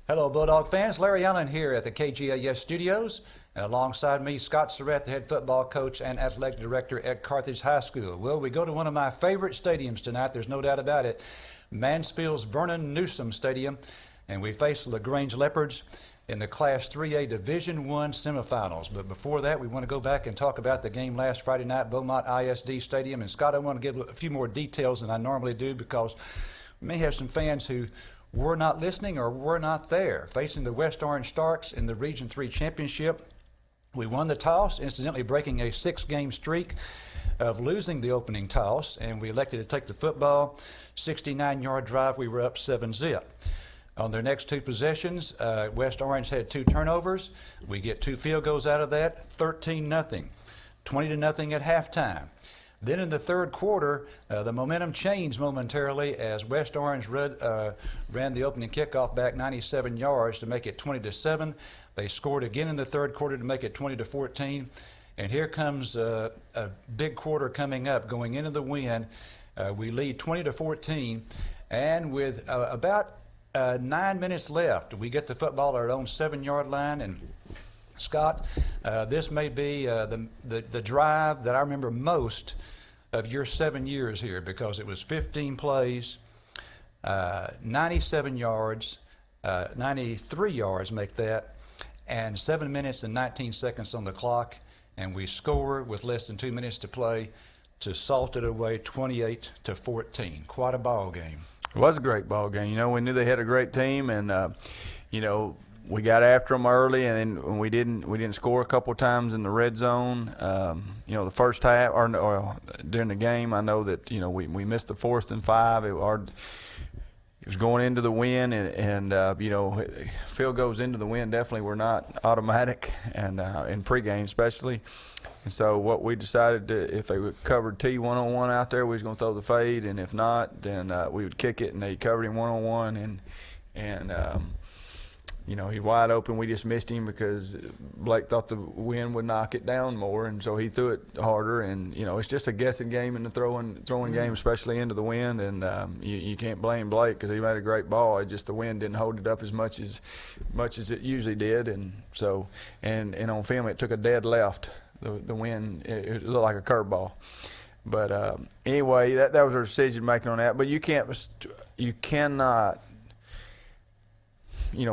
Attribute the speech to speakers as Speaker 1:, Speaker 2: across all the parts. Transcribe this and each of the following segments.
Speaker 1: Hello, Bulldog fans. Larry Allen here at the KGAS studios, and alongside me, Scott Surratt, the head football coach and athletic director at Carthage High School. Well, we go to one of my favorite stadiums tonight, there's no doubt about it, Mansfield's Vernon Newsom Stadium, and we face the Grange Leopards in the Class 3A Division I Semifinals. But before that, we want to go back and talk about the game last Friday night, Beaumont ISD Stadium. And Scott, I want to give a few more details than I normally do because we may have some fans who were not listening or were not there. Facing the West Orange Starks in the Region 3 Championship, we won the toss, incidentally breaking a 6-game streak of losing the opening toss, and we elected to take the football. 69-yard drive, we were up 7-0. On their next two possessions, West Orange had 2 turnovers. We get 2 field goals out of that, 13-0, 20-0 at halftime. Then in the third quarter, the momentum changed momentarily as West Orange ran the opening kickoff back 97 yards to make it 20-7. They scored again in the third quarter to make it 20-14. And here comes a big quarter coming up. Going into the win, we lead 20-14. And with about 9 minutes left, we get the football at our own 7-yard line. And Scott, this may be the drive that I remember most of your 7 years here, because it was 15 plays, 97 yards, 93 yards make that, and 7 minutes and 19 seconds on the clock, and we score with less than 2 minutes to play to salt it away 28-14. Quite a ball game.
Speaker 2: It was a great ball game. You know, we knew they had a great team, and we got after them early, and then we didn't score a couple of times in the red zone. The first half or during the game, I know that we missed the 4th and 5. It was going into the win, and field goes into the win definitely were not automatic, and in pregame especially. And so what we decided to, if they covered T one-on-one out there, we was going to throw the fade, and if not, then we would kick it, and they covered him one-on-one, and he's wide open. We just missed him because Blake thought the wind would knock it down more, and so he threw it harder. And it's just a guessing game in the throwing game, especially into the wind. And you can't blame Blake because he made a great ball. It's just the wind didn't hold it up as much as it usually did. And so and on film it took a dead left. The wind it looked like a curveball. But anyway, that was our decision making on that. But you cannot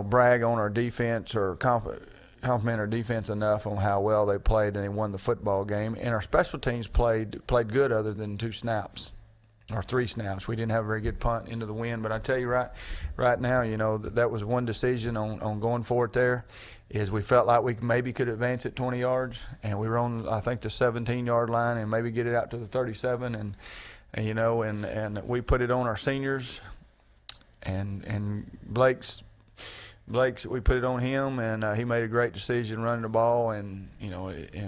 Speaker 2: brag on our defense or compliment our defense enough on how well they played, and they won the football game. And our special teams played good other than 2 snaps or 3 snaps. We didn't have a very good punt into the wind. But I tell you right now, that was one decision on going for it there, is we felt like we maybe could advance it 20 yards, and we were on, I think, the 17-yard line and maybe get it out to the 37. And we put it on our seniors, and Blake's, we put it on him, and he made a great decision running the ball, and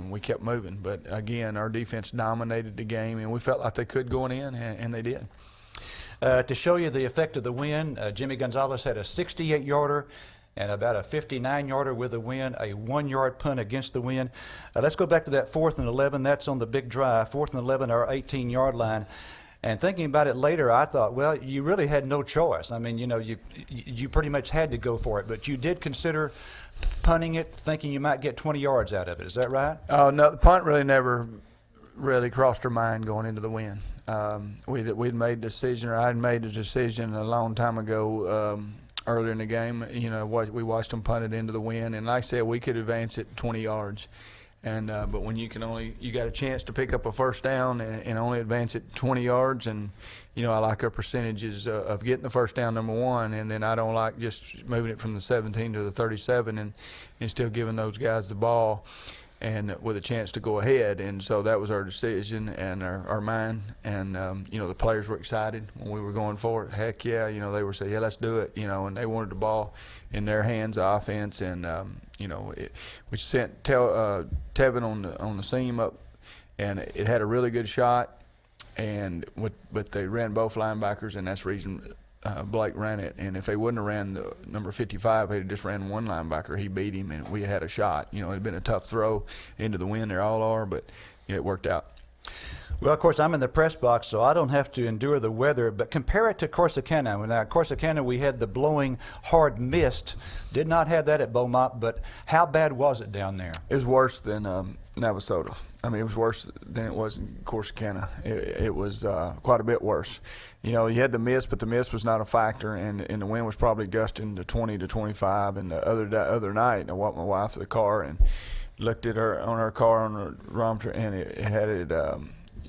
Speaker 2: we kept moving. But again, our defense dominated the game, and we felt like they could going in, and they did.
Speaker 1: To show you the effect of the win, Jimmy Gonzalez had a 68-yarder and about a 59-yarder with the win, a 1-yard punt against the win. Let's go back to that 4th and 11. That's on the big drive. 4th and 11, our 18-yard line. And thinking about it later, I thought, well, you really had no choice. I mean, you pretty much had to go for it. But you did consider punting it, thinking you might get 20 yards out of it. Is that right?
Speaker 2: Oh, no, the punt really never really crossed our mind going into the win. We'd made a decision, or I'd made a decision a long time ago earlier in the game. We watched them punt it into the win. And like I said, we could advance it 20 yards. And but when you got a chance to pick up a first down and only advance it 20 yards, and I like our percentages of getting the first down, number one, and then I don't like just moving it from the 17 to the 37 and still giving those guys the ball and with a chance to go ahead. And so that was our decision and our mind. And the players were excited when we were going for it. Heck yeah, they were saying, yeah, let's do it. And they wanted the ball in their hands, offense, and we sent Tevin on the seam up, and it had a really good shot, but they ran both linebackers, and that's the reason Blake ran it. And if they wouldn't have ran the number 55, they'd just ran one linebacker. He beat him, and we had a shot. It had been a tough throw into the wind. They all are, but it worked out.
Speaker 1: Well, of course, I'm in the press box, so I don't have to endure the weather. But compare it to Corsicana. Now, at Corsicana, we had the blowing hard mist. Did not have that at Beaumont, but how bad was it down there?
Speaker 2: It was worse than Navasota. I mean, it was worse than it was in Corsicana. It was quite a bit worse. You know, you had the mist, but the mist was not a factor, and the wind was probably gusting to 20 to 25. And the other night, I walked my wife to the car and looked at her on her car on her barometer, and it had it.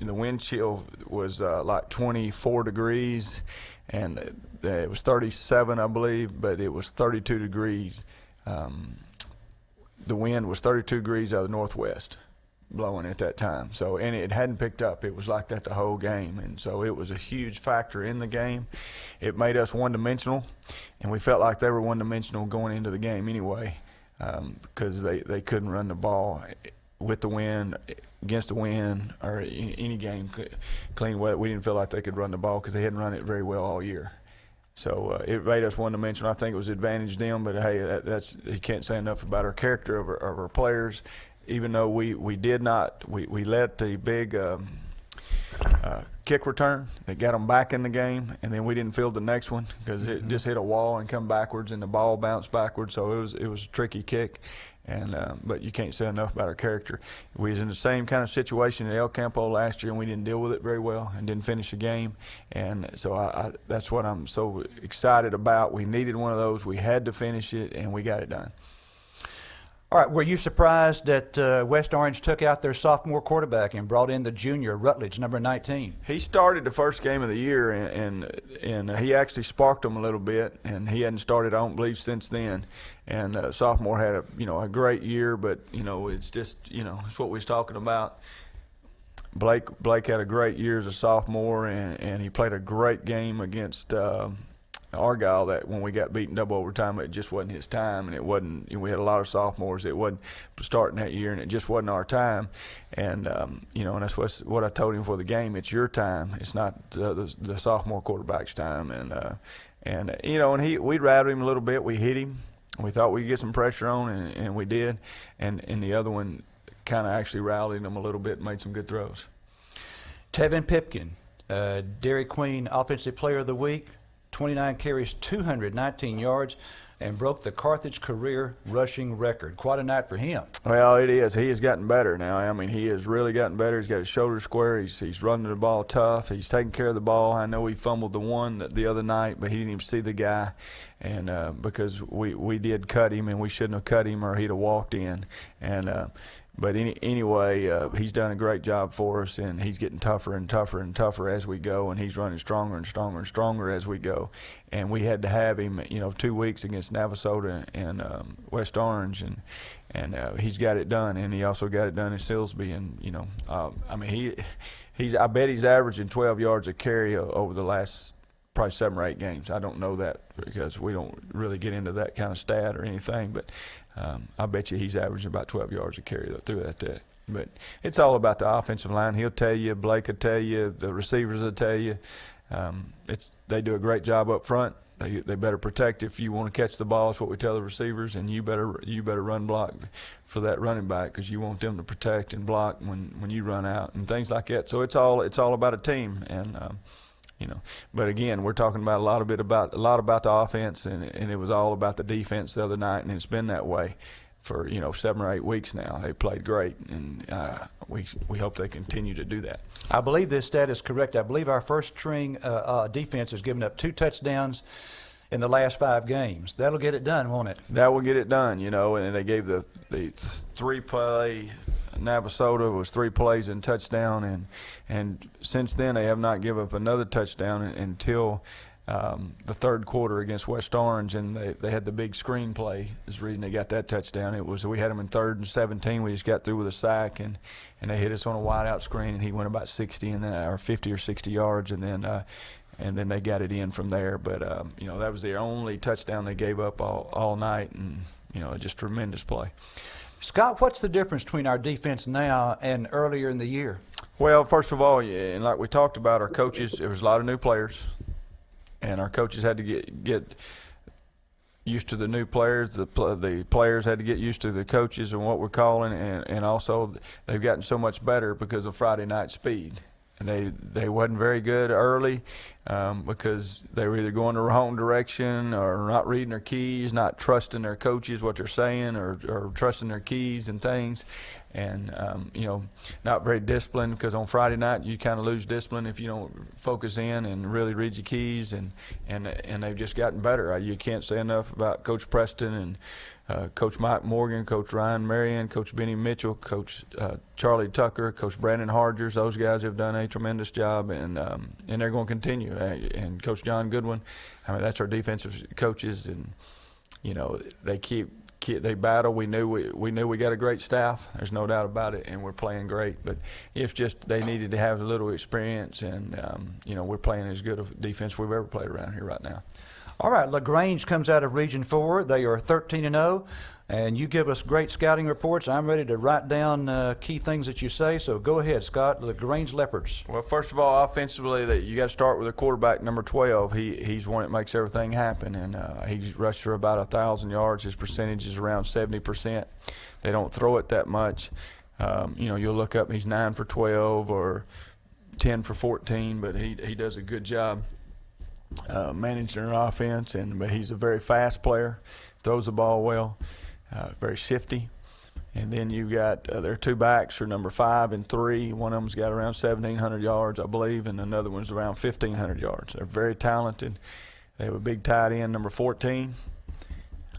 Speaker 2: The wind chill was like 24 degrees, and it was 37, I believe, but it was 32 degrees. The wind was 32 degrees out of the northwest blowing at that time. So, and it hadn't picked up. It was like that the whole game. And so it was a huge factor in the game. It made us one-dimensional, and we felt like they were one-dimensional going into the game anyway, because they couldn't run the ball with the wind, against the wind, or any game, clean weather. We didn't feel like they could run the ball because they hadn't run it very well all year. So it made us one-dimensional. I think it was advantage them, but hey, that's you can't say enough about our character of our players. Even though we let the big kick return that got them back in the game, and then we didn't field the next one because it just hit a wall and come backwards, and the ball bounced backwards. So it was a tricky kick, and but you can't say enough about our character. We was in the same kind of situation at El Campo last year, and we didn't deal with it very well and didn't finish the game. And so that's what I'm so excited about. We needed one of those. We had to finish it, and we got it done.
Speaker 1: All right, were you surprised that West Orange took out their sophomore quarterback and brought in the junior, Rutledge, number 19?
Speaker 2: He started the first game of the year, and he actually sparked them a little bit, and he hadn't started, I don't believe, since then. And sophomore had a great year, but it's just it's what we was talking about. Blake had a great year as a sophomore, and he played a great game against Argyle. That when we got beaten double overtime, it just wasn't his time, and it wasn't. We had a lot of sophomores that wasn't starting that year, and it just wasn't our time. And and that's what I told him for the game. It's your time. It's not the sophomore quarterback's time. And we rattled him a little bit. We hit him. We thought we could get some pressure on, and we did. And the other one kind of actually rallied him a little bit and made some good throws.
Speaker 1: Tevin Pipkin, Dairy Queen Offensive Player of the Week. 29 carries, 219 yards, and broke the Carthage career rushing record. Quite a night for him.
Speaker 2: Well, it is. He has gotten better now. I mean, he has really gotten better. He's got his shoulders square. He's running the ball tough. He's taking care of the ball. I know he fumbled the one the other night, but he didn't even see the guy, and because we did cut him, and we shouldn't have cut him or he'd have walked in. And but anyway, he's done a great job for us, and he's getting tougher and tougher and tougher as we go, and he's running stronger and stronger and stronger as we go. And we had to have him, 2 weeks against Navasota and West Orange, and he's got it done, and he also got it done in Silsbee. And I bet he's averaging 12 yards a carry over the last probably 7 or 8 games. I don't know that because we don't really get into that kind of stat or anything, but I bet you he's averaging about 12 yards a carry through that. But it's all about the offensive line. He'll tell you, Blake will tell you, the receivers will tell you. They do a great job up front. They better protect if you want to catch the ball. That's what we tell the receivers, and you better run block for that running back because you want them to protect and block when you run out and things like that. So it's all about a team, and But again, we're talking about a lot about the offense, and it was all about the defense the other night, and it's been that way for 7 or 8 weeks now. They played great, and we hope they continue to do that.
Speaker 1: I believe this stat is correct. I believe our first string defense has given up 2 touchdowns in the last 5 games. That'll get it done, won't it?
Speaker 2: That will get it done, and they gave the 3-play. Navasota was 3 plays and touchdown, and since then they have not given up another touchdown until the third quarter against West Orange, and they had the big screen play is the reason they got that touchdown. It was we had them in 3rd and 17. We just got through with a sack, and they hit us on a wide out screen, and he went about 60 or 50 or 60 yards, and then they got it in from there. But that was their only touchdown they gave up all night, and just tremendous play.
Speaker 1: Scott, what's the difference between our defense now and earlier in the year?
Speaker 2: Well, first of all, and like we talked about, our coaches, there was a lot of new players, and our coaches had to get used to the new players. The players had to get used to the coaches and what we're calling, and also they've gotten so much better because of Friday night speed. And they wasn't very good early because they were either going the wrong direction or not reading their keys, not trusting their coaches, what they're saying, or trusting their keys and things. And, not very disciplined, because on Friday night you kind of lose discipline if you don't focus in and really read your keys. And they've just gotten better. You can't say enough about Coach Preston and Coach Mike Morgan, Coach Ryan Marion, Coach Benny Mitchell, Coach Charlie Tucker, Coach Brandon Hargers. Those guys have done a tremendous job, and they're going to continue. And Coach John Goodwin, that's our defensive coaches, and they battle. We knew we got a great staff. There's no doubt about it, and we're playing great. But it's just they needed to have a little experience, and we're playing as good a defense we've ever played around here right now.
Speaker 1: All right, LaGrange comes out of Region 4. They are 13-0, and you give us great scouting reports. I'm ready to write down key things that you say, so go ahead, Scott. LaGrange Leopards.
Speaker 2: Well, first of all, offensively, you got to start with a quarterback, number 12. He's one that makes everything happen, and he's rushed for about 1,000 yards. His percentage is around 70%. They don't throw it that much. You'll look up, he's 9 for 12 or 10 for 14, but he does a good job managing their offense, but he's a very fast player, throws the ball well, very shifty. And then you got their two backs are number 5 and 3. One of them's got around 1,700 yards, I believe, and another one's around 1,500 yards. They're very talented. They have a big tight end, number 14.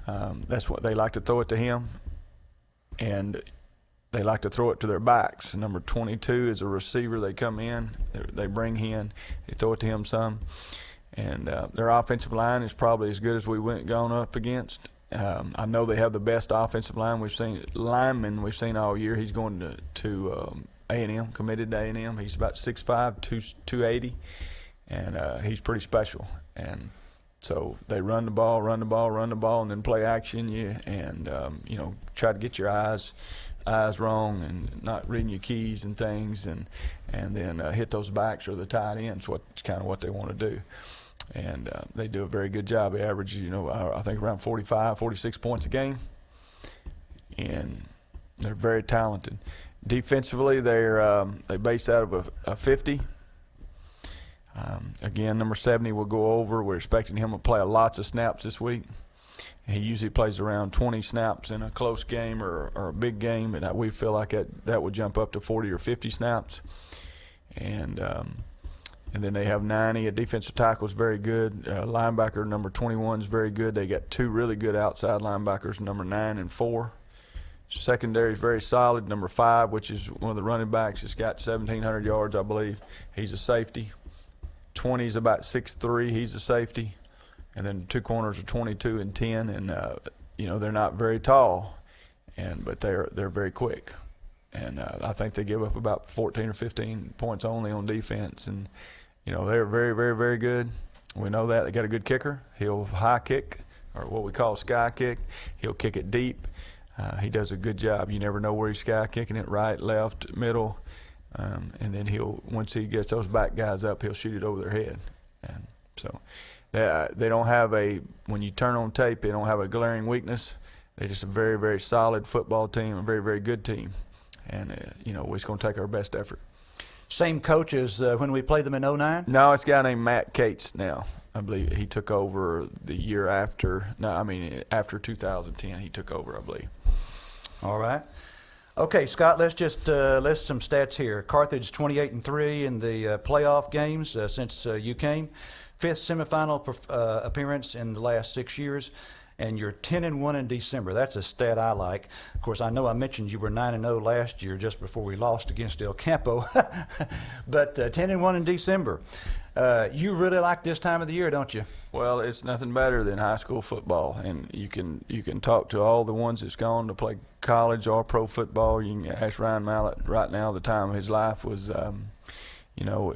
Speaker 2: That's what they like to throw it to him, and they like to throw it to their backs. Number 22 is a receiver. They come in, they bring in, they throw it to him some. And their offensive line is probably as good as gone up against. I know they have the best offensive lineman we've seen all year. He's going to A&M, committed to A&M. He's about 6'5", 280, and he's pretty special. And so they run the ball, and then play action you, and try to get your eyes wrong and not reading your keys and things, and then hit those backs or the tight ends. What's kind of what they want to do. And they do a very good job. They average, I think around 45, 46 points a game. And they're very talented. Defensively, they base out of a 50. Again, number 70 will go over. We're expecting him to play lots of snaps this week. He usually plays around 20 snaps in a close game or a big game, and we feel like that would jump up to 40 or 50 snaps. And then they have 90. A defensive tackle is very good. Linebacker number 21 is very good. They got 2 really good outside linebackers, number 9 and 4. Secondary is very solid. Number 5, which is one of the running backs, has got 1,700 yards, I believe. He's a safety. 20 is about 6'3". He's a safety. And then the 2 corners are 22 and 10. And, they're not very tall, but they're very quick. And I think they give up about 14 or 15 points only on defense. And, they're very, very, very good. We know that. They got a good kicker. He'll high kick, or what we call sky kick. He'll kick it deep. He does a good job. You never know where he's sky kicking it, right, left, middle. And then once he gets those back guys up, he'll shoot it over their head. And so they don't have when you turn on tape, they don't have a glaring weakness. They're just a very, very solid football team, a very, very good team. And, we're just going to take our best effort.
Speaker 1: Same coach as when we played them in 09?
Speaker 2: No, it's a guy named Matt Cates now. I believe he took over the year after. After 2010, he took over, I believe. All
Speaker 1: right. Okay, Scott, let's just list some stats here. Carthage 28-3 in the playoff games since you came. 5th semifinal appearance in the last 6 years. And you're 10-1 in December. That's a stat I like. Of course, I know I mentioned you were 9-0 last year just before we lost against El Campo. But 10-1 in December. You really like this time of the year, don't you?
Speaker 2: Well, it's nothing better than high school football, and you can talk to all the ones that's gone to play college or pro football. You can ask Ryan Mallett right now. The time of his life was,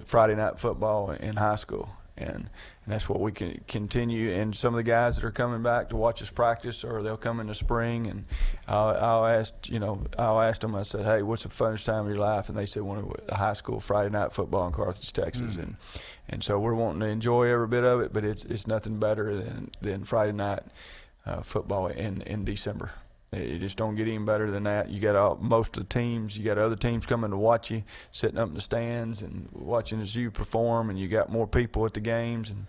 Speaker 2: Friday night football in high school. And that's what we can continue. And some of the guys that are coming back to watch us practice, or they'll come in the spring, and I'll ask them. I said, "Hey, what's the funnest time of your life?" And they said, "The high school Friday night football in Carthage, Texas." And so we're wanting to enjoy every bit of it, but it's nothing better than Friday night football in December. It just don't get any better than that. You got most of the teams. You got other teams coming to watch you, sitting up in the stands and watching as you perform. And you got more people at the games. And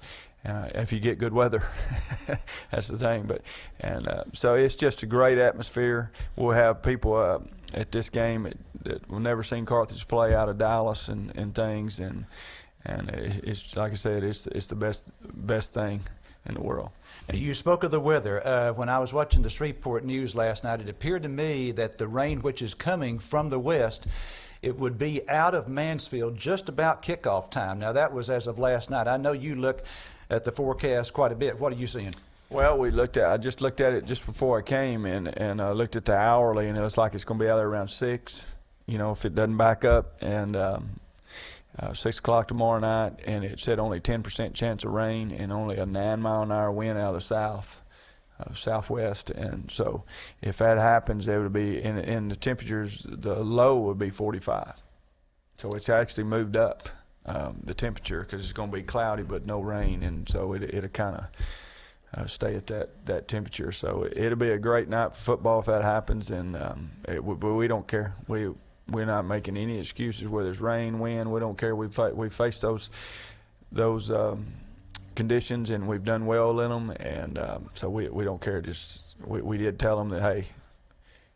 Speaker 2: if you get good weather, that's the thing. So it's just a great atmosphere. We'll have people at this game that will never seen Carthage play out of Dallas and things. And it's like I said, it's the best thing in the world.
Speaker 1: You spoke of the weather. When I was watching the Shreveport News last night, it appeared to me that the rain which is coming from the west, it would be out of Mansfield just about kickoff time. Now, that was as of last night. I know you look at the forecast quite a bit. What are you seeing?
Speaker 2: Well, I just looked at it just before I came and looked at the hourly, and it looks like it's going to be out there around 6, if it doesn't back up. And 6 o'clock tomorrow night, and it said only 10% chance of rain and only a 9-mile-an-hour wind out of the southwest. And so if that happens, there would be in the temperatures, the low would be 45. So it's actually moved up the temperature because it's going to be cloudy but no rain, and so it'll kind of stay at that temperature. So it'll be a great night for football if that happens, and but we don't care. We're not making any excuses whether it's rain, wind. We don't care. We face those conditions, and we've done well in them, and so we don't care. Just we did tell them that, hey,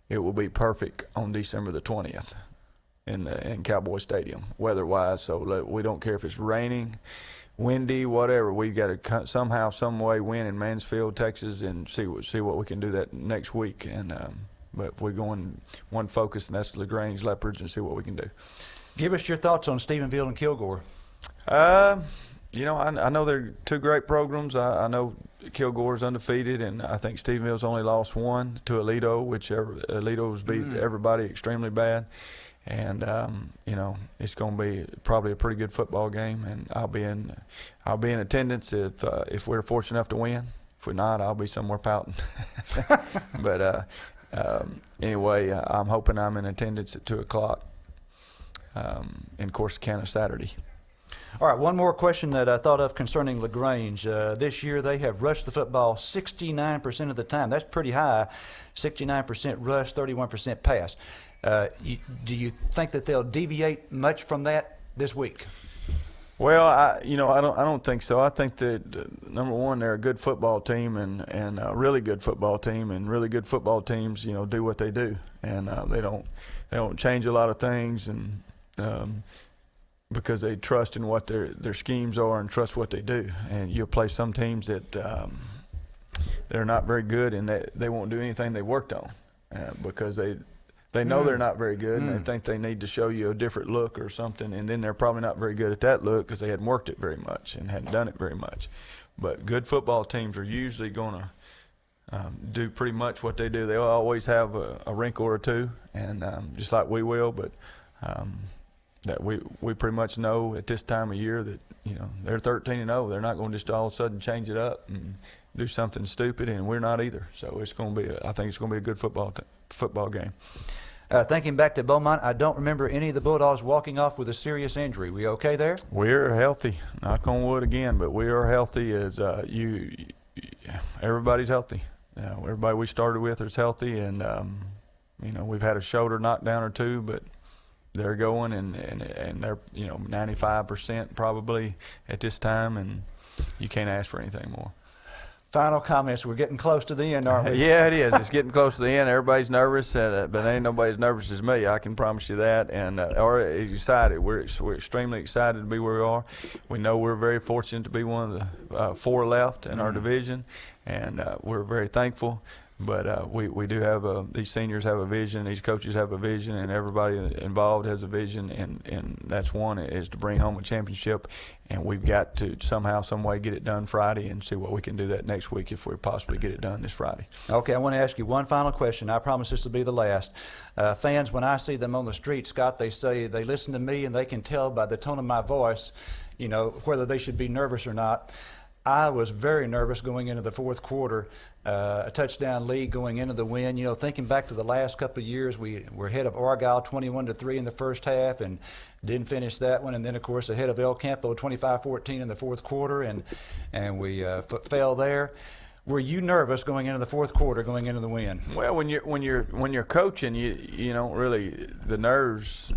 Speaker 2: it will be perfect on December the 20th in Cowboy Stadium, weather-wise. So we don't care if it's raining, windy, whatever. We've got to somehow, some way win in Mansfield, Texas, and see what we can do that next week. And but we're going one focus, and that's the Grange Leopards, and see what we can do.
Speaker 1: Give us your thoughts on Stephenville and Kilgore.
Speaker 2: I know they're two great programs. I know Kilgore's undefeated, and I think Stephenville's only lost one to Aledo, which Aledo's beat everybody extremely bad. And it's going to be probably a pretty good football game, and I'll be in attendance if we're fortunate enough to win. If we're not, I'll be somewhere pouting. But anyway, I'm hoping I'm in attendance at 2 o'clock in Corsicana Saturday.
Speaker 1: All right, one more question that I thought of concerning LaGrange. This year they have rushed the football 69% of the time. That's pretty high, 69% rush, 31% pass. Do you think that they'll deviate much from that this week?
Speaker 2: Well, I don't think so. I think that number one, they're a good football team and a really good football team, and really good football teams, do what they do, and they don't change a lot of things, and because they trust in what their schemes are and trust what they do. And you'll play some teams that they're not very good, and they won't do anything they worked on because they know they're not very good, and they think they need to show you a different look or something, and then they're probably not very good at that look because they hadn't worked it very much and hadn't done it very much. But good football teams are usually going to do pretty much what they do. They'll always have a wrinkle or two, and just like we will, but that we pretty much know at this time of year that they're 13-0. They're not going to just all of a sudden change it up and do something stupid, and we're not either. So it's going to be I think it's going to be a good football game.
Speaker 1: Thinking back to Beaumont, I don't remember any of the Bulldogs walking off with a serious injury. We okay there?
Speaker 2: We're healthy. Knock on wood again, but we are healthy. As everybody's healthy. Everybody we started with is healthy, and we've had a shoulder knockdown or two, but they're going, and they're 95% probably at this time, and you can't ask for anything more.
Speaker 1: Final comments. We're getting close to the end, aren't we?
Speaker 2: Yeah, it is. It's getting close to the end. Everybody's nervous, but ain't nobody as nervous as me. I can promise you that. And or excited. We're extremely excited to be where we are. We know we're very fortunate to be one of the 4 left in our division, and we're very thankful. But we do have these seniors have a vision, these coaches have a vision, and everybody involved has a vision, and that's one is to bring home a championship, and we've got to somehow, some way get it done Friday and see what we can do that next week if we possibly get it done this Friday.
Speaker 1: Okay, I want to ask you one final question. I promise this will be the last. Fans, when I see them on the street, Scott, they say they listen to me and they can tell by the tone of my voice, whether they should be nervous or not. I was very nervous going into the fourth quarter, a touchdown lead going into the win. Thinking back to the last couple of years, we were ahead of Argyle 21-3 in the first half and didn't finish that one. And then, of course, ahead of El Campo 25-14 in the fourth quarter, and we fell there. Were you nervous going into the fourth quarter, going into the win?
Speaker 2: Well, when you're coaching, you don't really, the nerves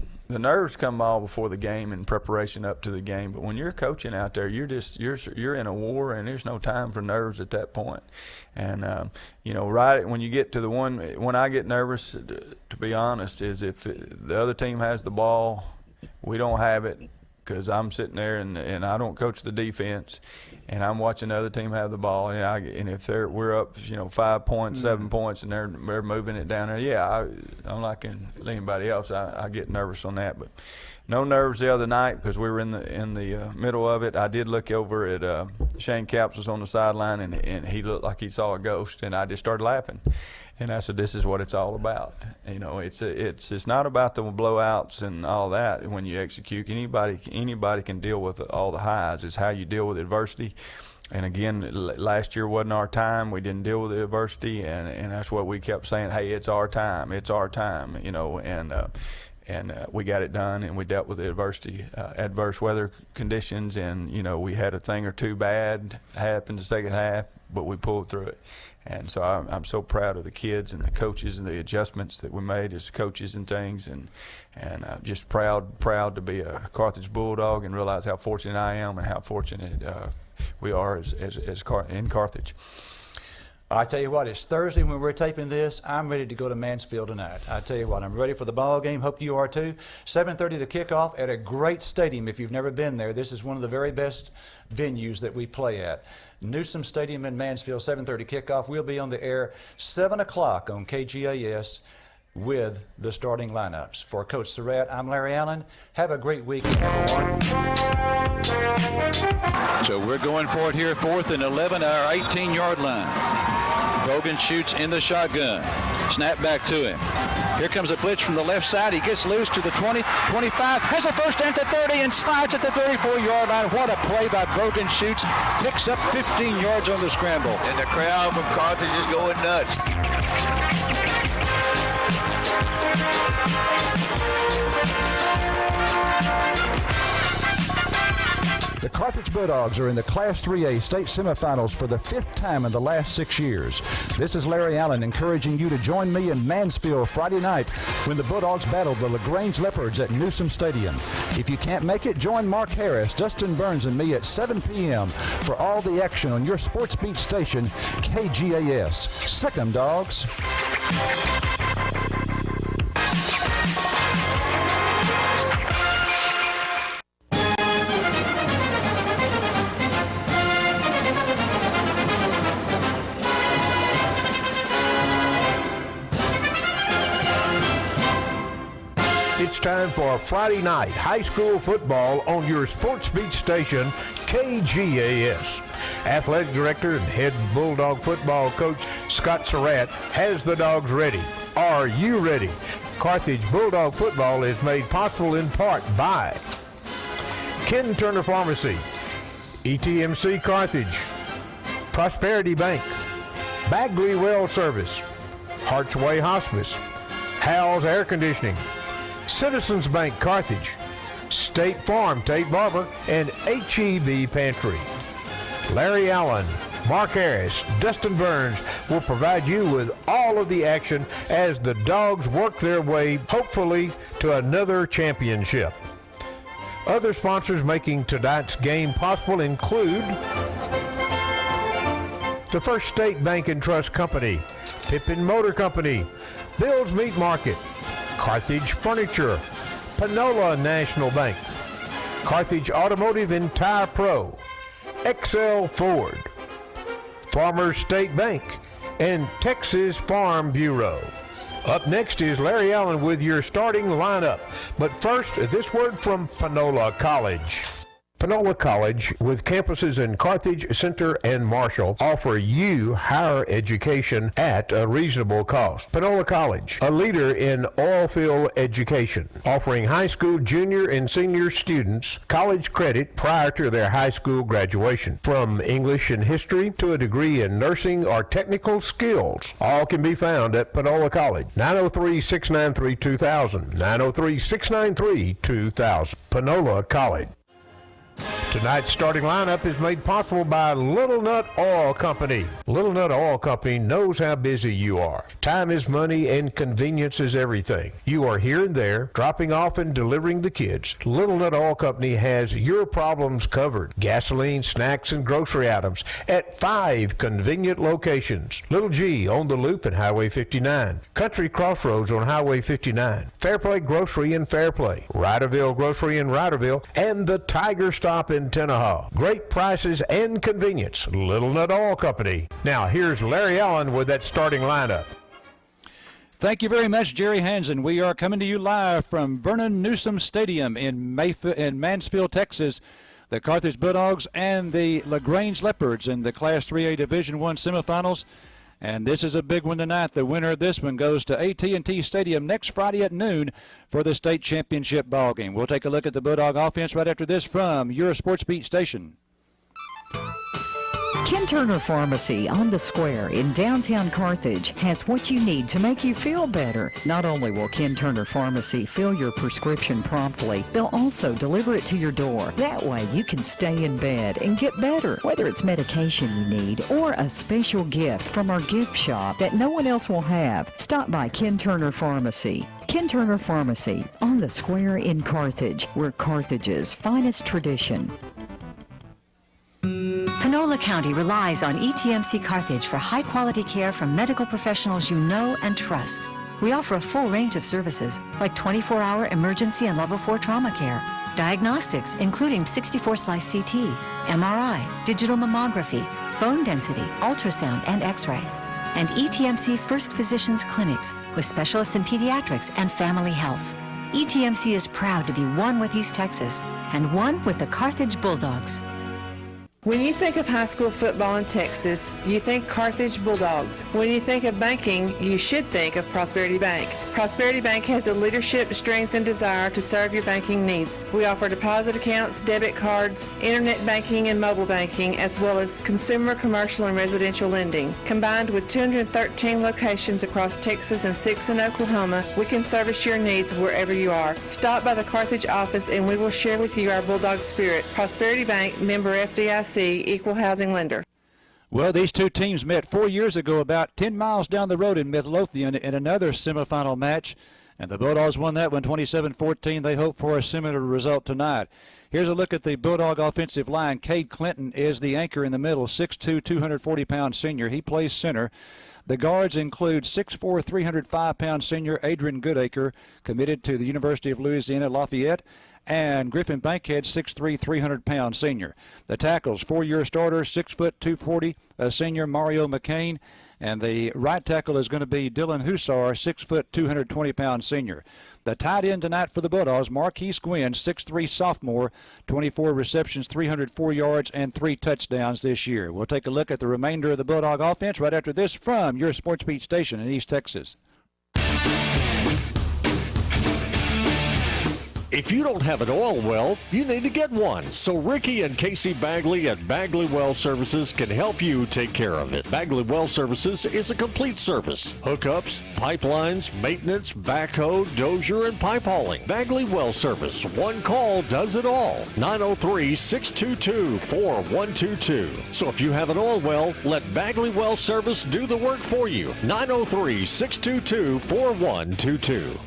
Speaker 2: come all before the game in preparation up to the game. But when you're coaching out there, you're in a war, and there's no time for nerves at that point. And right when you get to the one, when I get nervous, to be honest, is if the other team has the ball, we don't have it, because I'm sitting there and I don't coach the defense, and I'm watching the other team have the ball, and if we're up 5 points, 7 points, and they're moving it down there, I'm like anybody else, I get nervous on that. But no nerves the other night because we were in the middle of it. I did look over at Shane Capps was on the sideline, and he looked like he saw a ghost, and I just started laughing. And I said, this is what it's all about. It's not about the blowouts and all that. When you execute, anybody can deal with all the highs. It's how you deal with adversity. And again, last year wasn't our time. We didn't deal with the adversity, and that's what we kept saying. Hey, it's our time. It's our time. And we got it done, and we dealt with the adversity, adverse weather conditions, and we had a thing or two bad happen the second half, but we pulled through it. And so I'm so proud of the kids and the coaches and the adjustments that we made as coaches and things, and just proud to be a Carthage Bulldog and realize how fortunate I am and how fortunate we are in Carthage.
Speaker 1: I tell you what, it's Thursday when we're taping this. I'm ready to go to Mansfield tonight. I tell you what, I'm ready for the ball game. Hope you are too. 7:30 the kickoff at a great stadium. If you've never been there, this is one of the very best venues that we play at. Newsom Stadium in Mansfield, 7:30 kickoff. We'll be on the air 7 o'clock on KGAS with the starting lineups. For Coach Surratt, I'm Larry Allen. Have a great week, everyone.
Speaker 3: So we're going for it here, 4th and 11 at our 18-yard line. Bogan shoots in the shotgun. Snap back to him. Here comes a blitz from the left side. He gets loose to the 20, 25, has a first down to 30, and slides at the 34-yard line. What a play by Bogan shoots. Picks up 15 yards on the scramble.
Speaker 4: And the crowd from Carthage is going nuts.
Speaker 1: The Carthage Bulldogs are in the Class 3A state semifinals for the 5th time in the last 6 years. This is Larry Allen encouraging you to join me in Mansfield Friday night when the Bulldogs battle the Grange Leopards at Newsom Stadium. If you can't make it, join Mark Harris, Dustin Burns, and me at 7 p.m. for all the action on your Sports Beat station, KGAS. Sick 'em, dogs.
Speaker 5: It's time for Friday night high school football on your Sports Beat station, KGAS. Athletic Director and head Bulldog football coach Scott Surratt has the Dogs ready. Are you ready? Carthage Bulldog football is made possible in part by Ken Turner Pharmacy, ETMC Carthage, Prosperity Bank, Bagley Well Service, Hart's Way Hospice, Hal's Air Conditioning, Citizens Bank Carthage, State Farm Tate Barber, and HEB Pantry. Larry Allen, Mark Harris, Dustin Burns will provide you with all of the action as the Dogs work their way, hopefully, to another championship. Other sponsors making tonight's game possible include the First State Bank and Trust Company, Pippin Motor Company, Bill's Meat Market, Carthage Furniture, Panola National Bank, Carthage Automotive and Tire Pro, XL Ford, Farmers State Bank, and Texas Farm Bureau. Up next is Larry Allen with your starting lineup. But first, this word from Panola College. Panola College, with campuses in Carthage, Center, and Marshall, offer you higher education at a reasonable cost. Panola College, a leader in oilfield education, offering high school junior and senior students college credit prior to their high school graduation. From English and history to a degree in nursing or technical skills, all can be found at Panola College. 903-693-2000, 903-693-2000. Panola College. Tonight's starting lineup is made possible by Little Nut Oil Company. Little Nut Oil Company knows how busy you are. Time is money and convenience is everything. You are here and there, dropping off and delivering the kids. Little Nut Oil Company has your problems covered. Gasoline, snacks, and grocery items at 5 convenient locations. Little G on the Loop and Highway 59. Country Crossroads on Highway 59. Fairplay Grocery in Fairplay. Ryderville Grocery in Ryderville. And the Tiger Stop in Tenaha. Great prices and convenience. Little Nut Oil Company. Now here's Larry Allen with that starting lineup.
Speaker 1: Thank you very much, Jerry Hansen. We are coming to you live from Vernon Newsom Stadium in Mansfield, Texas. The Carthage Bulldogs and the Grange Leopards in the Class 3A Division I semifinals. And this is a big one tonight. The winner of this one goes to AT&T Stadium next Friday at noon for the state championship ball game. We'll take a look at the Bulldog offense right after this from your Sports Beat station.
Speaker 6: Ken Turner Pharmacy on the Square in downtown Carthage has what you need to make you feel better. Not only will Ken Turner Pharmacy fill your prescription promptly, they'll also deliver it to your door. That way you can stay in bed and get better, whether it's medication you need or a special gift from our gift shop that no one else will have. Stop by Ken Turner Pharmacy. Ken Turner Pharmacy on the Square in Carthage, where Carthage's finest tradition.
Speaker 7: Panola County relies on ETMC Carthage for high-quality care from medical professionals you know and trust. We offer a full range of services like 24-hour emergency and level 4 trauma care, diagnostics including 64-slice CT, MRI, digital mammography, bone density, ultrasound, and X-ray, and ETMC First Physicians Clinics with specialists in pediatrics and family health. ETMC is proud to be one with East Texas and one with the Carthage Bulldogs.
Speaker 8: When you think of high school football in Texas, you think Carthage Bulldogs. When you think of banking, you should think of Prosperity Bank. Prosperity Bank has the leadership, strength, and desire to serve your banking needs. We offer deposit accounts, debit cards, internet banking, and mobile banking, as well as consumer, commercial, and residential lending. Combined with 213 locations across Texas and 6 in Oklahoma, we can service your needs wherever you are. Stop by the Carthage office and we will share with you our Bulldog spirit. Prosperity Bank, member FDIC, equal housing lender.
Speaker 1: Well, these two teams met 4 years ago about 10 miles down the road in Midlothian in another semifinal match, and the Bulldogs won that one 27-14. They hope for a similar result tonight. Here's a look at the Bulldog offensive line. Cade Clinton is the anchor in the middle, 6'2", 240-pound senior. He plays center. The guards include 6'4", 305-pound senior Adrian Goodacre, committed to the University of Louisiana Lafayette, and Griffin Bankhead, 6'3", 300-pound senior. The tackles, 4-year starter, 6 foot 240, senior Mario McCain, and the right tackle is going to be Dylan Hussar, 6 foot 220-pound senior. The tight end tonight for the Bulldogs, Marquise Gwynn, 6'3", sophomore, 24 receptions, 304 yards, and 3 touchdowns this year. We'll take a look at the remainder of the Bulldog offense right after this from your Sports Beat station in East Texas.
Speaker 9: If you don't have an oil well, you need to get one. So Ricky and Casey Bagley at Bagley Well Services can help you take care of it. Bagley Well Services is a complete service. Hookups, pipelines, maintenance, backhoe, dozier, and pipe hauling. Bagley Well Service. One call does it all. 903-622-4122. So if you have an oil well, let Bagley Well Service do the work for you. 903-622-4122.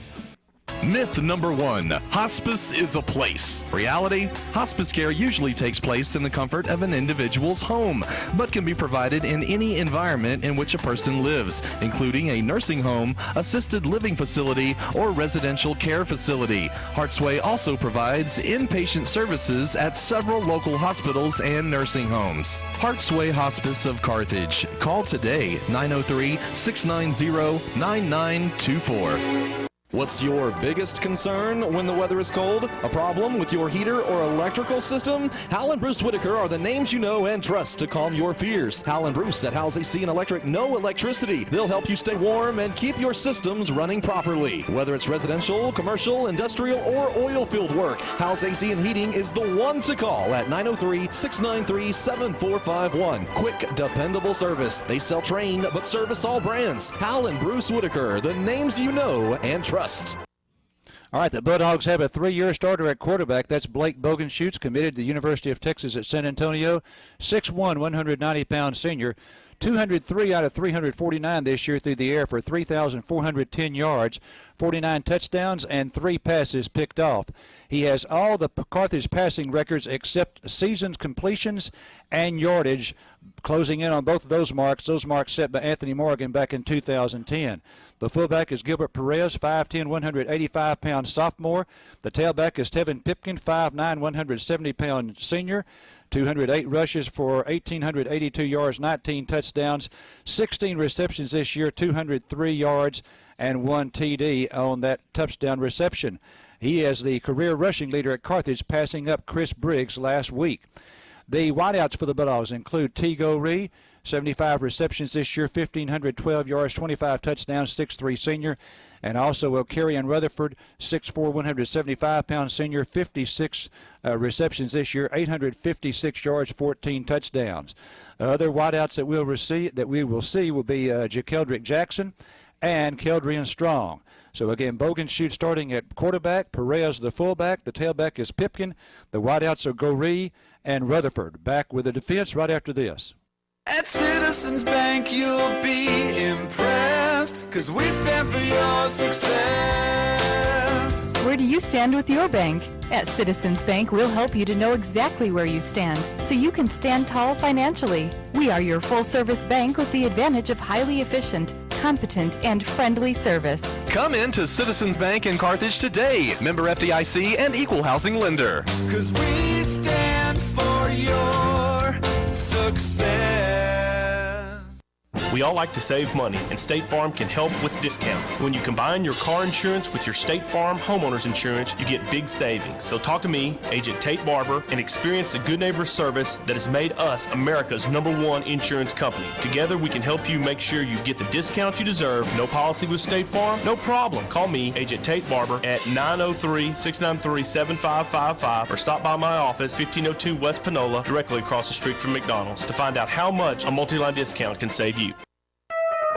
Speaker 10: Myth number 1, hospice is a place. Reality, hospice care usually takes place in the comfort of an individual's home, but can be provided in any environment in which a person lives, including a nursing home, assisted living facility, or residential care facility. Heartsway also provides inpatient services at several local hospitals and nursing homes. Heartsway Hospice of Carthage. Call today, 903-690-9924.
Speaker 11: What's your biggest concern when the weather is cold? A problem with your heater or electrical system? Hal and Bruce Whitaker are the names you know and trust to calm your fears. Hal and Bruce at Hal's AC and Electric know electricity. They'll help you stay warm and keep your systems running properly. Whether it's residential, commercial, industrial, or oil field work, Hal's AC and Heating is the one to call at 903-693-7451. Quick, dependable service. They sell Trane but service all brands. Hal and Bruce Whitaker, the names you know and trust.
Speaker 3: All right, the Bulldogs have a 3-year starter at quarterback. That's Blake Bogenschutz, committed to the University of Texas at San Antonio. 6'1", 190-pound senior. 203 out of 349 this year through the air for 3,410 yards, 49 touchdowns, and 3 passes picked off. He has all the Carthage passing records except seasons completions and yardage, closing in on both of those marks set by Anthony Morgan back in 2010. The fullback is Gilbert Perez, 5'10", 185-pound sophomore. The tailback is Tevin Pipkin, 5'9", 170-pound senior. 208 rushes for 1,882 yards, 19 touchdowns, 16 receptions this year, 203 yards, and 1 TD on that touchdown reception. He is the career rushing leader at Carthage, passing up Chris Briggs last week. The wideouts for the Bulldogs include Tego Ree, 75 receptions this year, 1,512 yards, 25 touchdowns, 6'3 senior. And also O'Carrion Rutherford, 6'4", 175-pound senior, 56 receptions this year, 856 yards, 14 touchdowns. Other wideouts that we will see will be JaKeldrick Jackson and Keldrian Strong. So again, Bogenschutz starting at quarterback, Perez the fullback, the tailback is Pipkin, the wideouts are Goree and Rutherford. Back with the defense right after this.
Speaker 12: At Citizens Bank, you'll be impressed, 'cause we stand for your success.
Speaker 13: Where do you stand with your bank? At Citizens Bank, we'll help you to know exactly where you stand, so you can stand tall financially. We are your full-service bank with the advantage of highly efficient, competent, and friendly service.
Speaker 10: Come into Citizens Bank in Carthage today. Member FDIC and equal housing lender.
Speaker 12: 'Cause we stand for your success.
Speaker 14: We all like to save money, and State Farm can help with discounts. When you combine your car insurance with your State Farm homeowners insurance, you get big savings. So talk to me, Agent Tate Barber, and experience the good neighbor service that has made us America's #1 insurance company. Together, we can help you make sure you get the discount you deserve. No policy with State Farm? No problem. Call me, Agent Tate Barber, at 903-693-7555 or stop by my office, 1502 West Panola, directly across the street from McDonald's, to find out how much a multi-line discount can save you.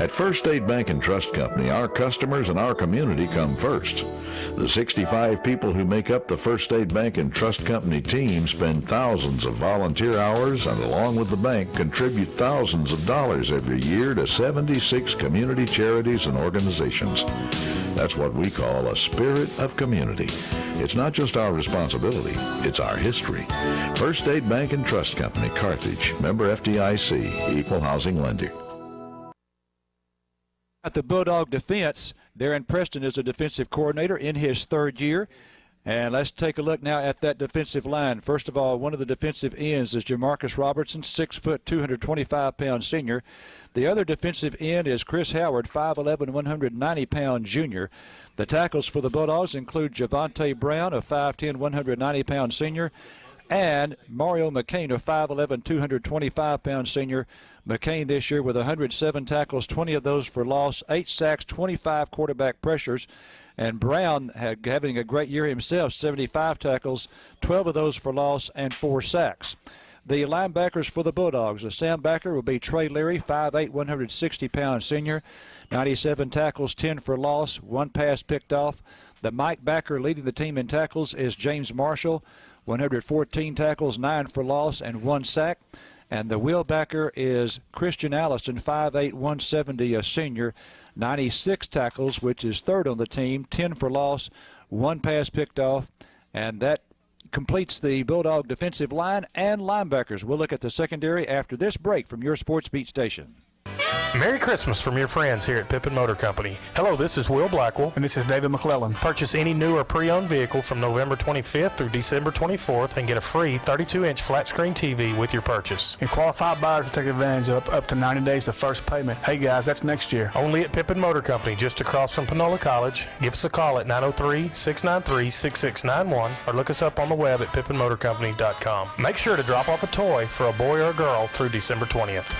Speaker 15: At First State Bank and Trust Company, our customers and our community come first. The 65 people who make up the First State Bank and Trust Company team spend thousands of volunteer hours and, along with the bank, contribute thousands of dollars every year to 76 community charities and organizations. That's what we call a spirit of community. It's not just our responsibility, it's our history. First State Bank and Trust Company, Carthage, member FDIC, equal housing lender.
Speaker 3: At the Bulldog defense, Darren Preston is a defensive coordinator in his 3rd year. And let's take a look now at that defensive line. First of all, one of the defensive ends is Jamarcus Robertson, 6 foot, 225-pound senior. The other defensive end is Chris Howard, 5'11", 190-pound junior. The tackles for the Bulldogs include Javante Brown, a 5'10", 190-pound senior, and Mario McCain, a 5'11", 225-pound senior. McCain this year with 107 tackles, 20 of those for loss, 8 sacks, 25 quarterback pressures. And Brown having a great year himself, 75 tackles, 12 of those for loss, and 4 sacks. The linebackers for the Bulldogs, the Sam backer will be Trey Leary, 5'8", 160-pound senior, 97 tackles, 10 for loss, 1 pass picked off. The Mike backer leading the team in tackles is James Marshall, 114 tackles, 9 for loss, and 1 sack. And the wheel backer is Christian Allison, 5'8", 170, a senior, 96 tackles, which is 3rd on the team, 10 for loss, 1 pass picked off, and that completes the Bulldog defensive line and linebackers. We'll look at the secondary after this break from your Sports Beat station.
Speaker 16: Merry Christmas from your friends here at Pippin Motor Company. Hello, this is Will Blackwell.
Speaker 17: And this is David McClellan.
Speaker 16: Purchase any new or pre-owned vehicle from November 25th through December 24th and get a free 32-inch flat-screen TV with your purchase.
Speaker 17: And qualified buyers will take advantage of up to 90 days to first payment. Hey guys, that's next year.
Speaker 16: Only at Pippin Motor Company, just across from Panola College. Give us a call at 903-693-6691 or look us up on the web at pippinmotorcompany.com. Make sure to drop off a toy for a boy or a girl through December 20th.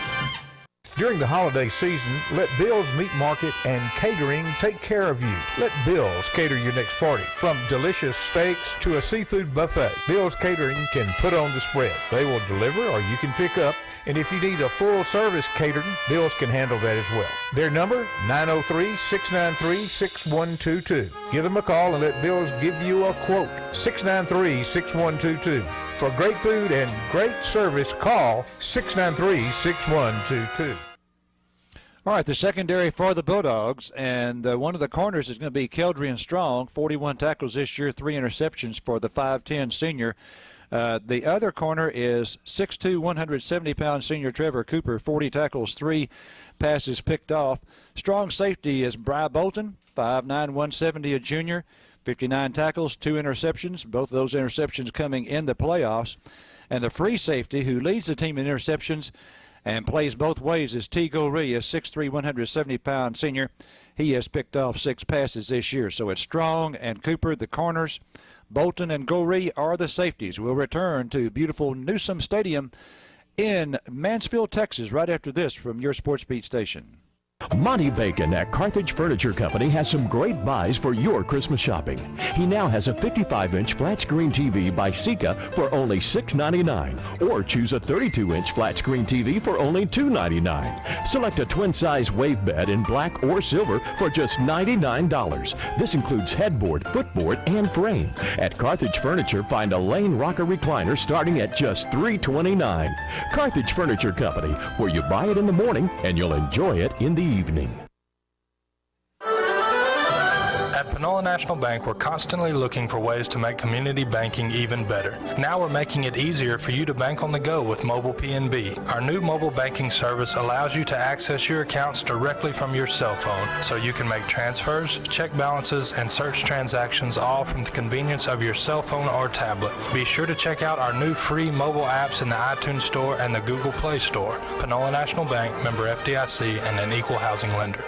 Speaker 5: During the holiday season, let Bill's Meat Market and Catering take care of you. Let Bill's cater your next party. From delicious steaks to a seafood buffet, Bill's Catering can put on the spread. They will deliver or you can pick up. And if you need a full-service catering, Bill's can handle that as well. Their number, 903-693-6122. Give them a call and let Bill's give you a quote, 693-6122. For great food and great service, call 693-6122.
Speaker 1: All right, the secondary for the Bulldogs, and one of the corners is going to be Keldrian Strong, 41 tackles this year, 3 interceptions for the 5'10 senior. The other corner is 6'2", 170-pound senior Trevor Cooper, 40 tackles, 3 passes picked off. Strong safety is Bry Bolton, 5'9", 170, a junior, 59 tackles, 2 interceptions, both of those interceptions coming in the playoffs. And the free safety who leads the team in interceptions and plays both ways is T. Goree, a 6'3", 170-pound senior. He has picked off 6 passes this year. So it's Strong and Cooper, the corners. Bolton and Goree are the safeties. We'll return to beautiful Newsom Stadium in Mansfield, Texas, right after this from your Sports Beat station.
Speaker 18: Monty Bacon at Carthage Furniture Company has some great buys for your Christmas shopping. He now has a 55-inch flat screen TV by Sika for only $6.99, or choose a 32-inch flat screen TV for only $2.99. Select a twin-size wave bed in black or silver for just $99. This includes headboard, footboard, and frame. At Carthage Furniture, find a Lane Rocker recliner starting at just $329. Carthage Furniture Company, where you buy it in the morning and you'll enjoy it in the evening.
Speaker 16: At Panola National Bank, we're constantly looking for ways to make community banking even better. Now we're making it easier for you to bank on the go with Mobile PNB. Our new mobile banking service allows you to access your accounts directly from your cell phone, so you can make transfers, check balances, and search transactions all from the convenience of your cell phone or tablet. Be sure to check out our new free mobile apps in the iTunes Store and the Google Play Store. Panola National Bank, member FDIC, and an equal housing lender.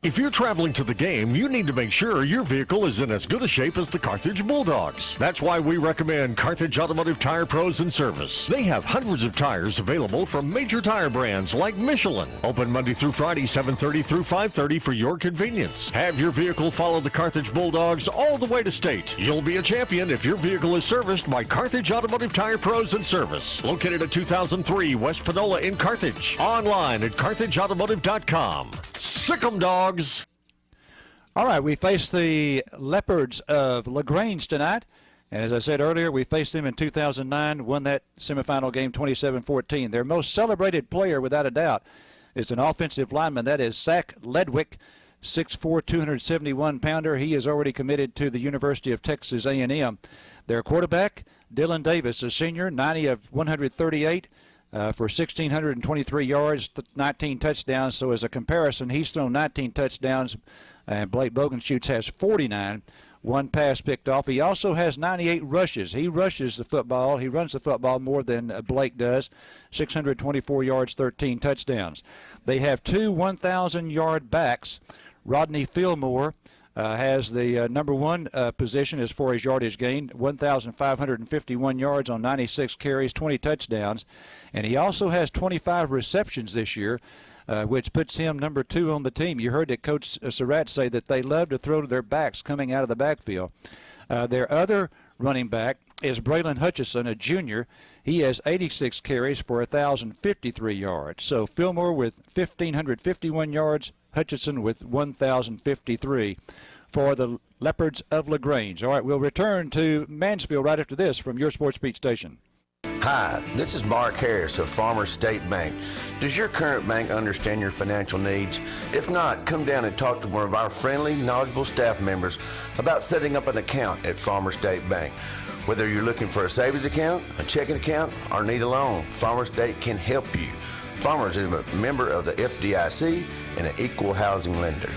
Speaker 9: If you're traveling to the game, you need to make sure your vehicle is in as good a shape as the Carthage Bulldogs. That's why we recommend Carthage Automotive Tire Pros and Service. They have hundreds of tires available from major tire brands like Michelin. Open Monday through Friday, 7:30 through 5:30 for your convenience. Have your vehicle follow the Carthage Bulldogs all the way to state. You'll be a champion if your vehicle is serviced by Carthage Automotive Tire Pros and Service. Located at 2003 West Panola in Carthage. Online at carthageautomotive.com. Sick 'em, dogs.
Speaker 1: All right, we face the Leopards of LaGrange tonight. And as I said earlier, we faced them in 2009, won that semifinal game 27-14. Their most celebrated player, without a doubt, is an offensive lineman. That is Zach Ledwick, 6'4", 271-pounder. He is already committed to the University of Texas A&M. Their quarterback, Dylan Davis, a senior, 90 of 138. For 1,623 yards, 19 touchdowns. So as a comparison, he's thrown 19 touchdowns, and Blake Bogenschutz has 49. 1 pass picked off. He also has 98 rushes. He rushes the football. He runs the football more than Blake does. 624 yards, 13 touchdowns. They have 2 1,000-yard backs. Rodney Fillmore has the number 1 position as far as yardage gain, 1,551 yards on 96 carries, 20 touchdowns. And he also has 25 receptions this year, which puts him number 2 on the team. You heard that Coach Surratt say that they love to throw to their backs coming out of the backfield. Their other running back is Braylon Hutchison, a junior. He has 86 carries for 1,053 yards. So Fillmore with 1,551 yards, Hutchison with 1,053 for the Leopards of LaGrange. All right, we'll return to Mansfield right after this from your Sports Beat station.
Speaker 19: Hi, this is Mark Harris of Farmers State Bank. Does your current bank understand your financial needs? If not, come down and talk to one of our friendly, knowledgeable staff members about setting up an account at Farmers State Bank. Whether you're looking for a savings account, a checking account, or need a loan, Farmers State can help you. Farmers is a member of the FDIC and an equal housing lender.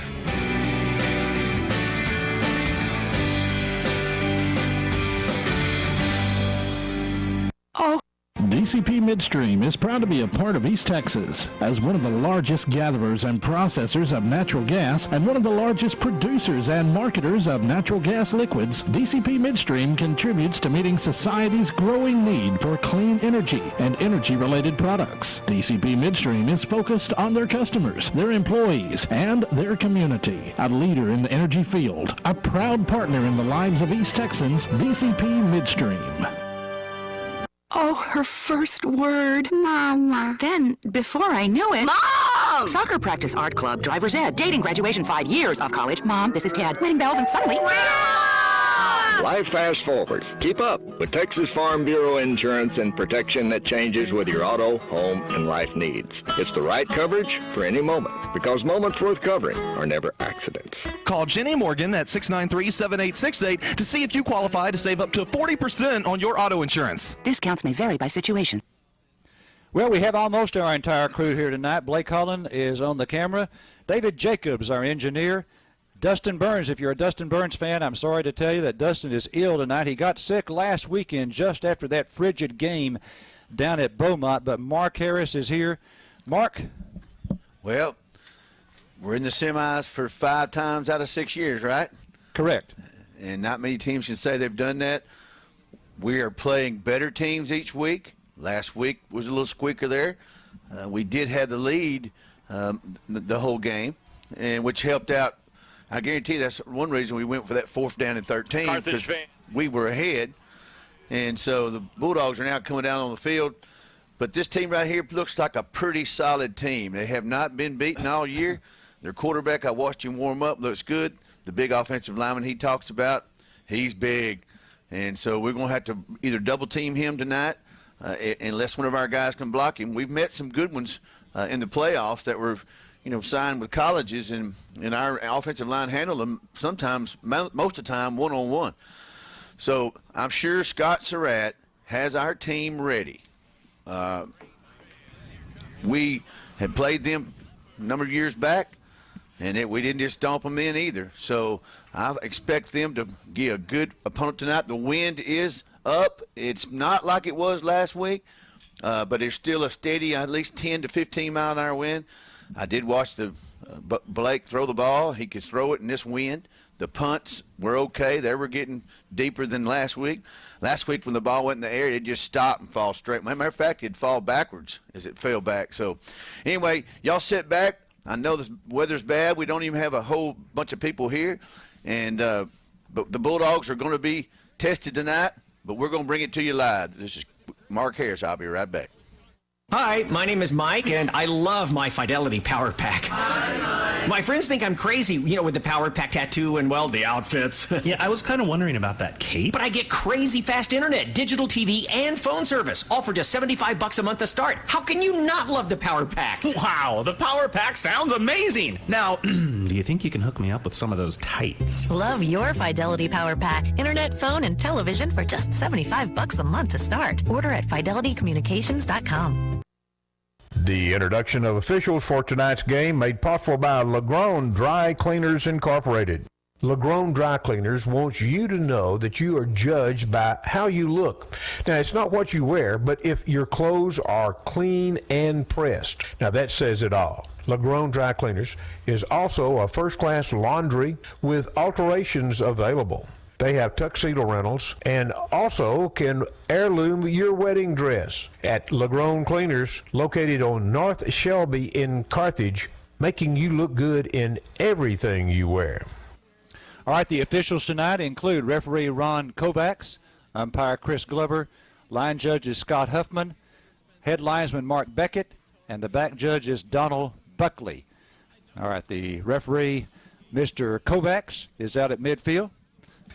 Speaker 20: DCP Midstream is proud to be a part of East Texas. As one of the largest gatherers and processors of natural gas and one of the largest producers and marketers of natural gas liquids, DCP Midstream contributes to meeting society's growing need for clean energy and energy-related products. DCP Midstream is focused on their customers, their employees, and their community. A leader in the energy field, a proud partner in the lives of East Texans, DCP Midstream.
Speaker 21: Oh, her first word. Mama. Then, before I knew it... Mom! Soccer practice, art club, driver's ed, dating, graduation, 5 years of college. Mom, this is Ted. Wedding bells, and suddenly...
Speaker 22: Life fast forwards. Keep up with Texas Farm Bureau insurance and protection that changes with your auto, home, and life needs. It's the right coverage for any moment, because moments worth covering are never accidents.
Speaker 11: Call Jenny Morgan at 693-7868 to see if you qualify to save up to 40% on your auto insurance.
Speaker 21: Discounts may vary by situation.
Speaker 3: Well, we have almost our entire crew here tonight. Blake Holland is on the camera. David Jacobs, our engineer. Dustin Burns, if you're a Dustin Burns fan, I'm sorry to tell you that Dustin is ill tonight. He got sick last weekend just after that frigid game down at Beaumont, but Mark Harris is here. Mark?
Speaker 23: Well, we're in the semis for 5 times out of 6 years, right?
Speaker 3: Correct.
Speaker 23: And not many teams can say they've done that. We are playing better teams each week. Last week was a little squeaker there. We did have the lead the whole game, and which helped out. I guarantee you that's one reason we went for that 4th down and 13, because we were ahead. And so the Bulldogs are now coming down on the field. But this team right here looks like a pretty solid team. They have not been beaten all year. Their quarterback, I watched him warm up, looks good. The big offensive lineman he talks about, he's big. And so we're going to have to either double team him tonight unless one of our guys can block him. We've met some good ones in the playoffs that were – signed with colleges, and our offensive line handled them sometimes, most of the time, one-on-one. So I'm sure Scott Surratt has our team ready. We had played them a number of years back, and we didn't just stomp them in either. So I expect them to get a good opponent tonight. The wind is up. It's not like it was last week, but it's still a steady, at least 10 to 15 mile an hour wind. I did watch Blake throw the ball. He could throw it in this wind. The punts were okay. They were getting deeper than last week. Last week when the ball went in the air, it just stopped and fall straight. Matter of fact, it'd fall backwards as it fell back. So anyway, y'all sit back. I know the weather's bad. We don't even have a whole bunch of people here. And but the Bulldogs are going to be tested tonight, but we're going to bring it to you live. This is Mark Harris. I'll be right back.
Speaker 24: Hi, my name is Mike, and I love my Fidelity Power Pack. My friends think I'm crazy, with the Power Pack tattoo and, well, the outfits.
Speaker 25: Yeah, I was kind of wondering about that cape.
Speaker 24: But I get crazy fast internet, digital TV, and phone service, all for just $75 a month to start. How can you not love the Power Pack?
Speaker 25: Wow, the Power Pack sounds amazing. Now, do you think you can hook me up with some of those tights?
Speaker 7: Love your Fidelity Power Pack. Internet, phone, and television for just $75 a month to start. Order at fidelitycommunications.com.
Speaker 5: The introduction of officials for tonight's game made possible by LaGrone Dry Cleaners Incorporated. LaGrone Dry Cleaners wants you to know that you are judged by how you look. Now, it's not what you wear, but if your clothes are clean and pressed. Now, that says it all. LaGrone Dry Cleaners is also a first-class laundry with alterations available. They have tuxedo rentals and also can heirloom your wedding dress at LaGrone Cleaners, located on North Shelby in Carthage, making you look good in everything you wear.
Speaker 3: All right, the officials tonight include referee Ron Kovacs, umpire Chris Glover, line judge is Scott Huffman, head linesman Mark Beckett, and the back judge is Donald Buckley. All right, the referee, Mr. Kovacs, is out at midfield.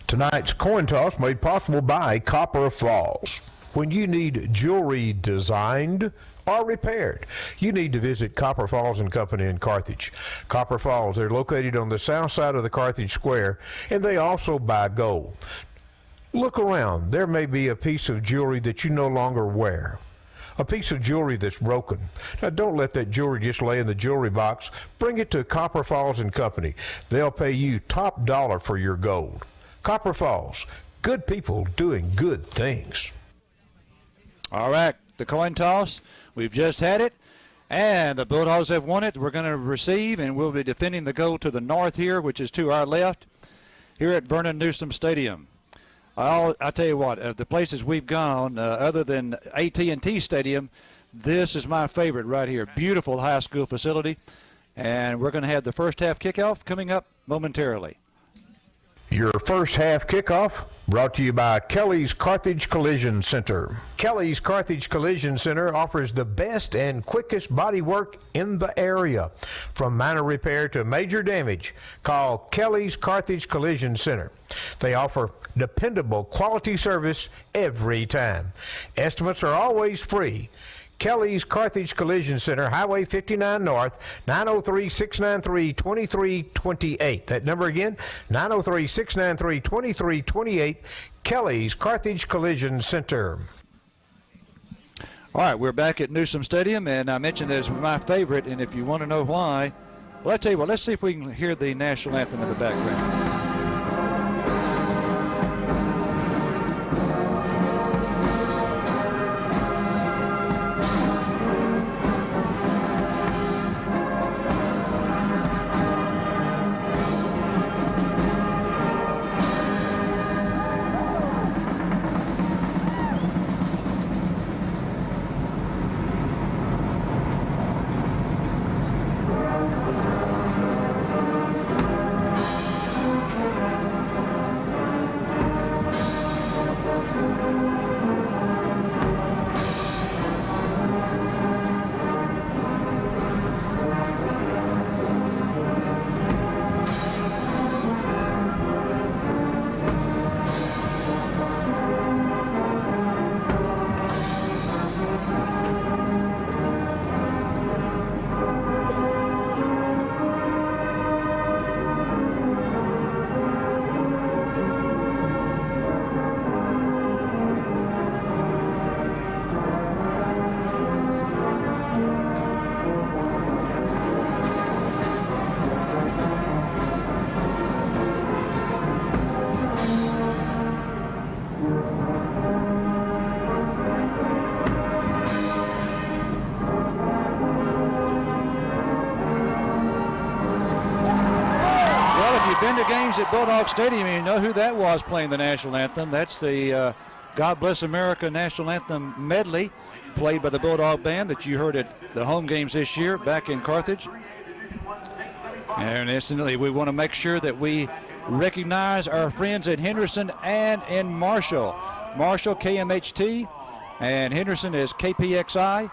Speaker 5: Tonight's coin toss made possible by Copper Falls. When you need jewelry designed or repaired, you need to visit Copper Falls & Company in Carthage. Copper Falls, they're located on the south side of the Carthage Square, and they also buy gold. Look around. There may be a piece of jewelry that you no longer wear. A piece of jewelry that's broken. Now, don't let that jewelry just lay in the jewelry box. Bring it to Copper Falls & Company. They'll pay you top dollar for your gold. Copper Falls, good people doing good things.
Speaker 3: All right,
Speaker 1: the coin toss. We've just had it, and the Bulldogs have won it. We're going to receive, and we'll be defending the goal to the north here, which is to our left, here at Vernon Newsom Stadium. I tell you what, of the places we've gone, other than AT&T Stadium, this is my favorite right here. Beautiful high school facility, and we're going to have the first half kickoff coming up momentarily.
Speaker 5: Your first half kickoff brought to you by Kelly's Carthage Collision Center. Kelly's Carthage Collision Center offers the best and quickest body work in the area. From minor repair to major damage, call Kelly's Carthage Collision Center. They offer dependable quality service every time. Estimates are always free. Kelly's Carthage Collision Center, Highway 59 North, 903-693-2328. That number again, 903-693-2328, Kelly's Carthage Collision Center.
Speaker 1: All right, we're back at Newsom Stadium, and I mentioned that it's my favorite, and if you want to know why, well, I tell you what, let's see if we can hear the national anthem in the background. Been to games at Bulldog Stadium, and you know who that was playing the national anthem. That's the God Bless America national anthem medley played by the Bulldog Band that you heard at the home games this year back in Carthage. And instantly, we want to make sure that we recognize our friends in Henderson and in Marshall. Marshall, KMHT, and Henderson is KPXI.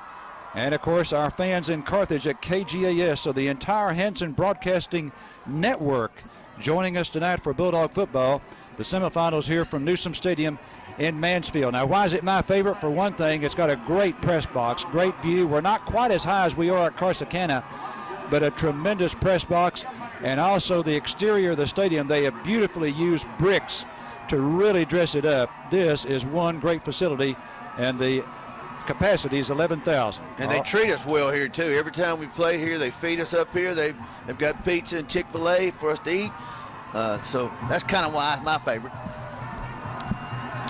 Speaker 1: And, of course, our fans in Carthage at KGAS. So the entire Hanson Broadcasting Network joining us tonight for Bulldog football, the semifinals here from Newsom Stadium in Mansfield. Now, why is it my favorite? For one thing, it's got a great press box, great view. We're not quite as high as we are at Corsicana, but a tremendous press box. And also the exterior of the stadium, they have beautifully used bricks to really dress it up. This is one great facility, and the capacity is 11,000.
Speaker 23: And they treat us well here, too. Every time we play here, they feed us up here. They've got pizza and Chick-fil-A for us to eat. So that's kind of why it's my favorite.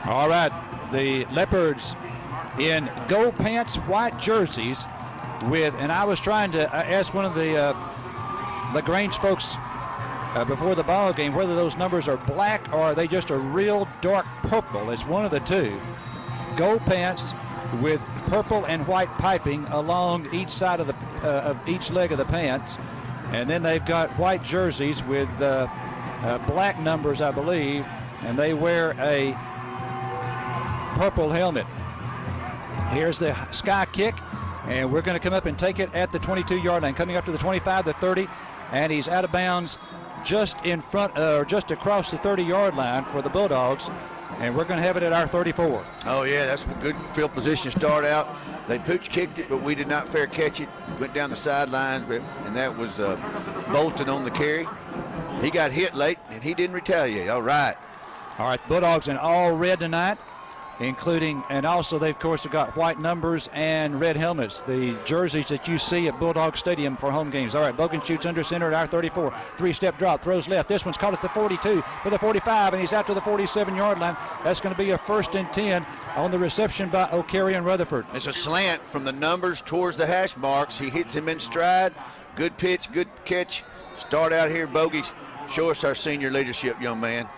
Speaker 1: All right, the Leopards in gold pants, white jerseys with, and I was trying to ask one of the Grange folks before the ball game whether those numbers are black or are they just a real dark purple. It's one of the two. Gold pants with purple and white piping along each side of each leg of the pants, and then they've got white jerseys with black numbers, I believe, and they wear a purple helmet. Here's the sky kick, and we're going to come up and take it at the 22-yard line, coming up to the 25, the 30, and he's out of bounds just in front, or just across the 30-yard line for the Bulldogs, and we're going to have it at our 34.
Speaker 23: Oh, yeah, that's a good field position to start out. They pooch kicked it, but we did not fair catch it. Went down the sideline, and that was Bolton on the carry. He got hit late, and he didn't retaliate. All right.
Speaker 1: All right, Bulldogs in all red tonight. including, and also they of course have got white numbers and red helmets, the jerseys that you see at Bulldog Stadium for home games. All right, Bogan shoots under center at our 34, 3-step drop, throws left. This one's caught at the 42 for the 45, and he's out to the 47-yard line. That's going to be a 1st and 10 on the reception by O'Carey and Rutherford.
Speaker 23: It's a slant from the numbers towards the hash marks. He hits him in stride. Good pitch, good catch. Start out here, Bogey. Show us our senior leadership, young man.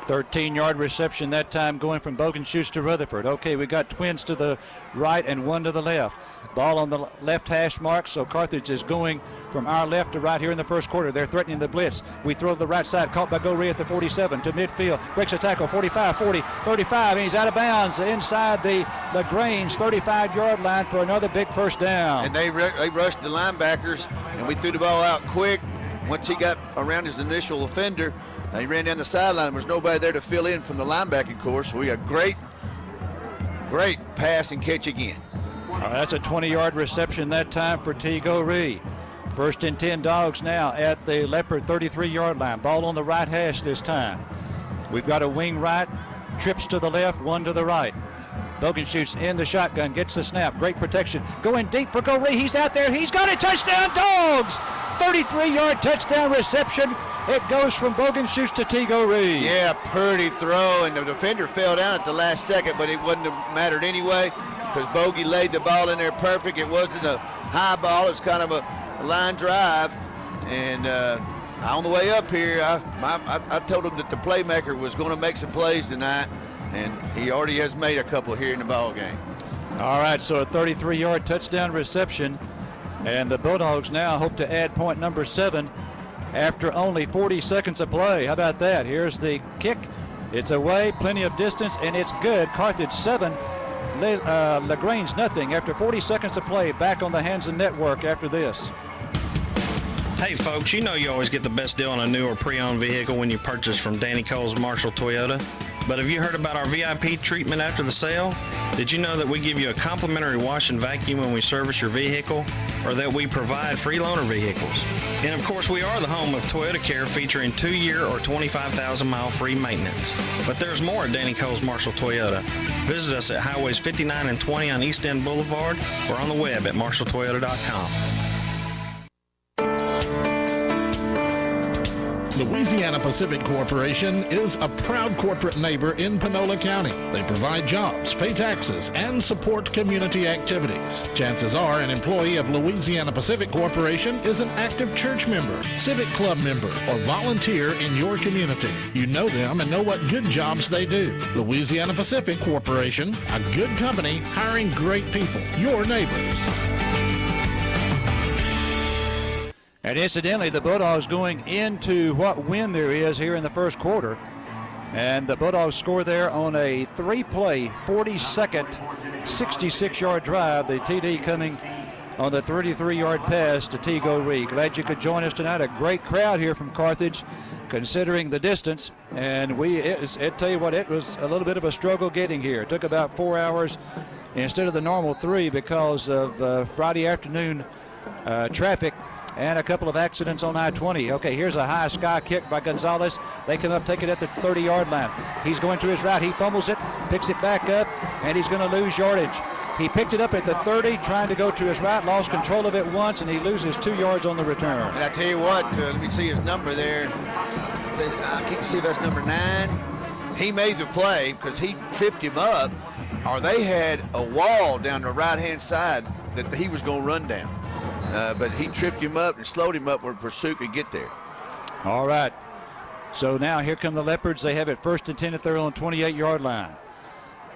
Speaker 1: 13-yard reception that time, going from Bogenschutz to Rutherford. Okay, we got twins to the right and one to the left. Ball on the left hash mark, so Carthage is going from our left to right here in the first quarter. They're threatening the blitz. We throw to the right side, caught by Goree at the 47 to midfield. Breaks a tackle, 45, 40, 35, and he's out of bounds inside the Grange 35-yard line for another big first down.
Speaker 23: And they rushed the linebackers, and we threw the ball out quick. Once he got around his initial offender, he ran down the sideline. There was nobody there to fill in from the linebacking course. So we got great pass and catch again.
Speaker 1: That's a 20-yard reception that time for T. Goree. 1st and 10 Dogs now at the Leopard 33-yard line. Ball on the right hash this time. We've got a wing right, trips to the left, one to the right. Bogan shoots in the shotgun, gets the snap, great protection. Going deep for Goree, he's out there, he's got a touchdown, Dogs! 33-yard touchdown reception. It goes from Bogenschutz to T. Goree.
Speaker 23: Yeah, pretty throw, and the defender fell down at the last second, but it wouldn't have mattered anyway because Bogey laid the ball in there perfect. It wasn't a high ball. It was kind of a line drive. And on the way up here, I told him that the playmaker was going to make some plays tonight, and he already has made a couple here in the ball game.
Speaker 1: All right, so a 33-yard touchdown reception, and the Bulldogs now hope to add point number 7 after only 40 seconds of play. How about that? Here's the kick. It's away, plenty of distance, and it's good. Carthage 7, LaGrange nothing after 40 seconds of play. Back on the Hansen Network after this.
Speaker 2: Hey folks, you know you always get the best deal on a new or pre-owned vehicle when you purchase from Danny Cole's Marshall Toyota. But have you heard about our VIP treatment after the sale? Did you know that we give you a complimentary wash and vacuum when we service your vehicle, or that we provide free loaner vehicles? And of course, we are the home of Toyota Care, featuring 2-year or 25,000-mile free maintenance. But there's more at Danny Cole's Marshall Toyota. Visit us at Highways 59 and 20 on East End Boulevard, or on the web at marshalltoyota.com.
Speaker 20: Louisiana Pacific Corporation is a proud corporate neighbor in Panola County. They provide jobs, pay taxes, and support community activities. Chances are an employee of Louisiana Pacific Corporation is an active church member, civic club member, or volunteer in your community. You know them and know what good jobs they do. Louisiana Pacific Corporation, a good company hiring great people, your neighbors.
Speaker 1: And incidentally, the Bulldogs going into what wind there is here in the first quarter. And the Bulldogs score there on a 3-play, 40-second, 66-yard drive. The TD coming on the 33-yard pass to T. Goree. Glad you could join us tonight. A great crowd here from Carthage, considering the distance. And I tell you what, it was a little bit of a struggle getting here. It took about 4 hours instead of the normal 3 because of Friday afternoon traffic and a couple of accidents on I-20. Okay, here's a high sky kick by Gonzalez. They come up, take it at the 30-yard line. He's going to his right. He fumbles it, picks it back up, and he's going to lose yardage. He picked it up at the 30, trying to go to his right, lost control of it once, and he loses 2 yards on the return.
Speaker 23: And I tell you what, let me see his number there. I can't see if that's number 9. He made the play because he tripped him up, or they had a wall down the right-hand side that he was going to run down. But he tripped him up and slowed him up where Pursuit could get there.
Speaker 1: All right. So now here come the Leopards. They have it 1st and 10 at their own 28-yard line.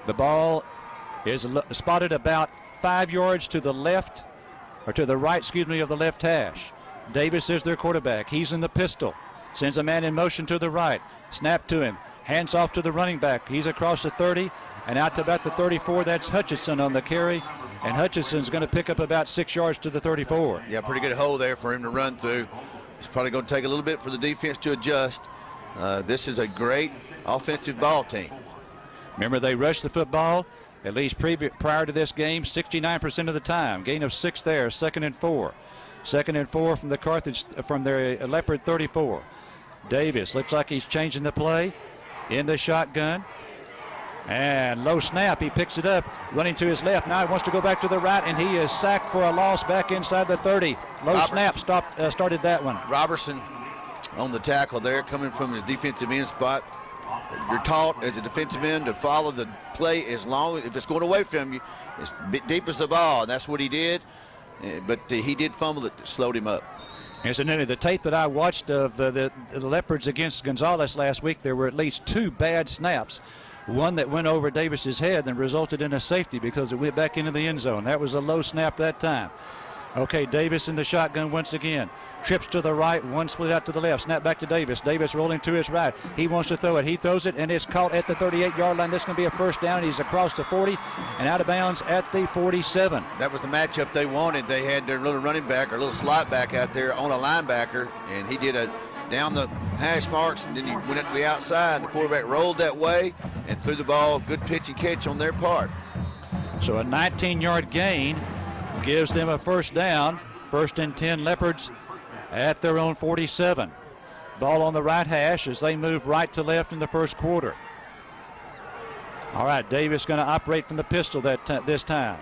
Speaker 1: The ball is spotted about 5 yards to the left, or to the right, of the left hash. Davis is their quarterback. He's in the pistol. Sends a man in motion to the right. Snap to him. Hands off to the running back. He's across the 30 and out to about the 34. That's Hutchinson on the carry. And Hutchinson's going to pick up about 6 yards to the 34.
Speaker 23: Yeah, pretty good hole there for him to run through. It's probably going to take a little bit for the defense to adjust. This is a great offensive ball team.
Speaker 1: Remember, they rushed the football, at least prior to this game, 69% of the time. Gain of 6 there, 2nd and 4. 2nd and 4 from the Carthage, from their Leopard 34. Davis looks like he's changing the play in the shotgun.
Speaker 4: And low snap, he picks it up, running to his left. Now he wants to go back to the right, and he is sacked for a loss back inside the 30. Low snap started that one.
Speaker 23: Robertson on the tackle there, coming from his defensive end spot. You're taught as a defensive end to follow the play as long as, if it's going away from you, as deep as the ball. And that's what he did, but he did fumble it, slowed him up.
Speaker 4: Incidentally, the tape that I watched of the Leopards against Gonzales last week, there were at least 2 bad snaps. One that went over Davis's head and resulted in a safety because it went back into the end zone. That was a low snap that time. Okay, Davis in the shotgun once again. Trips to the right, one split out to the left. Snap back to Davis. Davis rolling to his right. He wants to throw it. He throws it, and it's caught at the 38-yard line. This is going to be a first down. He's across the 40 and out of bounds at the 47.
Speaker 23: That was the matchup they wanted. They had their little running back or little slot back out there on a linebacker, and he did a down the hash marks, and then he went up to the outside. The quarterback rolled that way and threw the ball. Good pitch and catch on their part.
Speaker 4: So a 19-yard gain gives them a first down. First and 10 Leopards at their own 47. Ball on the right hash as they move right to left in the first quarter. All right, Davis going to operate from the pistol this time.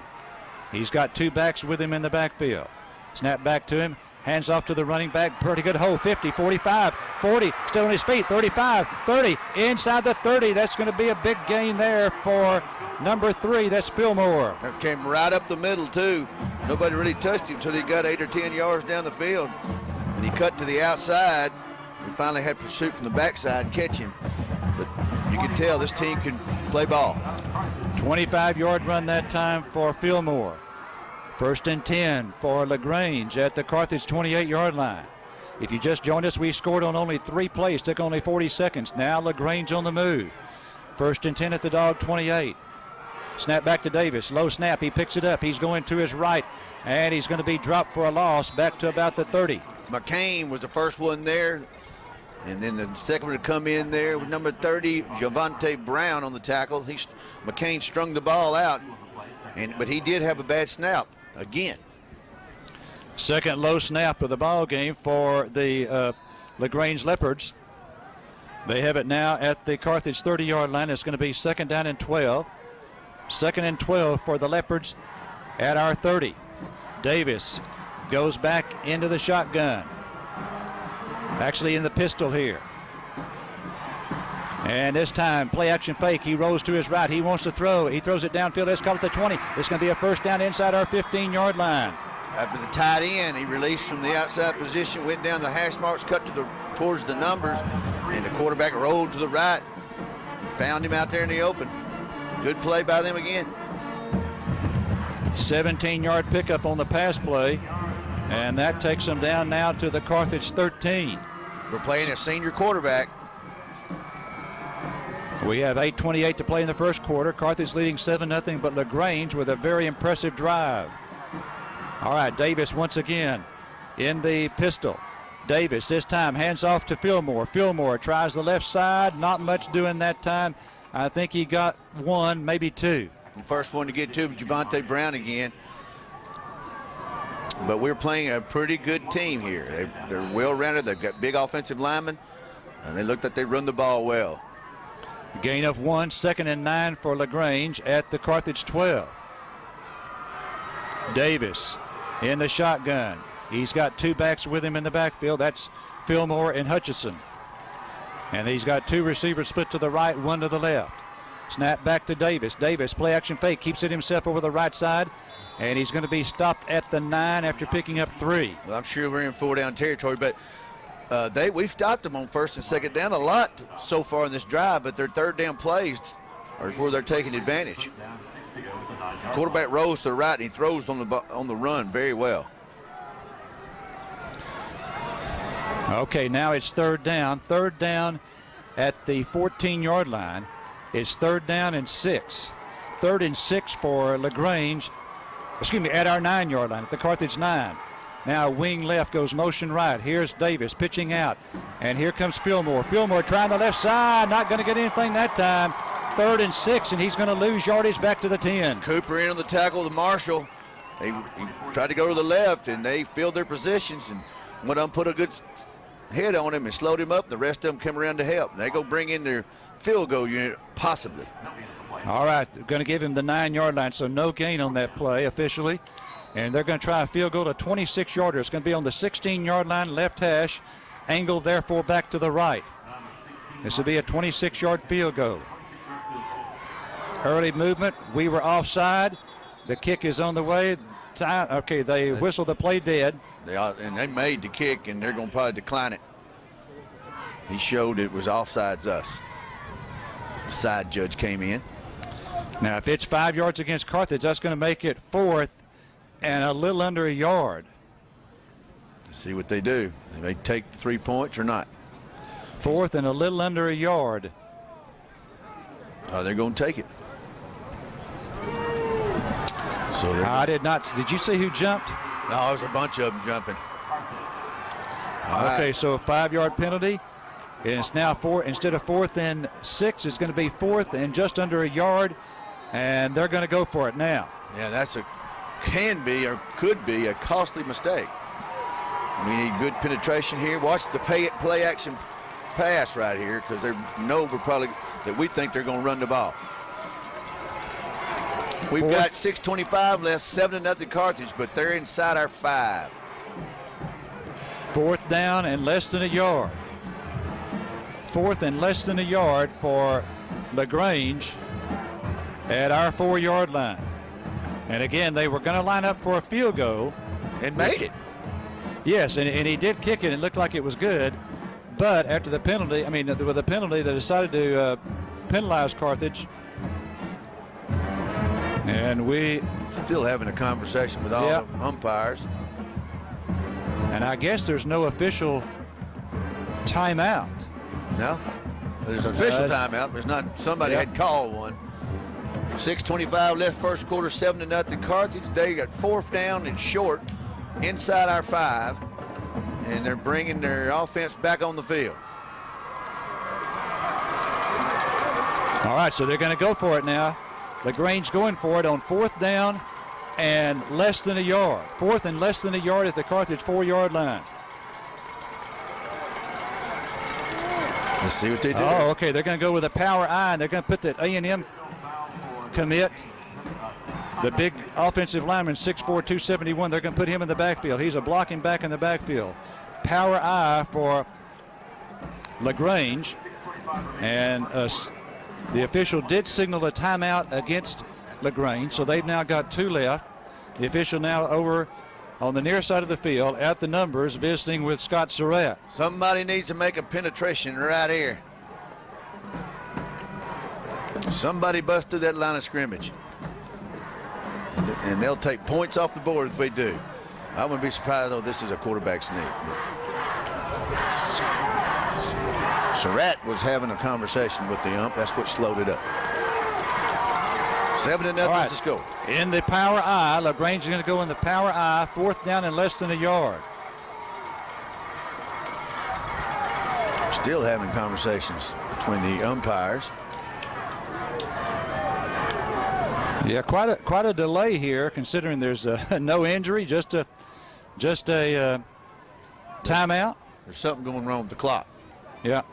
Speaker 4: He's got 2 backs with him in the backfield. Snap back to him. Hands off to the running back. Pretty good hole. 50, 45, 40. Still on his feet. 35, 30. Inside the 30. That's going to be a big gain there for number 3. That's Fillmore.
Speaker 23: That came right up the middle, too. Nobody really touched him until he got 8 or 10 yards down the field. And he cut to the outside. We finally had pursuit from the backside and catch him. But you can tell this team can play ball.
Speaker 4: 25-yard run that time for Fillmore. First and 10 for LaGrange at the Carthage 28-yard line. If you just joined us, we scored on only 3 plays, took only 40 seconds. Now LaGrange on the move. First and 10 at the Dog 28. Snap back to Davis. Low snap. He picks it up. He's going to his right, and he's going to be dropped for a loss back to about the 30.
Speaker 23: McCain was the first one there, and then the second one to come in there with number 30, Javante Brown on the tackle. McCain strung the ball out, but he did have a bad snap again.
Speaker 4: Second low snap of the ball game for the LaGrange Leopards. They have it now at the Carthage 30-yard line. It's going to be second down and 12. Second and 12 for the Leopards at our 30. Davis goes back into the shotgun. Actually in the pistol here. And this time, play action fake. He rolls to his right. He wants to throw. He throws it downfield. It's caught at the 20. It's going to be a first down inside our 15-yard line.
Speaker 23: That was a tight end. He released from the outside position, went down the hash marks, cut towards the numbers, and the quarterback rolled to the right. Found him out there in the open. Good play by them again.
Speaker 4: 17-yard pickup on the pass play, and that takes them down now to the Carthage 13.
Speaker 23: We're playing a senior quarterback.
Speaker 4: We have 8:28 to play in the first quarter. Carthage leading 7-0, but LaGrange with a very impressive drive. All right, Davis once again in the pistol. Davis this time hands off to Fillmore. Fillmore tries the left side, not much doing that time. I think he got 1, maybe 2.
Speaker 23: The first one to get to Javante Brown again. But we're playing a pretty good team here. They're well-rounded. They've got big offensive linemen, and they look like they run the ball well.
Speaker 4: Gain of 1, second and 9 for LaGrange at the Carthage 12. Davis in the shotgun. He's got 2 backs with him in the backfield. That's Fillmore and Hutchison. And he's got 2 receivers split to the right, 1 to the left. Snap back to Davis. Davis, play action fake, keeps it himself over the right side, and he's going to be stopped at the 9 after picking up 3.
Speaker 23: Well, I'm sure we're in 4-down territory, but we've stopped them on first and second down a lot so far in this drive, but their third down plays are where they're taking advantage. Quarterback rolls to the right, and he throws on the run very well.
Speaker 4: Okay, now it's third down. Third down at the 14-yard line. It's third down and 6. 3rd and 6 for LaGrange. Excuse me, at our 9-yard line, at the Carthage 9. Now wing left goes motion right. Here's Davis pitching out. And here comes Fillmore. Fillmore trying the left side. Not going to get anything that time. 3rd and 6, and he's going to lose yardage back to the 10.
Speaker 23: Cooper in on the tackle with Marshall. He tried to go to the left, and they filled their positions and went on, put a good head on him and slowed him up. The rest of them come around to help. They go bring in their field goal unit, possibly.
Speaker 4: All right, they're going to give him the 9-yard line, so no gain on that play officially. And they're going to try a field goal, a 26-yarder. It's going to be on the 16-yard line, left hash, angled therefore back to the right. This will be a 26-yard field goal. Early movement, we were offside. The kick is on the way. Okay, they whistled the play dead.
Speaker 23: They made the kick, and they're going to probably decline it. He showed it was offsides us. The side judge came in.
Speaker 4: Now, if it's 5 yards against Carthage, that's going to make it 4th and a little under a yard.
Speaker 23: Let's see what they do. They may take the 3 points or not.
Speaker 4: 4th and a little under a yard.
Speaker 23: Oh, they're going to take it. So
Speaker 4: I did not. Did you see who jumped?
Speaker 23: No, there's a bunch of them jumping.
Speaker 4: Okay, so a 5-yard penalty. And it's now 4. Instead of 4th and 6, it's going to be 4th and just under a yard. And they're going to go for it now.
Speaker 23: Yeah, can be or could be a costly mistake. We need good penetration here. Watch the play action pass right here, because they know we think they're going to run the ball. We've got 6:25 left, 7-0 Carthage, but they're inside our 5.
Speaker 4: 4th down and less than a yard. 4th and less than a yard for LaGrange at our 4-yard line. And again, they were going to line up for a field goal.
Speaker 23: And made it.
Speaker 4: Yes, and he did kick it. It looked like it was good. But after the penalty, with the penalty, they decided to penalize Carthage. And we
Speaker 23: still having a conversation with all the umpires.
Speaker 4: And I guess there's no official timeout.
Speaker 23: No, there's an official timeout. There's not. Somebody had called one. 6:25 left, first quarter, 7-0 Carthage. They got 4th down and short inside our 5, and they're bringing their offense back on the field.
Speaker 4: All right, so they're going to go for it now. LaGrange going for it on 4th down and less than a yard. 4th and less than a yard at the Carthage 4-yard line.
Speaker 23: Let's see what they do.
Speaker 4: Oh, okay. They're going to go with a power I, and they're going to put that A&M commit, the big offensive lineman, 6'4", 271. They're going to put him in the backfield. He's a blocking back in the backfield. Power I for LaGrange. And the official did signal a timeout against LaGrange, so they've now got 2 left. The official now over on the near side of the field at the numbers, visiting with Scott Surratt.
Speaker 23: Somebody needs to make a penetration right here. Somebody bust through that line of scrimmage. And they'll take points off the board if they do. I wouldn't be surprised, though, this is a quarterback sneak. Surratt was having a conversation with the ump. That's what slowed it up. 7-0,
Speaker 4: right.
Speaker 23: Let's go.
Speaker 4: In the power I, LaGrange is going to go in the power I, 4th down and less than a yard.
Speaker 23: Still having conversations between the umpires.
Speaker 4: Yeah, quite a delay here, considering there's no injury, just a timeout.
Speaker 23: There's something going wrong with the clock.
Speaker 4: Yeah.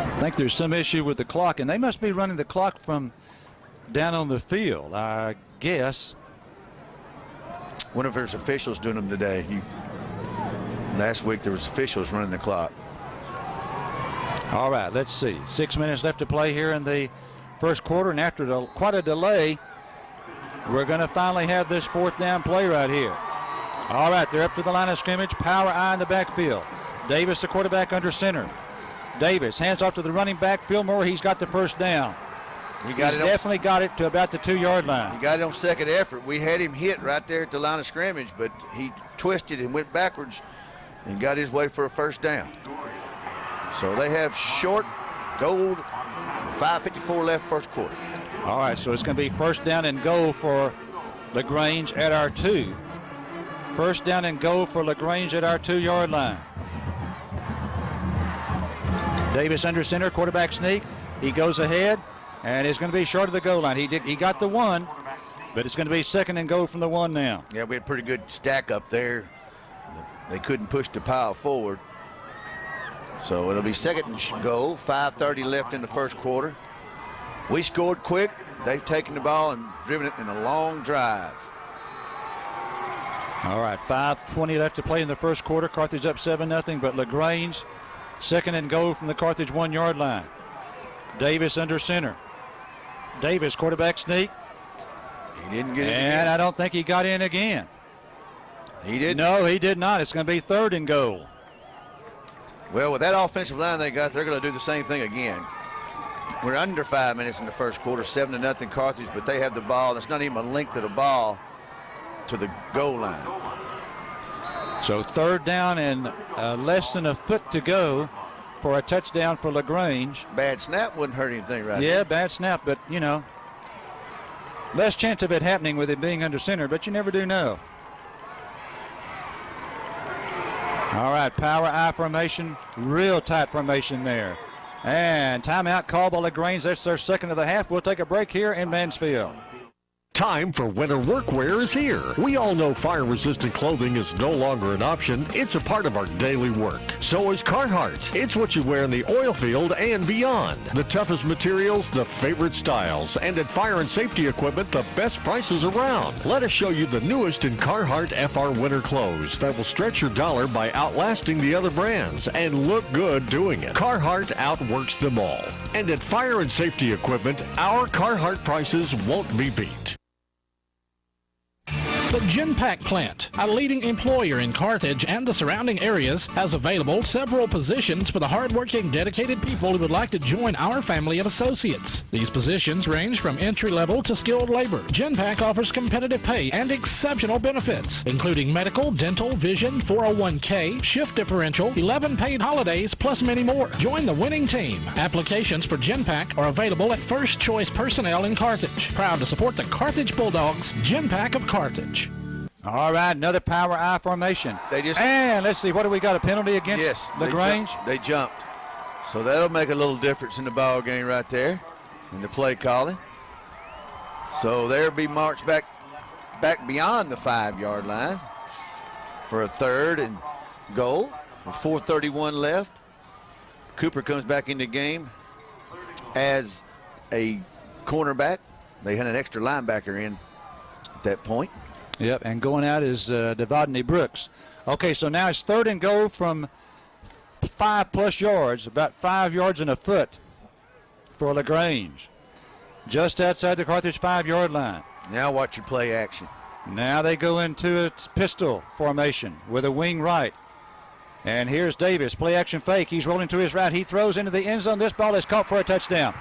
Speaker 4: I think there's some issue with the clock, and they must be running the clock from down on the field, I guess.
Speaker 23: Wonder if there's officials doing them today. Last week there was officials running the clock.
Speaker 4: All right, let's see. 6 minutes left to play here in the first quarter, and after quite a delay, we're going to finally have this 4th down play right here. All right, they're up to the line of scrimmage. Power I in the backfield. Davis, the quarterback, under center. Davis hands off to the running back, Fillmore. He's got the first down. He's definitely got it to about the 2-yard line.
Speaker 23: He got it on second effort. We had him hit right there at the line of scrimmage, but he twisted and went backwards and got his way for a first down. So they have short gold, 5:54 left first quarter.
Speaker 4: All right, so it's going to be 1st down and goal for LaGrange at our 2. 1st down and goal for LaGrange at our 2-yard line. Davis under center, quarterback sneak. He goes ahead, and it's going to be short of the goal line. He got the 1, but it's going to be 2nd and goal from the 1 now.
Speaker 23: Yeah, we had a pretty good stack up there. They couldn't push the pile forward. So it'll be second and goal, 5:30 left in the first quarter. We scored quick. They've taken the ball and driven it in a long drive.
Speaker 4: All right, 5:20 left to play in the first quarter. Carthage up 7-0, but LaGrange second and goal from the Carthage 1-yard line. Davis under center. Davis, quarterback sneak.
Speaker 23: He didn't get it
Speaker 4: And
Speaker 23: again.
Speaker 4: I don't think he got in again.
Speaker 23: He did.
Speaker 4: No, he did not. It's going to be third and goal.
Speaker 23: Well, with that offensive line they got, they're going to do the same thing again. We're under 5 minutes in the first quarter, 7-0 Carthage, but they have the ball. That's not even a length of the ball to the goal line.
Speaker 4: So third down and less than a foot to go for a touchdown for LaGrange.
Speaker 23: Bad snap wouldn't hurt anything right
Speaker 4: Yeah,
Speaker 23: there.
Speaker 4: bad snap, but, you know, less chance of it happening with it being under center, but you never do know. All right, power I formation, real tight formation there. And timeout call by LaGrange. That's their second of the half. We'll take a break here in Mansfield.
Speaker 9: Time for winter workwear is here. We all know fire-resistant clothing is no longer an option. It's a part of our daily work. So is Carhartt. It's what you wear in the oil field and beyond. The toughest materials, the favorite styles, and at Fire and Safety Equipment, the best prices around. Let us show you the newest in Carhartt FR winter clothes that will stretch your dollar by outlasting the other brands and look good doing it. Carhartt outworks them all. And at Fire and Safety Equipment, our Carhartt prices won't be beat.
Speaker 20: The Genpack plant, a leading employer in Carthage and the surrounding areas, has available several positions for the hardworking, dedicated people who would like to join our family of associates. These positions range from entry-level to skilled labor. Genpack offers competitive pay and exceptional benefits, including medical, dental, vision, 401k, shift differential, 11 paid holidays, plus many more. Join the winning team. Applications for Genpack are available at First Choice Personnel in Carthage. Proud to support the Carthage Bulldogs, Genpack of Carthage.
Speaker 4: All right, another power I formation. And let's see, what do we got? A penalty against LaGrange?
Speaker 23: They jumped. So that'll make a little difference in the ball game right there in the play calling. So they'll be marched back beyond the 5-yard line for a third and goal with 4:31 left. Cooper comes back in the game as a cornerback. They had an extra linebacker in at that point.
Speaker 4: Yep, and going out is Devadney Brooks. Okay, so now it's third and goal from 5+ yards, about 5 yards and a foot for LaGrange. Just outside the Carthage 5-yard line.
Speaker 23: Now watch your play action.
Speaker 4: Now they go into its pistol formation with a wing right. And here's Davis, play action fake. He's rolling to his right. He throws into the end zone. This ball is caught for a touchdown.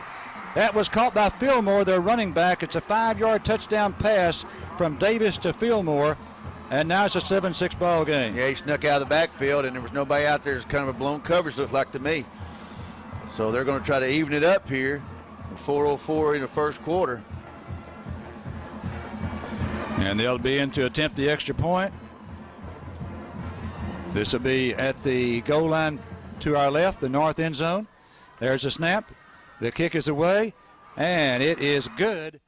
Speaker 4: That was caught by Fillmore, their running back. It's a 5-yard touchdown pass from Davis to Fillmore, and now it's a 7-6 ball game.
Speaker 23: Yeah, he snuck out of the backfield, and there was nobody out there. It's kind of a blown coverage, looked like to me. So they're going to try to even it up here. 4:04 in the first quarter.
Speaker 4: And they'll be in to attempt the extra point. This will be at the goal line to our left, the north end zone. There's a snap. The kick is away, and it is good.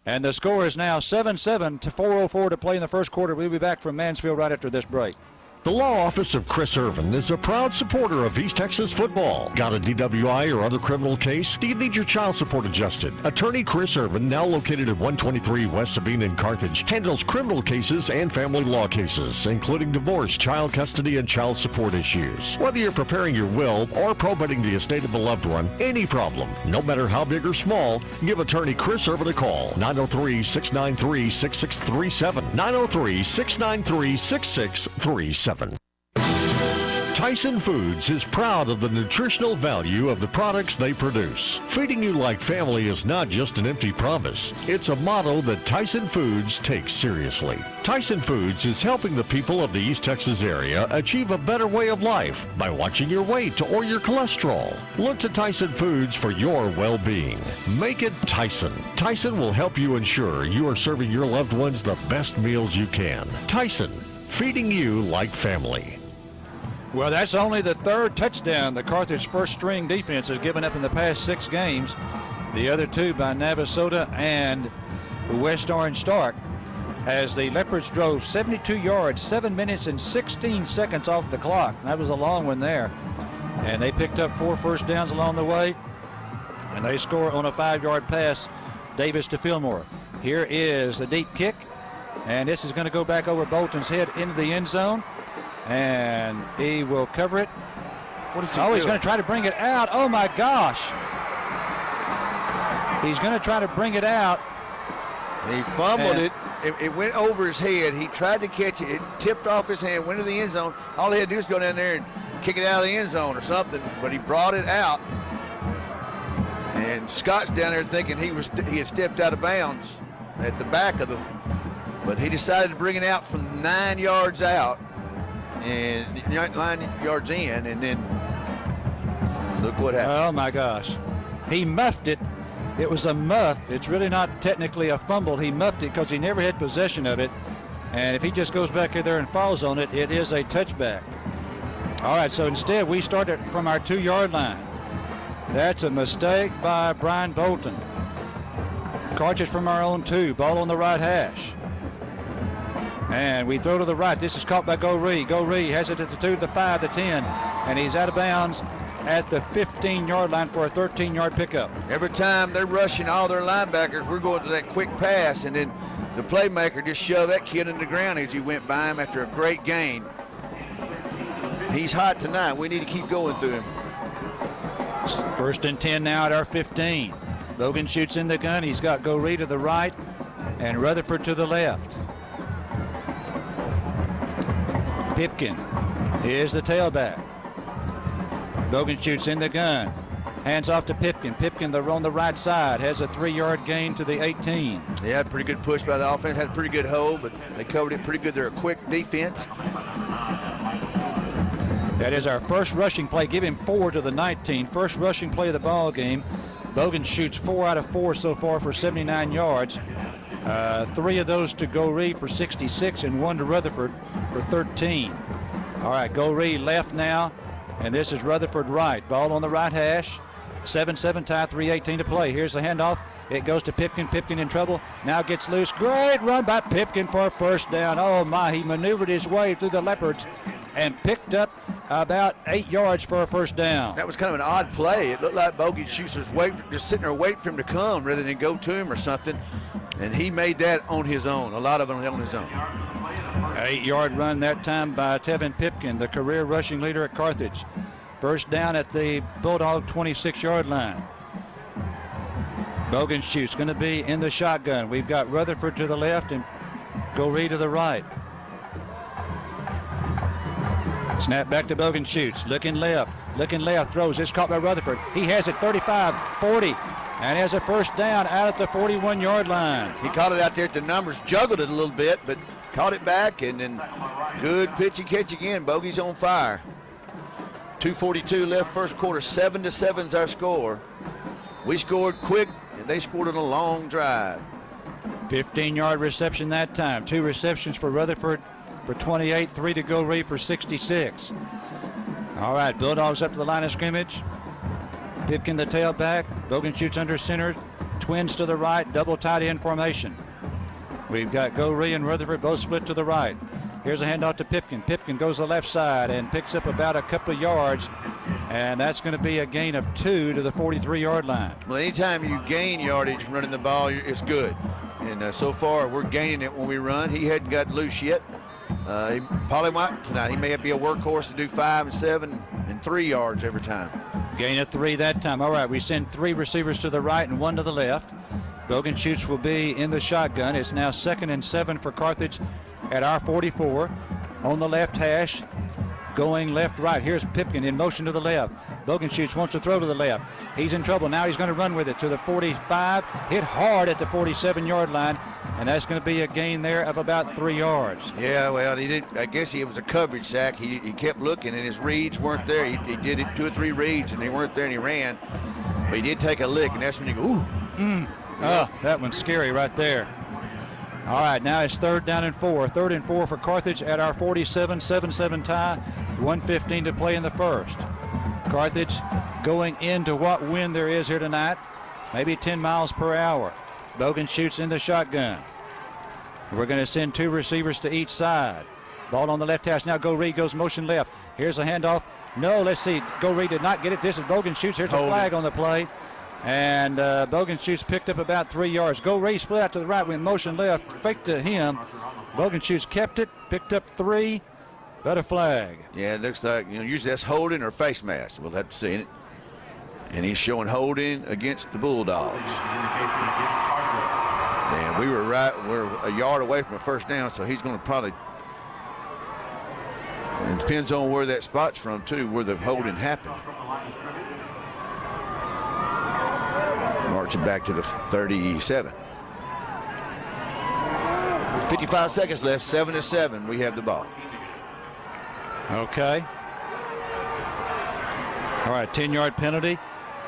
Speaker 4: And the score is now 7-7 to 4:04 to play in the first quarter. We'll be back from Mansfield right after this break.
Speaker 9: The law office of Chris Irvin is a proud supporter of East Texas football. Got a DWI or other criminal case? Do you need your child support adjusted? Attorney Chris Irvin, now located at 123 West Sabine in Carthage, handles criminal cases and family law cases, including divorce, child custody, and child support issues. Whether you're preparing your will or probating the estate of a loved one, any problem, no matter how big or small, give attorney Chris Irvin a call. 903-693-6637. 903-693-6637. Tyson Foods is proud of the nutritional value of the products they produce. Feeding you like family is not just an empty promise. It's a motto that Tyson Foods takes seriously. Tyson Foods is helping the people of the East Texas area achieve a better way of life by watching your weight or your cholesterol. Look to Tyson Foods for your well-being. Make it Tyson. Tyson will help you ensure you are serving your loved ones the best meals you can. Tyson, feeding you like family.
Speaker 4: Well, that's only the third touchdown the Carthage first-string defense has given up in the past 6 games. The other 2 by Navasota and West Orange Stark, as the Leopards drove 72 yards, 7 minutes and 16 seconds off the clock. That was a long one there. And they picked up 4 first downs along the way. And they score on a 5-yard pass, Davis to Fillmore. Here is a deep kick. And this is going to go back over Bolton's head into the end zone. And he will cover it.
Speaker 23: What is he
Speaker 4: He's
Speaker 23: doing?
Speaker 4: going to try to bring it out. Oh, my gosh. He's going to try to bring it out.
Speaker 23: He fumbled it. It went over his head. He tried to catch it. It tipped off his hand, went to the end zone. All he had to do was go down there and kick it out of the end zone or something. But he brought it out. And Scott's down there thinking he had stepped out of bounds at the back of the. But he decided to bring it out from 9 yards out and 9 yards in, and then look what happened.
Speaker 4: Oh, my gosh. He muffed it. It was a muff. It's really not technically a fumble. He muffed it because he never had possession of it. And if he just goes back there and falls on it, it is a touchback. All right, so instead we started from our 2-yard line. That's a mistake by Brian Bolton. Carthage from our own 2. Ball on the right hash. And we throw to the right. This is caught by Goree. Goree has it at the 2, the 5, the 10. And he's out of bounds at the 15-yard line for a 13-yard pickup.
Speaker 23: Every time they're rushing all their linebackers, we're going to that quick pass, and then the playmaker just shoved that kid in the ground as he went by him after a great gain. He's hot tonight. We need to keep going through him.
Speaker 4: 1st and 10 now at our 15. Logan shoots in the gun. He's got Goree to the right and Rutherford to the left. Pipkin is the tailback. Bogan shoots in the gun. Hands off to Pipkin. Pipkin on the right side has a 3-yard gain to the 18.
Speaker 23: Yeah, pretty good push by the offense. Had a pretty good hold, but they covered it pretty good. They're a quick defense.
Speaker 4: That is our first rushing play. Give him 4 to the 19. First rushing play of the ball game. Bogan shoots 4 out of 4 so far for 79 yards. 3 of those to Goree for 66 and 1 to Rutherford for 13. All right, Goree left now, and this is Rutherford right. Ball on the right hash. 7-7 tie, 3:18 to play. Here's the handoff. It goes to Pipkin. Pipkin in trouble. Now gets loose. Great run by Pipkin for a first down. Oh, my. He maneuvered his way through the Leopards and picked up about 8 yards for a first down.
Speaker 23: That was kind of an odd play. It looked like Bogan Schutz was just sitting there waiting for him to come rather than go to him or something. And he made that on his own, a lot of it on his own.
Speaker 4: 8-yard run that time by Tevin Pipkin, the career rushing leader at Carthage. First down at the Bulldog 26-yard line. Bogan shoots, going to be in the shotgun. We've got Rutherford to the left and Goree to the right. Snap back to Bogan shoots, looking left, throws. It's caught by Rutherford. He has it 35, 40, and has a first down out at the 41-yard line.
Speaker 23: He caught it out there at the numbers, juggled it a little bit, but caught it back, and then good pitch and catch again. Bogey's on fire. 2:42 left first quarter, 7-7 is our score. We scored quick, and they scored on a long drive.
Speaker 4: 15-yard reception that time. 2 receptions for Rutherford for 28, 3 to Goree for 66. All right, Bulldogs up to the line of scrimmage. Pipkin the tailback. Bogan shoots under center. Twins to the right, double tight end formation. We've got Goree and Rutherford both split to the right. Here's a handoff to Pipkin. Pipkin goes to the left side and picks up about a couple of yards, and that's going to be a gain of 2 to the 43-yard line.
Speaker 23: Well, anytime you gain yardage running the ball, it's good. And so far, we're gaining it when we run. He hadn't got loose yet. He probably might tonight. He may be a workhorse to do 5 and 7 and 3 yards every time.
Speaker 4: Gain of 3 that time. All right, we send 3 receivers to the right and 1 to the left. Bogan shoots will be in the shotgun. It's now 2nd and 7 for Carthage at our 44. On the left hash, going left-right. Here's Pipkin in motion to the left. Bogan shoots, wants to throw to the left. He's in trouble. Now he's going to run with it to the 45. Hit hard at the 47-yard line, and that's going to be a gain there of about 3 yards.
Speaker 23: Yeah, well, he did. I guess it was a coverage sack. He kept looking, and his reads weren't there. He did it 2 or 3 reads, and they weren't there, and he ran. But he did take a lick, and that's when you go, ooh.
Speaker 4: Oh, that one's scary right there. All right, now it's 3rd down and 4. 3rd and 4 for Carthage at our 47, 7-7 tie. 1:15 to play in the first. Carthage going into what wind there is here tonight, maybe 10 miles per hour. Bogan shoots in the shotgun. We're going to send 2 receivers to each side. Ball on the left hash. Now Goree goes motion left. Here's a handoff No, let's see. Go Reed did not get it. This is Bogan shoots. Here's a flag on the play. And Bogan shoots picked up about 3 yards. Go Reed split out to the right, went motion left, fake to him. Bogan shoots kept it, picked up 3, but a flag.
Speaker 23: Yeah, it looks like, usually that's holding or face mask. We'll have to see it. And he's showing holding against the Bulldogs. And we're a yard away from a first down, so he's going to probably, it depends on where that spot's from too, where the holding happened. Marching back to the 37. 55 seconds left, 7-7. We have the ball.
Speaker 4: Okay. All right, 10-yard penalty.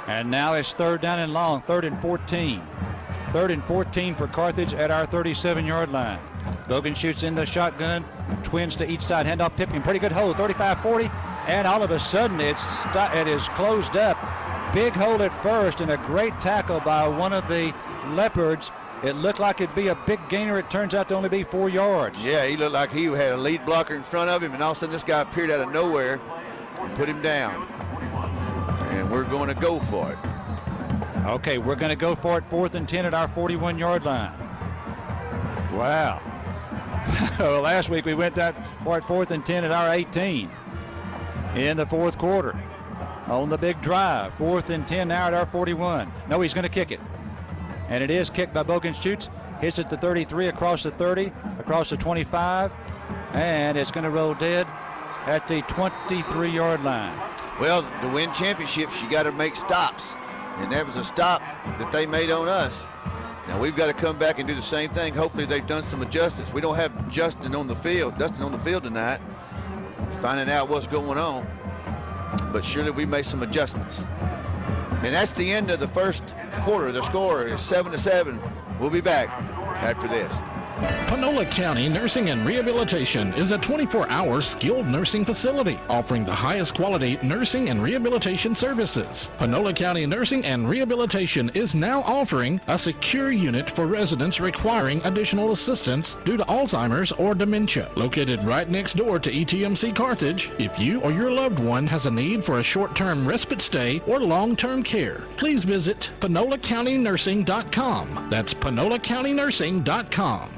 Speaker 4: And now it's 3rd down and long, 3rd and 14. 3rd and 14 for Carthage at our 37-yard line. Bogan shoots in the shotgun, twins to each side, handoff Pipkin, pretty good hold, 35-40, and all of a sudden it is closed up. Big hole at first and a great tackle by one of the Leopards. It looked like it'd be a big gainer. It turns out to only be 4 yards.
Speaker 23: Yeah, he looked like he had a lead blocker in front of him, and all of a sudden this guy appeared out of nowhere and put him down. And we're going to go for it.
Speaker 4: Okay, we're going to go for it, 4th and 10 at our 41-yard line. Wow. Well, last week we went for it 4th and 10 at our 18 in the 4th quarter on the big drive. 4th and 10 now at our 41. No, he's going to kick it. And it is kicked by Bogan shoots. Hits it to 33, across the 30, across the 25, and it's going to roll dead at the 23-yard line.
Speaker 23: Well, to win championships, you got to make stops. And that was a stop that they made on us. Now we've got to come back and do the same thing. Hopefully they've done some adjustments. We don't have Dustin on the field tonight, finding out what's going on. But surely we made some adjustments. And that's the end of the first quarter. The score is 7-7. We'll be back after this.
Speaker 20: Panola County Nursing and Rehabilitation is a 24-hour skilled nursing facility offering the highest quality nursing and rehabilitation services. Panola County Nursing and Rehabilitation is now offering a secure unit for residents requiring additional assistance due to Alzheimer's or dementia. Located right next door to ETMC Carthage, if you or your loved one has a need for a short-term respite stay or long-term care, please visit PanolaCountyNursing.com. That's PanolaCountyNursing.com.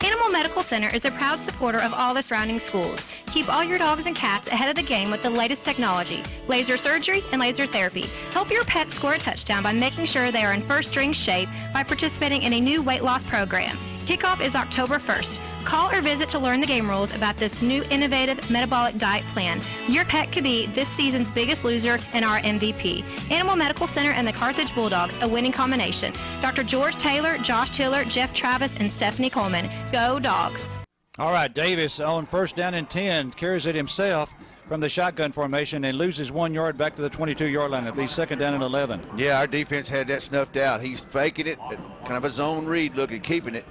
Speaker 6: Animal Medical Center is a proud supporter of all the surrounding schools. Keep all your dogs and cats ahead of the game with the latest technology, laser surgery, and laser therapy. Help your pet score a touchdown by making sure they are in first-string shape by participating in a new weight loss program. Kickoff is October 1st. Call or visit to learn the game rules about this new innovative metabolic diet plan. Your pet could be this season's biggest loser and our MVP. Animal Medical Center and the Carthage Bulldogs, a winning combination. Dr. George Taylor, Josh Tiller, Jeff Travis, and Stephanie Coleman. Go Dogs.
Speaker 4: All right, Davis on 1st down and 10 carries it himself from the shotgun formation and loses 1 yard back to the 22-yard line. It'll be 2nd down and 11.
Speaker 23: Yeah, our defense had that snuffed out. He's faking it, kind of a zone read look at keeping it.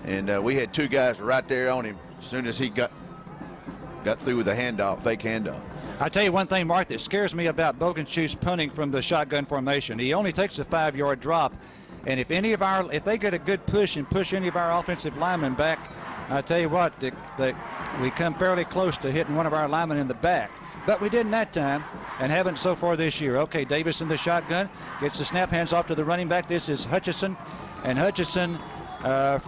Speaker 23: And we had 2 guys right there on him as soon as he got through with a handoff, fake handoff.
Speaker 4: I tell you one thing, Mark, that scares me about Boganchu's punting from the shotgun formation. He only takes a 5-yard drop, and if they get a good push and push any of our offensive linemen back, I tell you what, we come fairly close to hitting one of our linemen in the back. But we didn't that time and haven't so far this year. Okay, Davis in the shotgun, gets the snap, hands off to the running back. This is Hutchison, and Hutchison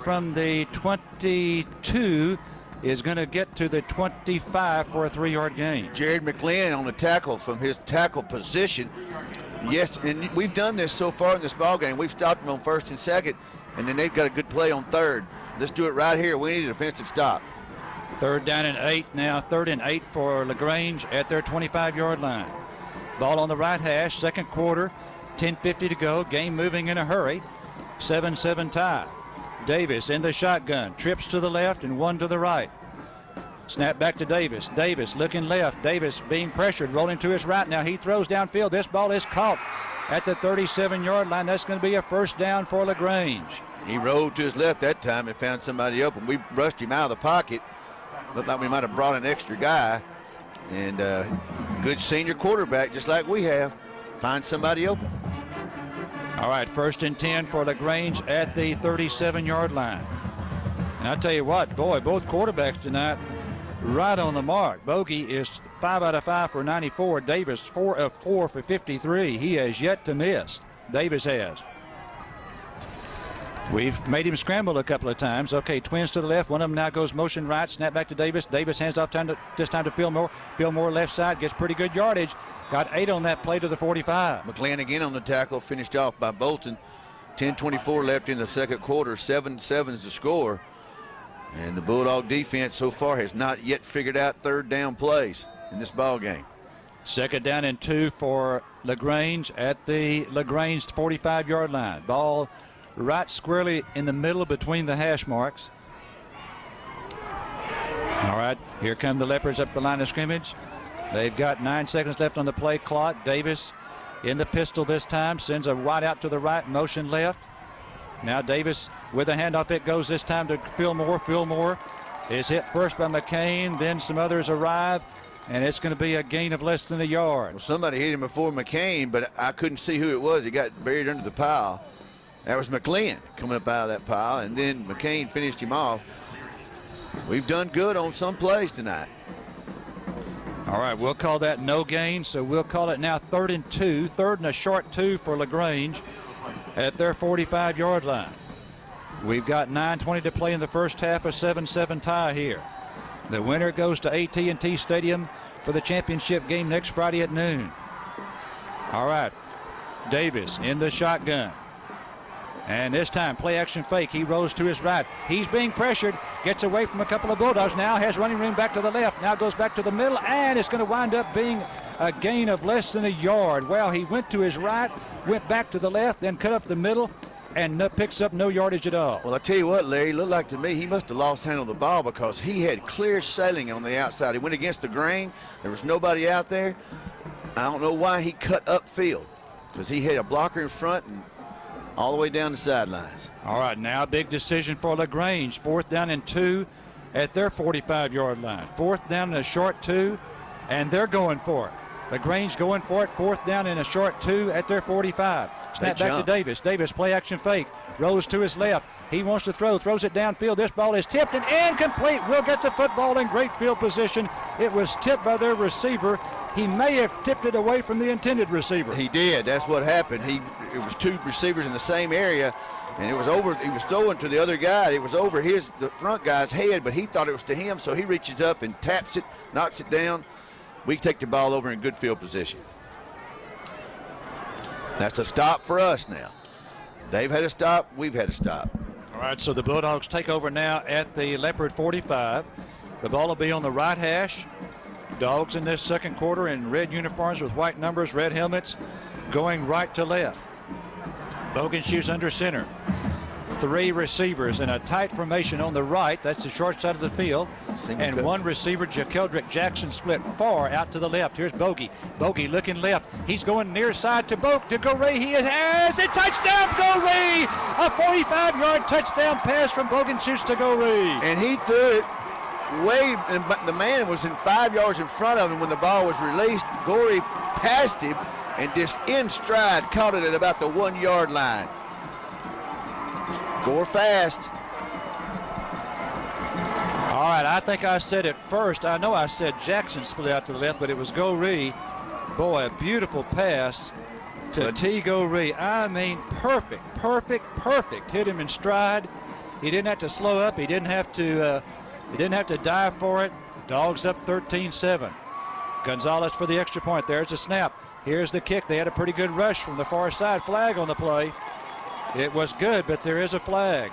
Speaker 4: from the 22 is going to get to the 25 for a 3-yard gain.
Speaker 23: Jared McGlynn on the tackle from his tackle position. Yes, and we've done this so far in this ball game. We've stopped them on 1st and 2nd, and then they've got a good play on 3rd. Let's do it right here. We need a defensive stop.
Speaker 4: 3rd down and 8 now. 3rd and 8 for LaGrange at their 25-yard line. Ball on the right hash, 2nd quarter, 10:50 to go. Game moving in a hurry. 7-7 tie. Davis in the shotgun, trips to the left and 1 to the right. Snap back to Davis. Davis looking left. Davis being pressured, rolling to his right now. He throws downfield. This ball is caught at the 37-yard line. That's going to be a 1st down for LaGrange.
Speaker 23: He rolled to his left that time and found somebody open. We rushed him out of the pocket. Looked like we might have brought an extra guy. And good senior quarterback, just like we have. Find somebody open.
Speaker 4: All right, 1st and 10 for LaGrange at the 37-yard line. And I tell you what, boy, both quarterbacks tonight right on the mark. Bogey is 5 out of 5 for 94. Davis 4 of 4 for 53. He has yet to miss. Davis has. We've made him scramble a couple of times. Okay, twins to the left. One of them now goes motion right. Snap back to Davis. Davis hands off this time to Fillmore. Fillmore left side gets pretty good yardage. Got 8 on that play to the 45.
Speaker 23: McClain again on the tackle, finished off by Bolton. 10:24 left in the second quarter. 7-7 is the score. And the Bulldog defense so far has not yet figured out third down plays in this ball game.
Speaker 4: 2nd down and 2 for LaGrange at the LaGrange 45-yard line. Ball right squarely in the middle between the hash marks. All right, here come the Leopards up the line of scrimmage. They've got 9 seconds left on the play clock. Davis in the pistol this time, sends a wide out to the right, motion left. Now Davis with a handoff. It goes this time to Fillmore. Fillmore is hit first by McCain, then some others arrive, and it's going to be a gain of less than a yard.
Speaker 23: Well, somebody hit him before McCain, but I couldn't see who it was. He got buried under the pile. That was McClellan coming up out of that pile, and then McCain finished him off. We've done good on some plays tonight.
Speaker 4: All right, we'll call that no gain, so we'll call it now 3rd and 2. 3rd and a short 2 for LaGrange at their 45-yard line. We've got 9:20 to play in the first half, a 7-7 tie here. The winner goes to AT&T Stadium for the championship game next Friday at noon. All right, Davis in the shotgun. And this time, play action fake. He rolls to his right. He's being pressured. Gets away from a couple of Bulldogs. Now has running room back to the left. Now goes back to the middle. And it's going to wind up being a gain of less than a yard. Well, he went to his right, went back to the left, then cut up the middle, and picks up no yardage at all.
Speaker 23: Well, I tell you what, Larry, it looked like to me he must have lost handle of the ball because he had clear sailing on the outside. He went against the grain. There was nobody out there. I don't know why he cut upfield because he had a blocker in front and all the way down the sidelines.
Speaker 4: All right, now a big decision for LaGrange. 4th down and 2 at their 45-yard line. 4th down and a short 2, and they're going for it. LaGrange going for it. 4th down and a short 2 at their 45. Snap back to Davis. Davis play action fake. Rolls to his left. He wants to throw. Throws it downfield. This ball is tipped and incomplete. We'll get the football in great field position. It was tipped by their receiver. He may have tipped it away from the intended receiver.
Speaker 23: He did. That's what happened. It was 2 receivers in the same area, and it was over. He was throwing to the other guy. It was over the front guy's head, but he thought it was to him, so he reaches up and taps it, knocks it down. We take the ball over in good field position. That's a stop for us now. They've had a stop. We've had a stop.
Speaker 4: All right, so the Bulldogs take over now at the Leopard 45. The ball will be on the right hash. Dogs in this second quarter in red uniforms with white numbers, red helmets, going right to left. Bogan shoots under center. 3 receivers in a tight formation on the right. That's the short side of the field. And 1 receiver, JaKeldrick Jackson, split far out to the left. Here's Bogey. Bogey looking left. He's going near side to Goree. He has a touchdown, Goree! A 45-yard touchdown pass from Bogan shoots to Goree.
Speaker 23: And he threw it way, and the man was in 5 yards in front of him when the ball was released. Goree passed him and just in stride caught it at about the 1-yard line. Gore fast.
Speaker 4: All right, I think I said it first. I know I said Jackson split out to the left, but it was Goree. Boy, a beautiful pass to T. Goree. I mean, perfect. Hit him in stride. He didn't have to slow up. He didn't have to dive for it. Dogs up 13-7. Gonzalez for the extra point. There's a snap. Here's the kick. They had a pretty good rush from the far side. Flag on the play. It was good, but there is a flag.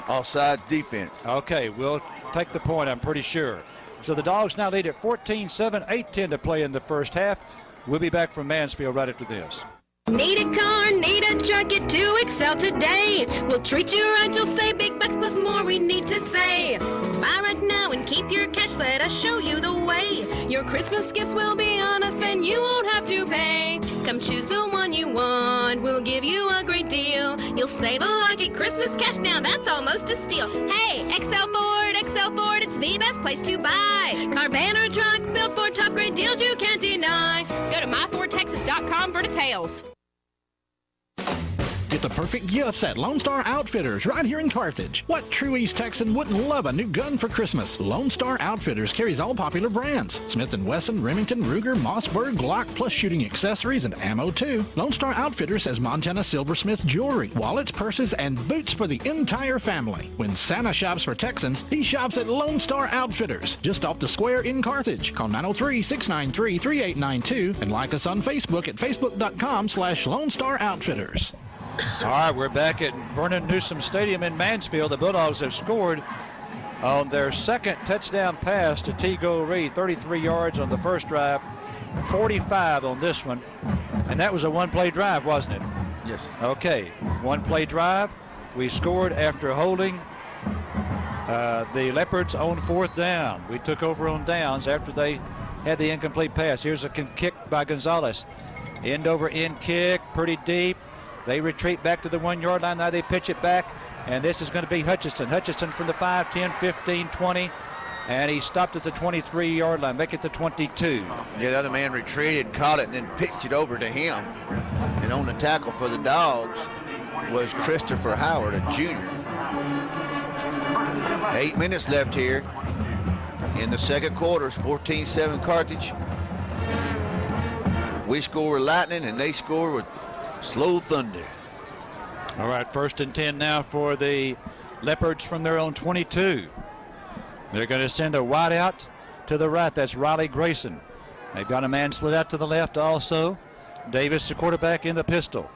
Speaker 23: Offsides defense.
Speaker 4: Okay, we'll take the point, I'm pretty sure. So the Dogs now lead at 14-7, 8-10 to play in the first half. We'll be back from Mansfield right after this.
Speaker 6: Need a car, need a truck, get to Excel today. We'll treat you right, you'll save big bucks plus more we need to say. Buy right now and keep your cash, let us show you the way. Your Christmas gifts will be on us and you won't have to pay. Come choose the one you want, we'll give you a great deal. You'll save a lucky Christmas cash now, that's almost a steal. Hey, Excel Ford, it's the best place to buy. Car, van, or truck, built for top grade deals you can't deny. Go to myfordtexas.com for details.
Speaker 18: Get
Speaker 20: Get the perfect gifts at Lone Star Outfitters right here in Carthage. What true East Texan wouldn't love a new gun for Christmas? Lone Star Outfitters carries all popular brands. Smith & Wesson, Remington, Ruger, Mossberg, Glock, plus shooting accessories and ammo too. Lone Star Outfitters has Montana Silversmith jewelry, wallets, purses, and boots for the entire family. When Santa shops for Texans, he shops at Lone Star Outfitters, just off the square in Carthage. Call 903-693-3892 and like us on Facebook at facebook.com/Lone Star Outfitters.
Speaker 4: All right, we're back at Vernon Newsom Stadium in Mansfield. The Bulldogs have scored on their second touchdown pass to T. Go Reed, 33 yards on the first drive, 45 on this one. And that was a one-play drive, wasn't it?
Speaker 23: Yes.
Speaker 4: Okay, one-play drive. We scored after holding the Leopards on fourth down. We took over on downs after they had the incomplete pass. Here's a kick by Gonzalez. End over end kick, pretty deep. They retreat back to the 1 yard line. Now they pitch it back, and this is going to be Hutchinson. Hutchinson from the 5, 10, 15, 20, and he stopped at the 23-yard line. Make it the 22.
Speaker 23: Yeah, the other man retreated, caught it, and then pitched it over to him. And on the tackle for the Dogs was Christopher Howard, a junior. 8 minutes left here in the second quarter. It's 14-7 Carthage. We score with lightning, and they score with slow thunder.
Speaker 4: All right, 1st and 10 now for the Leopards from their own 22. They're going to send a wide out to the right. That's Riley Grayson. They've got a man split out to the left also. Davis, the quarterback, in the pistol.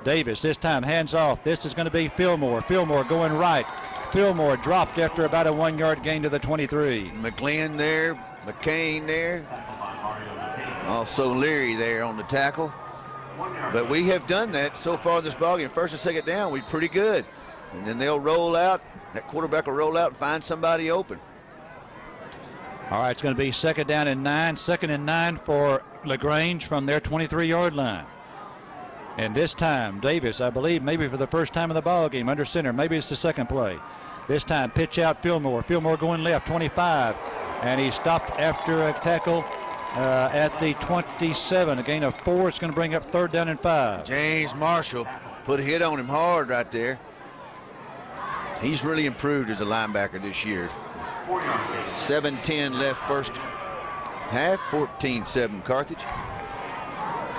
Speaker 4: Davis this time hands off. This is going to be Fillmore. Fillmore going right. Fillmore dropped after about a 1 yard gain to the 23.
Speaker 23: McGlynn there, McCain there. Also Leary there on the tackle. But we have done that so far this ballgame. First and second down, we're pretty good. And then they'll roll out. That quarterback will roll out and find somebody open.
Speaker 4: All right, it's going to be 2nd down and 9. 2nd and 9 for LaGrange from their 23-yard line. And this time, Davis, I believe, maybe for the first time in the ballgame, under center. Maybe it's the second play. This time, pitch out Fillmore. Fillmore going left, 25. And he stopped after a tackle at the 27. A gain of 4. It's going to bring up 3rd down and 5.
Speaker 23: James Marshall put a hit on him hard right there. He's really improved as a linebacker this year. 7:10 left first half, 14-7 Carthage.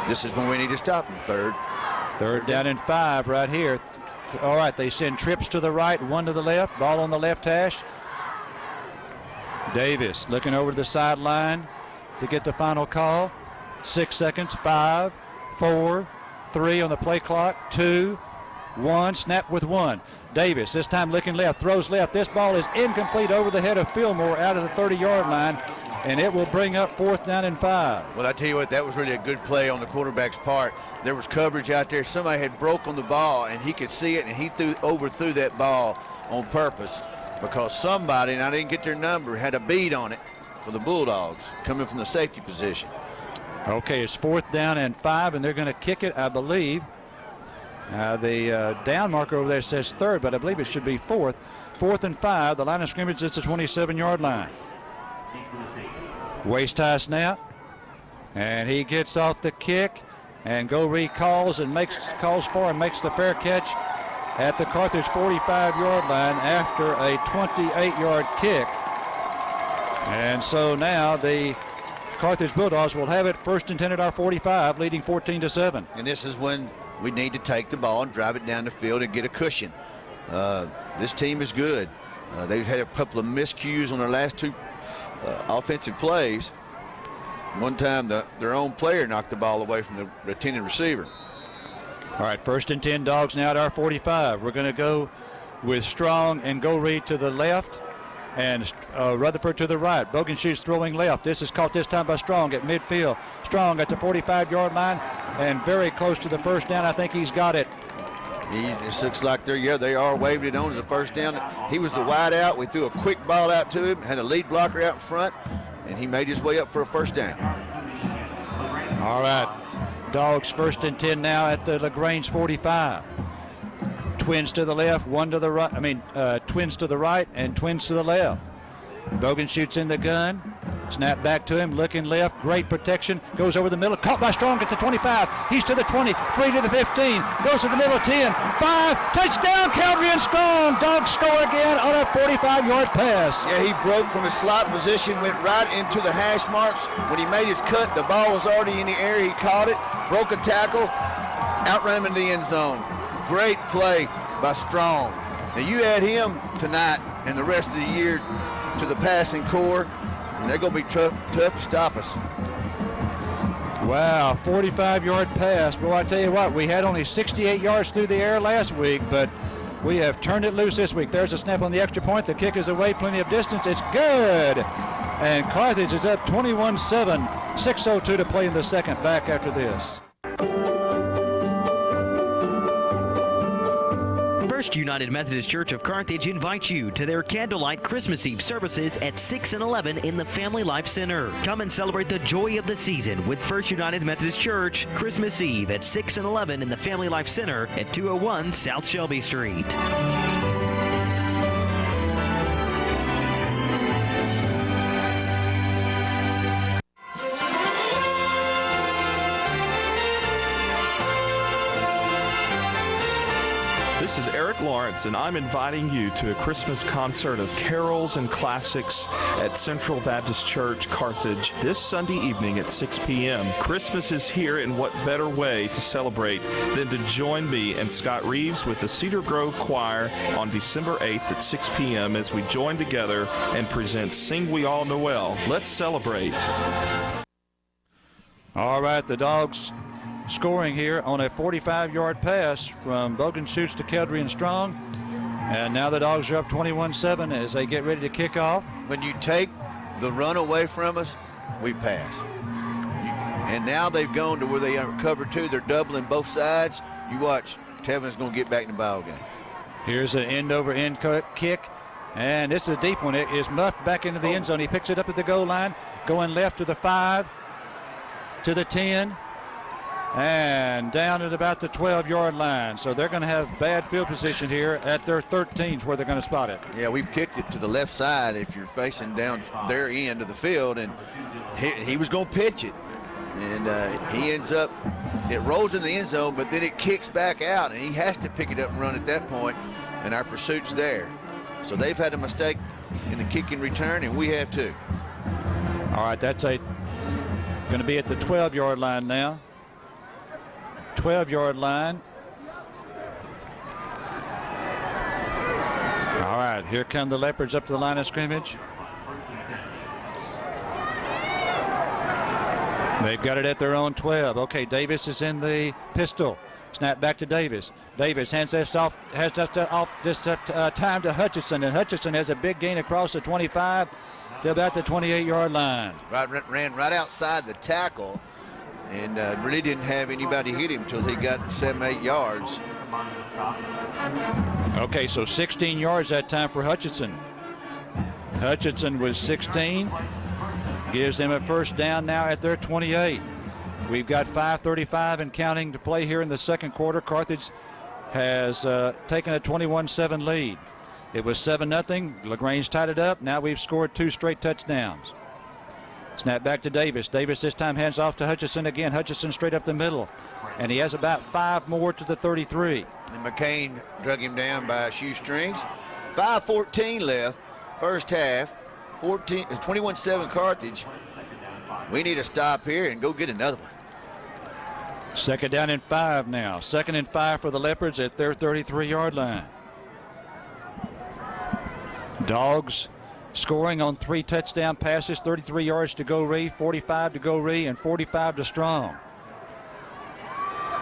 Speaker 23: This is when we need to stop him.
Speaker 4: 3rd down and 5 right here. All right, they send trips to the right, 1 to the left. Ball on the left hash. Davis looking over the sideline to get the final call. 6 seconds, 5, 4, 3 on the play clock, 2, 1, snap with 1. Davis this time looking left, throws left. This ball is incomplete over the head of Fillmore out of the 30-yard line, and it will bring up 4th down and 5.
Speaker 23: Well, I tell you what, that was really a good play on the quarterback's part. There was coverage out there. Somebody had broke on the ball, and he could see it, and he overthrew that ball on purpose because somebody, and I didn't get their number, had a bead on it for the Bulldogs coming from the safety position.
Speaker 4: Okay, it's 4th down and 5, and they're going to kick it, I believe. The down marker over there says 3rd, but I believe it should be 4th. 4th and 5. The line of scrimmage is the 27-yard line. Waist high snap, and he gets off the kick, and Go Reed calls for and makes the fair catch at the Carthage 45-yard line after a 28-yard kick. And so now the Carthage Bulldogs will have it 1st and 10 at our 45, leading 14-7.
Speaker 23: And this is when we need to take the ball and drive it down the field and get a cushion. This team is good. They've had a couple of miscues on their last 2 offensive plays. One time their own player knocked the ball away from the returning receiver.
Speaker 4: All right, 1st and 10 Dogs now at our 45. We're going to go with Strong and Go Reed to the left and Rutherford to the right. Bogenshue's throwing left. This is caught this time by Strong at midfield. Strong at the 45-yard line and very close to the 1st down. I think he's got it.
Speaker 23: It looks like they are waving it on as a 1st down. He was the wide out. We threw a quick ball out to him, had a lead blocker out in front, and he made his way up for a 1st down.
Speaker 4: All right, Dogs 1st and 10 now at the LaGrange 45. Twins to the left, one to the right. Twins to the right and twins to the left. Bogan shoots in the gun. Snap back to him, looking left, great protection, goes over the middle, caught by Strong at the 25, he's to the 20, free to the 15, goes to the middle, 10, 5, touchdown, Calvary and Strong. Dogs score again on a 45-yard pass.
Speaker 23: Yeah, he broke from his slot position, went right into the hash marks. When he made his cut, the ball was already in the air. He caught it, broke a tackle, outran him in the end zone. Great play by Strong. Now you add him tonight and the rest of the year to the passing core, and they're going to be tough to stop us.
Speaker 4: Wow, 45-yard pass. Boy, I tell you what, we had only 68 yards through the air last week, but we have turned it loose this week. There's a snap on the extra point. The kick is away, plenty of distance. It's good. And Carthage is up 21-7. 6:02 to play in the second. Back after this.
Speaker 8: First United Methodist Church of Carthage invites you to their Candlelight Christmas Eve services at 6 and 11 in the Family Life Center. Come and celebrate the joy of the season with First United Methodist Church Christmas Eve at 6 and 11 in the Family Life Center at 201 South Shelby Street.
Speaker 10: This is Eric Lawrence, and I'm inviting you to a Christmas concert of carols and classics at Central Baptist Church, Carthage, this Sunday evening at 6 p.m. Christmas is here, and what better way to celebrate than to join me and Scott Reeves with the Cedar Grove Choir on December 8th at 6 p.m. as we join together and present Sing We All Noel. Let's celebrate.
Speaker 4: All right, the Dogs scoring here on a 45-yard pass from Bogan Shoots to Keldry and Strong. And now the Dogs are up 21-7 as they get ready to kick off.
Speaker 23: When you take the run away from us, we pass. And now they've gone to where they are cover two. They're doubling both sides. You watch, Tevin's going to get back in the ball game.
Speaker 4: Here's an end-over-end kick. And this is a deep one. It is muffed back into the end zone. He picks it up at the goal line, going left to the 5, to the 10, and down at about the 12-yard line. So they're going to have bad field position here at their 13 where they're going to spot it.
Speaker 23: Yeah, we've kicked it to the left side if you're facing down their end of the field, and he was going to pitch it. And he ends up, it rolls in the end zone, but then it kicks back out, and he has to pick it up and run at that point, and our pursuit's there. So they've had a mistake in the kick and return, and we have too.
Speaker 4: All right, that's going to be at the 12-yard line now. 12-yard line. All right, here come the Leopards up to the line of scrimmage. They've got it at their own 12. Okay, Davis is in the pistol. Snap back to Davis. Davis hands this off, time to Hutchinson, and Hutchinson has a big gain across the 25 to about the 28-yard line.
Speaker 23: Ran right outside the tackle, and really didn't have anybody hit him until he got 7-8 yards.
Speaker 4: Okay, so 16 yards that time for Hutchinson. Hutchinson was 16. Gives them a first down now at their 28. We've got 5:35 and counting to play here in the second quarter. Carthage has taken a 21-7 lead. It was 7-0. LaGrange tied it up. Now we've scored 2 straight touchdowns. Snap back to Davis. Davis this time hands off to Hutchinson again. Hutchinson straight up the middle. And he has about 5 more to the 33.
Speaker 23: And McCain drug him down by shoestrings. 5:14 left, first half. 21-7 Carthage. We need to stop here and go get another one.
Speaker 4: Second down and 5 now. 2nd and 5 for the Leopards at their 33-yard line. Dogs scoring on 3 touchdown passes, 33 yards to Goree, 45 to Goree, and 45 to Strong.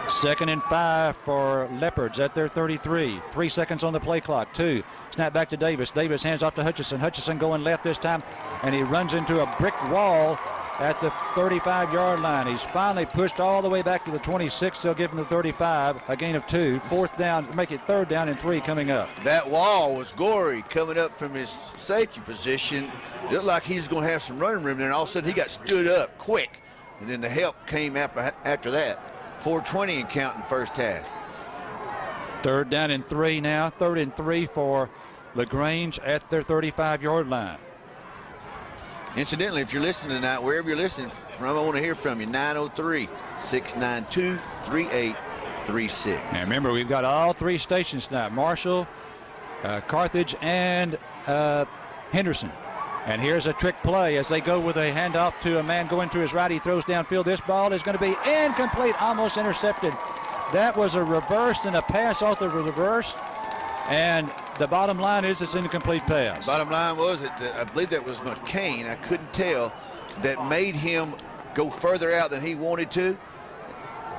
Speaker 4: 2nd and 5 for Leopards at their 33. 3 seconds on the play clock. 2. Snap back to Davis. Davis hands off to Hutchinson. Hutchinson going left this time, and he runs into a brick wall at the 35-yard line. He's finally pushed all the way back to the 26. They'll give him the 35, a gain of 2. 4th down, make it 3rd down and 3 coming up.
Speaker 23: That wall was Goree coming up from his safety position. Looked like he was going to have some running room there, and all of a sudden he got stood up quick, and then the help came after that. 4:20 and counting first half.
Speaker 4: 3rd down and 3 now. 3rd and 3 for LaGrange at their 35-yard line.
Speaker 23: Incidentally, if you're listening tonight, wherever you're listening from, I want to hear from you. 903-692-3836.
Speaker 4: And remember, we've got all three stations tonight: Marshall, Carthage, and Henderson. And here's a trick play as they go with a handoff to a man going to his right. He throws downfield. This ball is going to be incomplete, almost intercepted. That was a reverse and a pass off the reverse. And the bottom line is it's an incomplete pass.
Speaker 23: Bottom line was that I believe that was McCain. I couldn't tell. That made him go further out than he wanted to.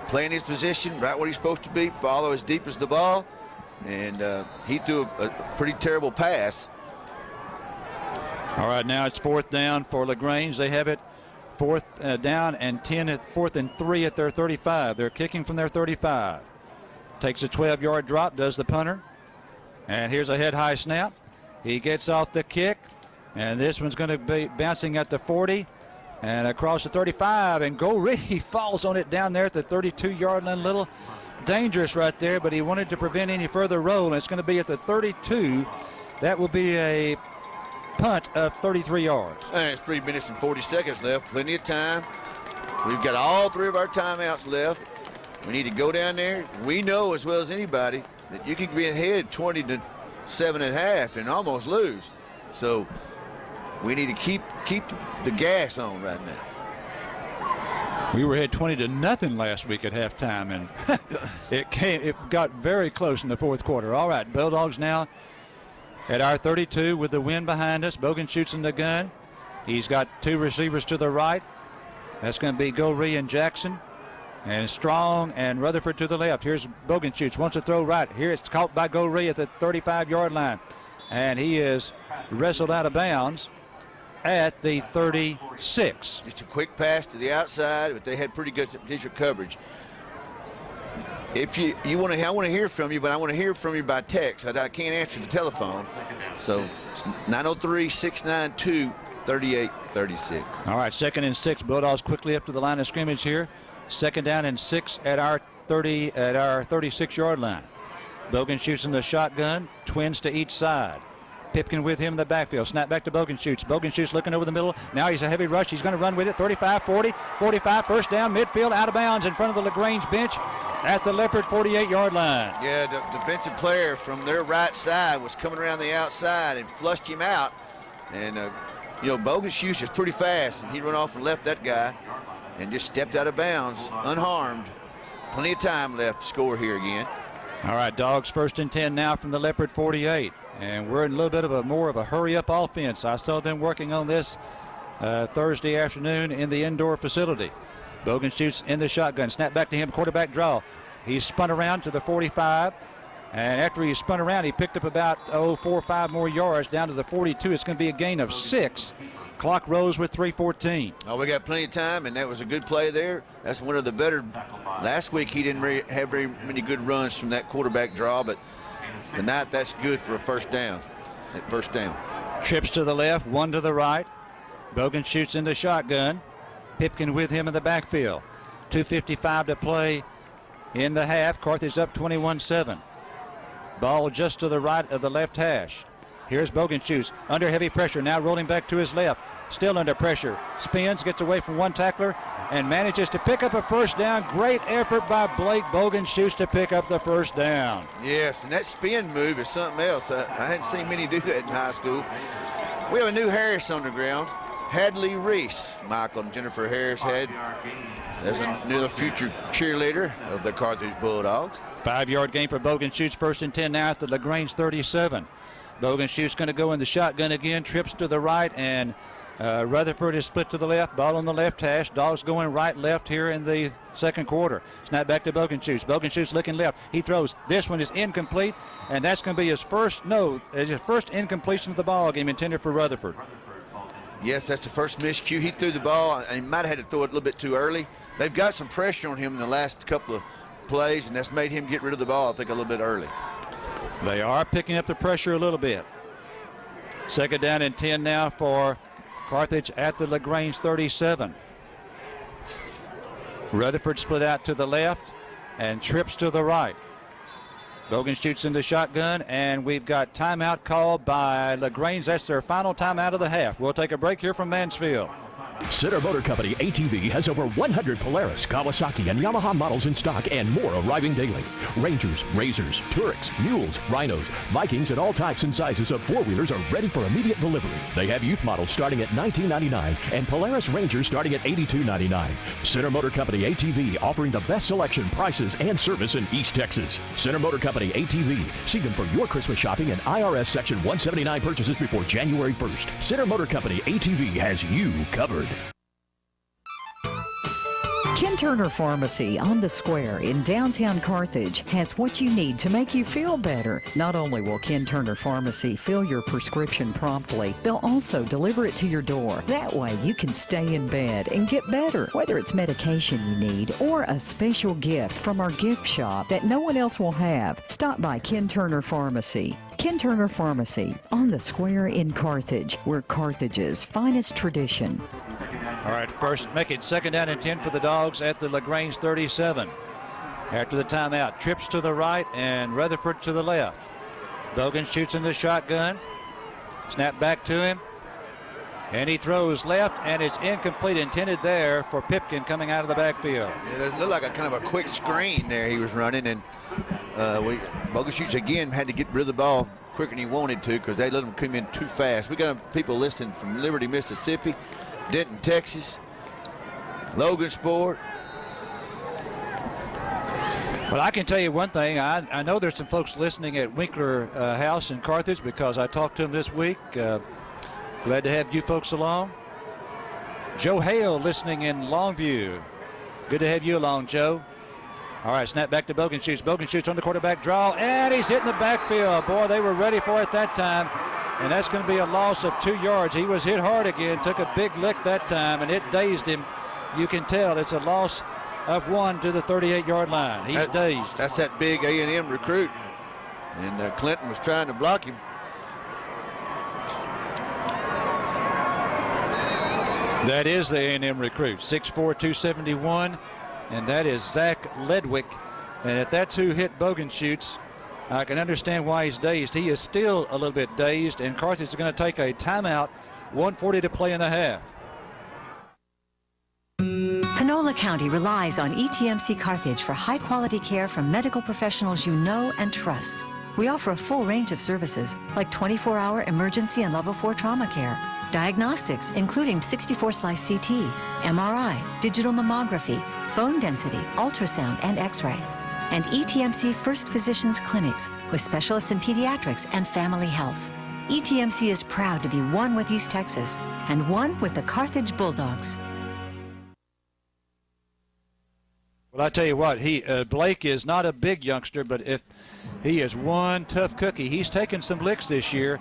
Speaker 23: Playing his position right where he's supposed to be, follow as deep as the ball. And he threw a pretty terrible pass.
Speaker 4: All right, now it's 4th down for LaGrange. They have it 4th down and 4th and 3 at their 35. They're kicking from their 35. Takes a 12-yard drop, does the punter. And here's a head-high snap. He gets off the kick, and this one's going to be bouncing at the 40 and across the 35. And Goree falls on it down there at the 32-yard line. Little dangerous right there, but he wanted to prevent any further roll, and it's going to be at the 32. That will be a punt of 33 yards.
Speaker 23: And it's 3 minutes and 40 seconds left. Plenty of time. We've got all 3 of our timeouts left. We need to go down there. We know as well as anybody that you can be ahead 20-7 at half and almost lose. So we need to keep the gas on right now.
Speaker 4: We were ahead 20-0 last week at halftime, and it got very close in the 4th quarter. All right, Bulldogs now at our 32 with the wind behind us. Bogan shoots in the gun. He's got 2 receivers to the right. That's going to be Goree and Jackson. And Strong and Rutherford to the left. Here's Bogan shoots. Wants to throw right. Here it's caught by Goree at the 35-yard line. And he is wrestled out of bounds at the 36.
Speaker 23: Just a quick pass to the outside, but they had pretty good district coverage. If you want to, I want to hear from you, but I want to hear from you by text. I can't answer the telephone. So it's 903-692-3836.
Speaker 4: All right, 2nd and 6. Bulldogs quickly up to the line of scrimmage here. 2nd down and 6 at our 36-yard line. Bogan shoots in the shotgun. Twins to each side. Pipkin with him in the backfield. Snap back to Bogan shoots. Bogan shoots looking over the middle. Now he's a heavy rush. He's going to run with it. 35, 40, 45. First down, midfield, out of bounds in front of the LaGrange bench at the Leopard 48-yard line.
Speaker 23: Yeah, the defensive player from their right side was coming around the outside and flushed him out. And, Bogan shoots is pretty fast, and he ran off and left that guy and just stepped out of bounds, unharmed. Plenty of time left to score here again.
Speaker 4: All right, Dogs 1st and 10 now from the Leopard 48. And we're in a little bit of more of a hurry-up offense. I saw them working on this Thursday afternoon in the indoor facility. Bogan shoots in the shotgun. Snap back to him, quarterback draw. He's spun around to the 45. And after he spun around, he picked up about 4 or 5 more yards down to the 42. It's going to be a gain of 6. Clock rose with 3:14.
Speaker 23: Oh, we got plenty of time, and that was a good play there. That's one of the better. Last week he didn't have very many good runs from that quarterback draw, but tonight that's good for a first down. That first down.
Speaker 4: Trips to the left, 1 to the right. Bogan shoots in the shotgun. Pipkin with him in the backfield. 2:55 to play in the half. Carthage up 21-7. Ball just to the right of the left hash. Here's Bogan shoots under heavy pressure. Now rolling back to his left. Still under pressure. Spins, gets away from one tackler, and manages to pick up a first down. Great effort by Blake Bogan shoots to pick up the first down.
Speaker 23: Yes, and that spin move is something else. I hadn't seen many do that in high school. We have a new Harris on the ground. Hadley Reese. Michael and Jennifer Harris had as another future cheerleader of the Carthage Bulldogs.
Speaker 4: 5-yard gain for Bogan shoots. 1st and 10 now at the LaGrange 37. Bogan shoots going to go in the shotgun again. Trips to the right, and Rutherford is split to the left. Ball on the left hash. Dogs going right, left here in the 2nd quarter. Snap back to Bogan shoots. Bogan shoots looking left. He throws. This one is incomplete, and that's going to be his first incompletion of the ball game intended for Rutherford.
Speaker 23: Yes, that's the first miscue. He threw the ball, and he might have had to throw it a little bit too early. They've got some pressure on him in the last couple of plays, and that's made him get rid of the ball, I think, a little bit early.
Speaker 4: They are picking up the pressure a little bit. 2nd down and 10 now for Carthage at the LaGrange 37. Rutherford split out to the left and trips to the right. Bogan shoots in the shotgun, and we've got timeout called by LaGrange. That's their final timeout of the half. We'll take a break here from Mansfield.
Speaker 18: Center Motor Company ATV has over 100 Polaris, Kawasaki, and Yamaha models in stock and more arriving daily. Rangers, Razors, Tureks, Mules, Rhinos, Vikings, and all types and sizes of four-wheelers are ready for immediate delivery. They have youth models starting at $19.99 and Polaris Rangers starting at $82.99. Center Motor Company ATV offering the best selection, prices, and service in East Texas. Center Motor Company ATV. See them for your Christmas shopping and IRS Section 179 purchases before January 1st. Center Motor Company ATV has you covered.
Speaker 7: Ken Turner Pharmacy on the Square in downtown Carthage has what you need to make you feel better. Not only will Ken Turner Pharmacy fill your prescription promptly, they'll also deliver it to your door. That way you can stay in bed and get better. Whether it's medication you need or a special gift from our gift shop that no one else will have, stop by Ken Turner Pharmacy. Ken Turner Pharmacy on the Square in Carthage, where Carthage's finest tradition.
Speaker 4: All right, first, make it 2nd down and 10 for the Dogs at the LaGrange 37. After the timeout, trips to the right and Rutherford to the left. Bogan shoots in the shotgun. Snap back to him. And he throws left, and it's incomplete, intended there for Pipkin coming out of the backfield.
Speaker 23: Yeah, it looked like a kind of a quick screen there he was running, and Bogan shoots again had to get rid of the ball quicker than he wanted to because they let him come in too fast. We got people listening from Liberty, Mississippi, Denton, Texas, Logansport.
Speaker 4: Well, I can tell you one thing. I know there's some folks listening at Winkler House in Carthage because I talked to them this week. Glad to have you folks along. Joe Hale listening in Longview. Good to have you along, Joe. All right, snap back to Bogan shoots. Bogan shoots on the quarterback draw, and he's hitting the backfield. Boy, they were ready for it that time. And that's going to be a loss of 2 yards. He was hit hard again, took a big lick that time, and it dazed him. You can tell it's a loss of 1 to the 38-yard line. He's dazed.
Speaker 23: That's that big A&M recruit. And Clinton was trying to block him.
Speaker 4: That is the A&M recruit, 6'4", 271, and that is Zach Ledwick. And if that's who hit Bogan shoots, I can understand why he's dazed. He is still a little bit dazed, and Carthage is going to take a timeout. 1:40 to play in the half.
Speaker 7: Panola County relies on ETMC Carthage for high-quality care from medical professionals you know and trust. We offer a full range of services like 24-hour emergency and level 4 trauma care, diagnostics including 64-slice CT, MRI, digital mammography, bone density, ultrasound, and X-ray, and ETMC First Physicians Clinics with specialists in pediatrics and family health. ETMC is proud to be one with East Texas and one with the Carthage Bulldogs.
Speaker 4: Well, I tell you what, Blake is not a big youngster, but if he is one tough cookie. He's taken some licks this year,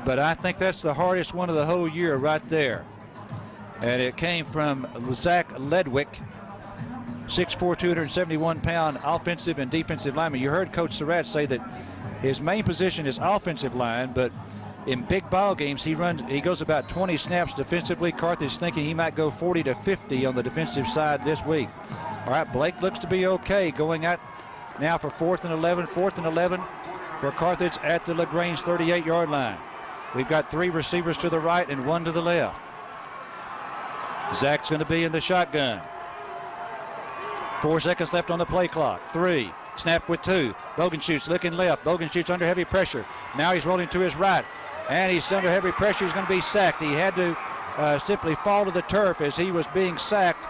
Speaker 4: but I think that's the hardest one of the whole year right there. And it came from Zach Ledwick, 6'4", 271-pound offensive and defensive lineman. You heard Coach Surratt say that his main position is offensive line, but in big ball games, he goes about 20 snaps defensively. Carthage thinking he might go 40 to 50 on the defensive side this week. All right, Blake looks to be okay going out now for 4th and 11 for Carthage at the LaGrange 38-yard line. We've got 3 receivers to the right and 1 to the left. Zach's going to be in the shotgun. 4 seconds left on the play clock. 3, snap with 2. Bogan shoots, looking left. Bogan shoots under heavy pressure. Now he's rolling to his right, and he's under heavy pressure. He's going to be sacked. He had to simply fall to the turf as he was being sacked,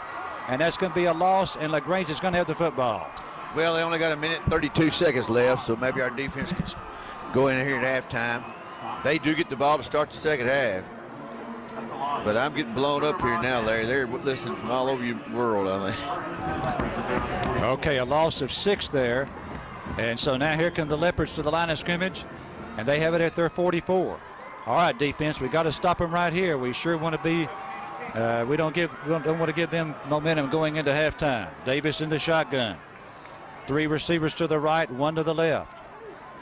Speaker 4: and that's going to be a loss, and LaGrange is going to have the football.
Speaker 23: Well, they only got 1:32 seconds left, so maybe our defense can go in here at halftime. They do get the ball to start the second half. But I'm getting blown up here now, Larry. They're listening from all over your world, I think.
Speaker 4: Okay, a loss of 6 there. And so now here come the Leopards to the line of scrimmage, and they have it at their 44. All right, defense, we got to stop them right here. We sure want to be, we don't want to give them momentum going into halftime. Davis in the shotgun. 3 receivers to the right, 1 to the left.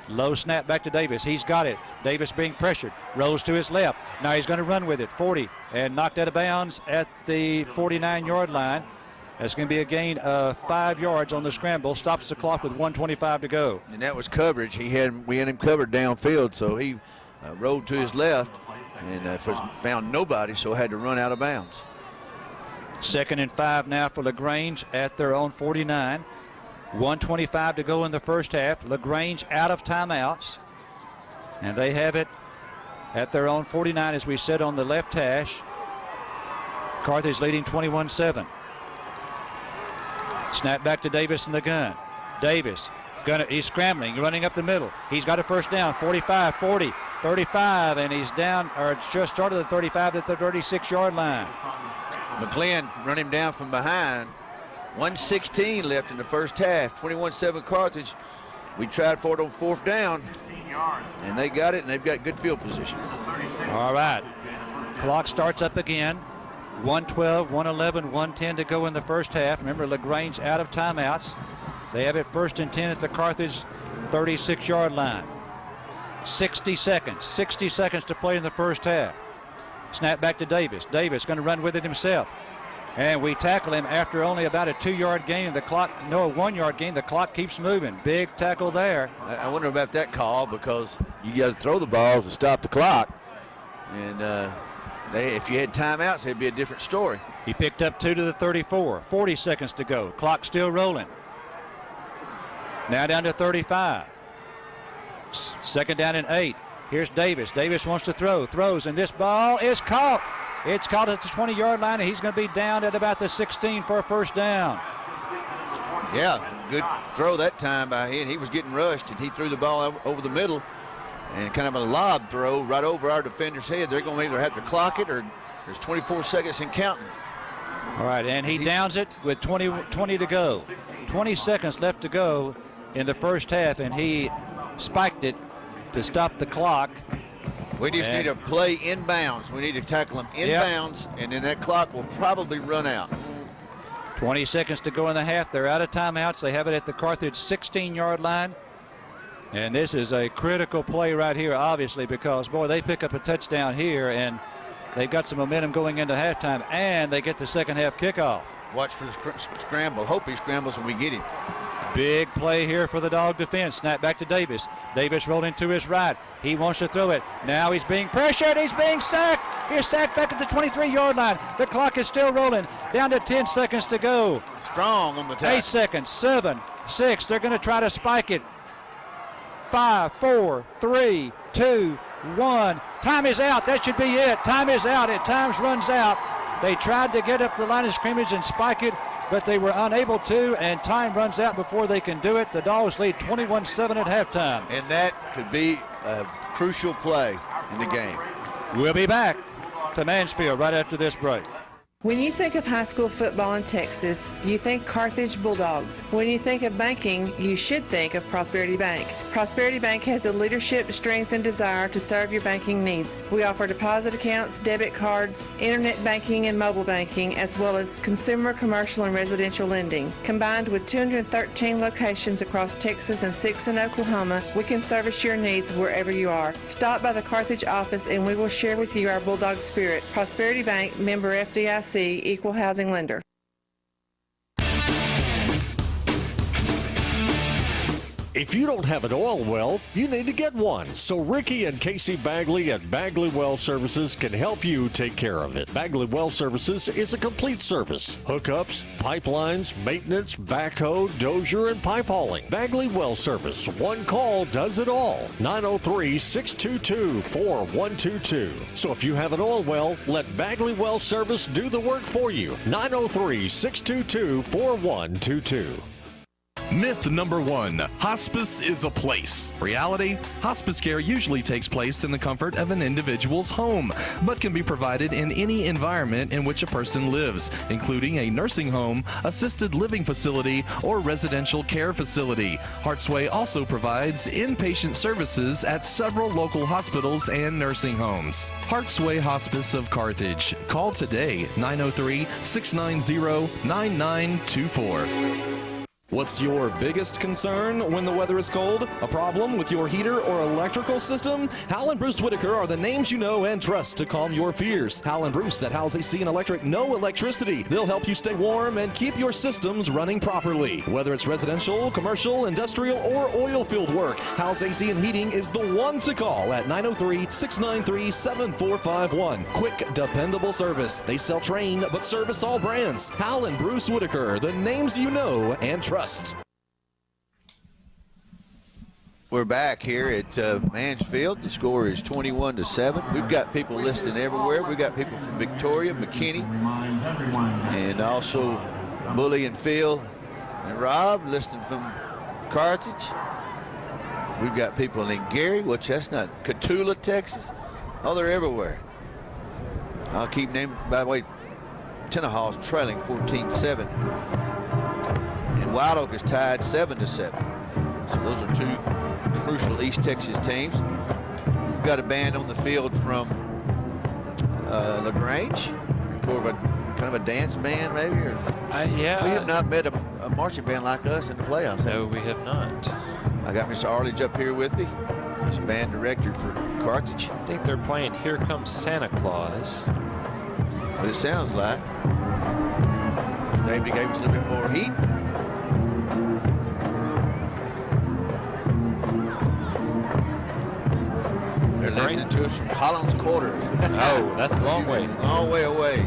Speaker 4: Low snap back to Davis. He's got it. Davis being pressured. Rolls to his left. Now he's going to run with it. 40 and knocked out of bounds at the 49-yard line. It's going to be a gain of 5 yards on the scramble. Stops the clock with 1:25 to go.
Speaker 23: And that was coverage. We had him covered downfield, so he rolled to his left and found nobody, so had to run out of bounds.
Speaker 4: 2nd and 5 now for LaGrange at their own 49. 1:25 to go in the first half. LaGrange out of timeouts. And they have it at their own 49, as we said, on the left hash. Carthage leading 21-7. Snap back to Davis in the gun. Davis, he's scrambling, running up the middle. He's got a first down, 45, 40, 35, and he's down, or just started the 35 at the 36-yard line.
Speaker 23: McGlynn run him down from behind. 1:16 left in the first half. 21-7 Carthage. We tried for it on 4th down, and they got it, and they've got good field position.
Speaker 4: All right. Clock starts up again. 1:12, 1:11, 1:10 to go in the first half. Remember, LaGrange out of timeouts. They have it 1st and 10 at the Carthage 36-yard line. 60 seconds to play in the first half. Snap back to Davis. Davis going to run with it himself. And we tackle him after only about a 2-yard gain. The clock, no, a 1-yard gain. The clock keeps moving. Big tackle there.
Speaker 23: I wonder about that call, because you got to throw the ball to stop the clock. And if you had timeouts, it'd be a different story.
Speaker 4: He picked up 2 to the 34. 40 seconds to go. Clock still rolling. Now down to 35. 2nd down and 8. Here's Davis. Davis wants to throw. Throws, and this ball is caught. It's caught at the 20-yard line, and he's going to be down at about the 16 for a first down.
Speaker 23: Yeah, good throw that time by him. He was getting rushed, and he threw the ball over the middle, and kind of a lob throw right over our defender's head. They're going to either have to clock it, or there's 24 seconds and counting.
Speaker 4: All right, and he downs it with 20 to go. 20 seconds left to go in the first half, and he spiked it to stop the clock.
Speaker 23: We just need to play inbounds. We need to tackle him inbounds, and then that clock will probably run out.
Speaker 4: 20 seconds to go in the half. They're out of timeouts. They have it at the Carthage 16-yard line. And this is a critical play right here, obviously, because, boy, they pick up a touchdown here, and they've got some momentum going into halftime, and they get the second half kickoff.
Speaker 23: Watch for the scramble. Hope he scrambles when we get him.
Speaker 4: Big play here for the Dog defense. Snap back to Davis. Davis rolling to his right. He wants to throw it. Now he's being pressured. He's being sacked. He's sacked back at the 23-yard line. The clock is still rolling. Down to 10 seconds to go.
Speaker 23: Strong on the tackle.
Speaker 4: 8 seconds. 7, 6. They're going to try to spike it. 5, 4, 3, 2, 1. Time is out. That should be it. Time is out. Time runs out. They tried to get up the line of scrimmage and spike it, but they were unable to, and time runs out before they can do it. The Dogs lead 21-7 at halftime.
Speaker 23: And that could be a crucial play in the game.
Speaker 4: We'll be back to Mansfield right after this break.
Speaker 12: When you think of high school football in Texas, you think Carthage Bulldogs. When you think of banking, you should think of Prosperity Bank. Prosperity Bank has the leadership, strength, and desire to serve your banking needs. We offer deposit accounts, debit cards, internet banking, and mobile banking, as well as consumer, commercial, and residential lending. Combined with 213 locations across Texas and 6 in Oklahoma, we can service your needs wherever you are. Stop by the Carthage office and we will share with you our Bulldog spirit. Prosperity Bank, member FDIC, equal housing lender.
Speaker 9: If you don't have an oil well, you need to get one. So Ricky and Casey Bagley at Bagley Well Services can help you take care of it. Bagley Well Services is a complete service. Hookups, pipelines, maintenance, backhoe, dozer, and pipe hauling. Bagley Well Service. One call does it all. 903-622-4122. So if you have an oil well, let Bagley Well Service do the work for you. 903-622-4122.
Speaker 13: Myth number 1, hospice is a place. Reality, hospice care usually takes place in the comfort of an individual's home, but can be provided in any environment in which a person lives, including a nursing home, assisted living facility, or residential care facility. Heartsway also provides inpatient services at several local hospitals and nursing homes. Heartsway Hospice of Carthage. Call today, 903-690-9924.
Speaker 11: What's your biggest concern when the weather is cold? A problem with your heater or electrical system? Hal and Bruce Whitaker are the names you know and trust to calm your fears. Hal and Bruce at Hal's AC and Electric know electricity. They'll help you stay warm and keep your systems running properly. Whether it's residential, commercial, industrial, or oil field work, Hal's AC and Heating is the one to call at 903-693-7451. Quick, dependable service. They sell Train, but service all brands. Hal and Bruce Whitaker, the names you know and trust.
Speaker 23: We're back here at Mansfield. The score is 21-7. We've got people listening everywhere. We've got people from Victoria, McKinney, and also Bully and Phil and Rob listening from Carthage. We've got people in Gary, which that's not, Cotulla, Texas. Oh, they're everywhere. I'll keep naming. By the way, Tenahaw's trailing 14-7. And Wild Oak is tied 7-7. So those are two crucial East Texas teams. We've got a band on the field from LaGrange, kind of a dance band maybe. Or
Speaker 14: yeah.
Speaker 23: We have not met a marching band like us in the playoffs.
Speaker 14: No, we have not.
Speaker 23: I got Mr. Arledge up here with me. He's band director for Carthage.
Speaker 14: I think they're playing Here Comes Santa Claus.
Speaker 23: What it sounds like. David gave us a little bit more heat. They're listening to us from Holland's Quarters.
Speaker 14: Oh, that's a long way.
Speaker 23: Long way away.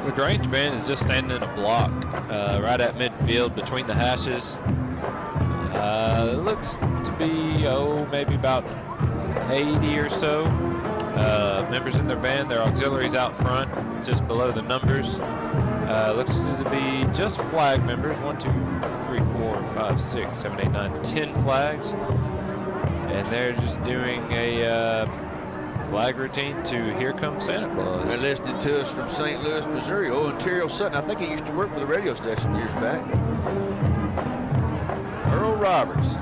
Speaker 14: The Grange band is just standing in a block right at midfield between the hashes. It looks to be, maybe about 80 or so members in their band. Their auxiliaries out front, just below the numbers. Looks to be just flag members. 1, 2, 3, 4, 5, 6, 7, 8, 9, 10 flags. And they're just doing a flag routine to Here Comes Santa Claus.
Speaker 23: They're listening to us from St. Louis, Missouri. Ontario Sutton. I think he used to work for the radio station years back. Earl Roberts.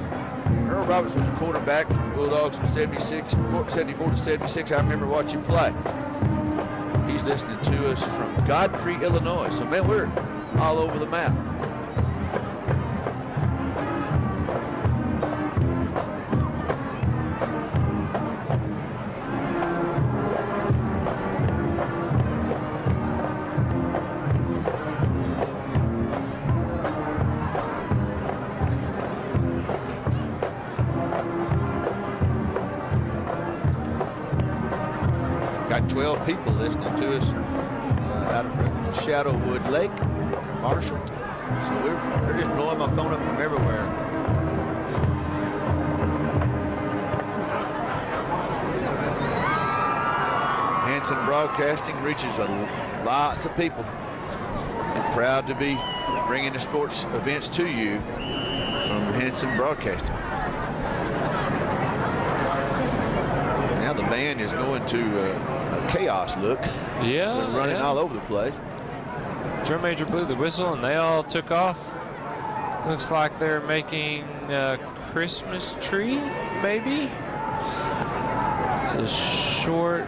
Speaker 23: Earl Roberts was a quarterback for the Bulldogs from 74 to 76. I remember watching him play. He's listening to us from Godfrey, Illinois. So, man, we're all over the map. Got 12 people listening to us out of Shadowwood Lake, Marshall. So they're just blowing my phone up from everywhere. Hanson Broadcasting reaches lots of people. We're proud to be bringing the sports events to you from Hanson Broadcasting. Now the band is going to a KGAS look.
Speaker 14: Yeah.
Speaker 23: They're running all over the place.
Speaker 14: Drum major blew the whistle and they all took off. Looks like they're making a Christmas tree, maybe. It's a short,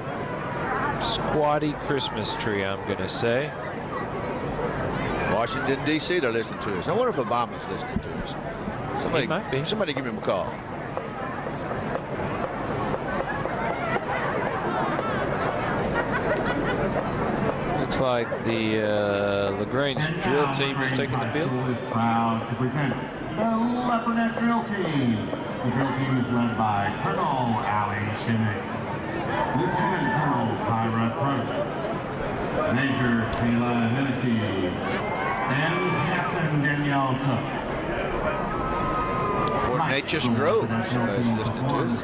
Speaker 14: squatty Christmas tree, I'm gonna say.
Speaker 23: Washington, D.C., they're listening to us. I wonder if Obama's listening to us.
Speaker 14: He might be.
Speaker 23: Somebody give him a call.
Speaker 14: Looks like the LaGrange drill team is taking the field.
Speaker 15: Is proud to present the Leopardette drill team. The drill team is led by Colonel Allie Shimmick, Lieutenant Colonel Kyra Crump, Major Kayla Henneke, and Captain Danielle Cook.
Speaker 23: Fort Nature's Grove is listening to us.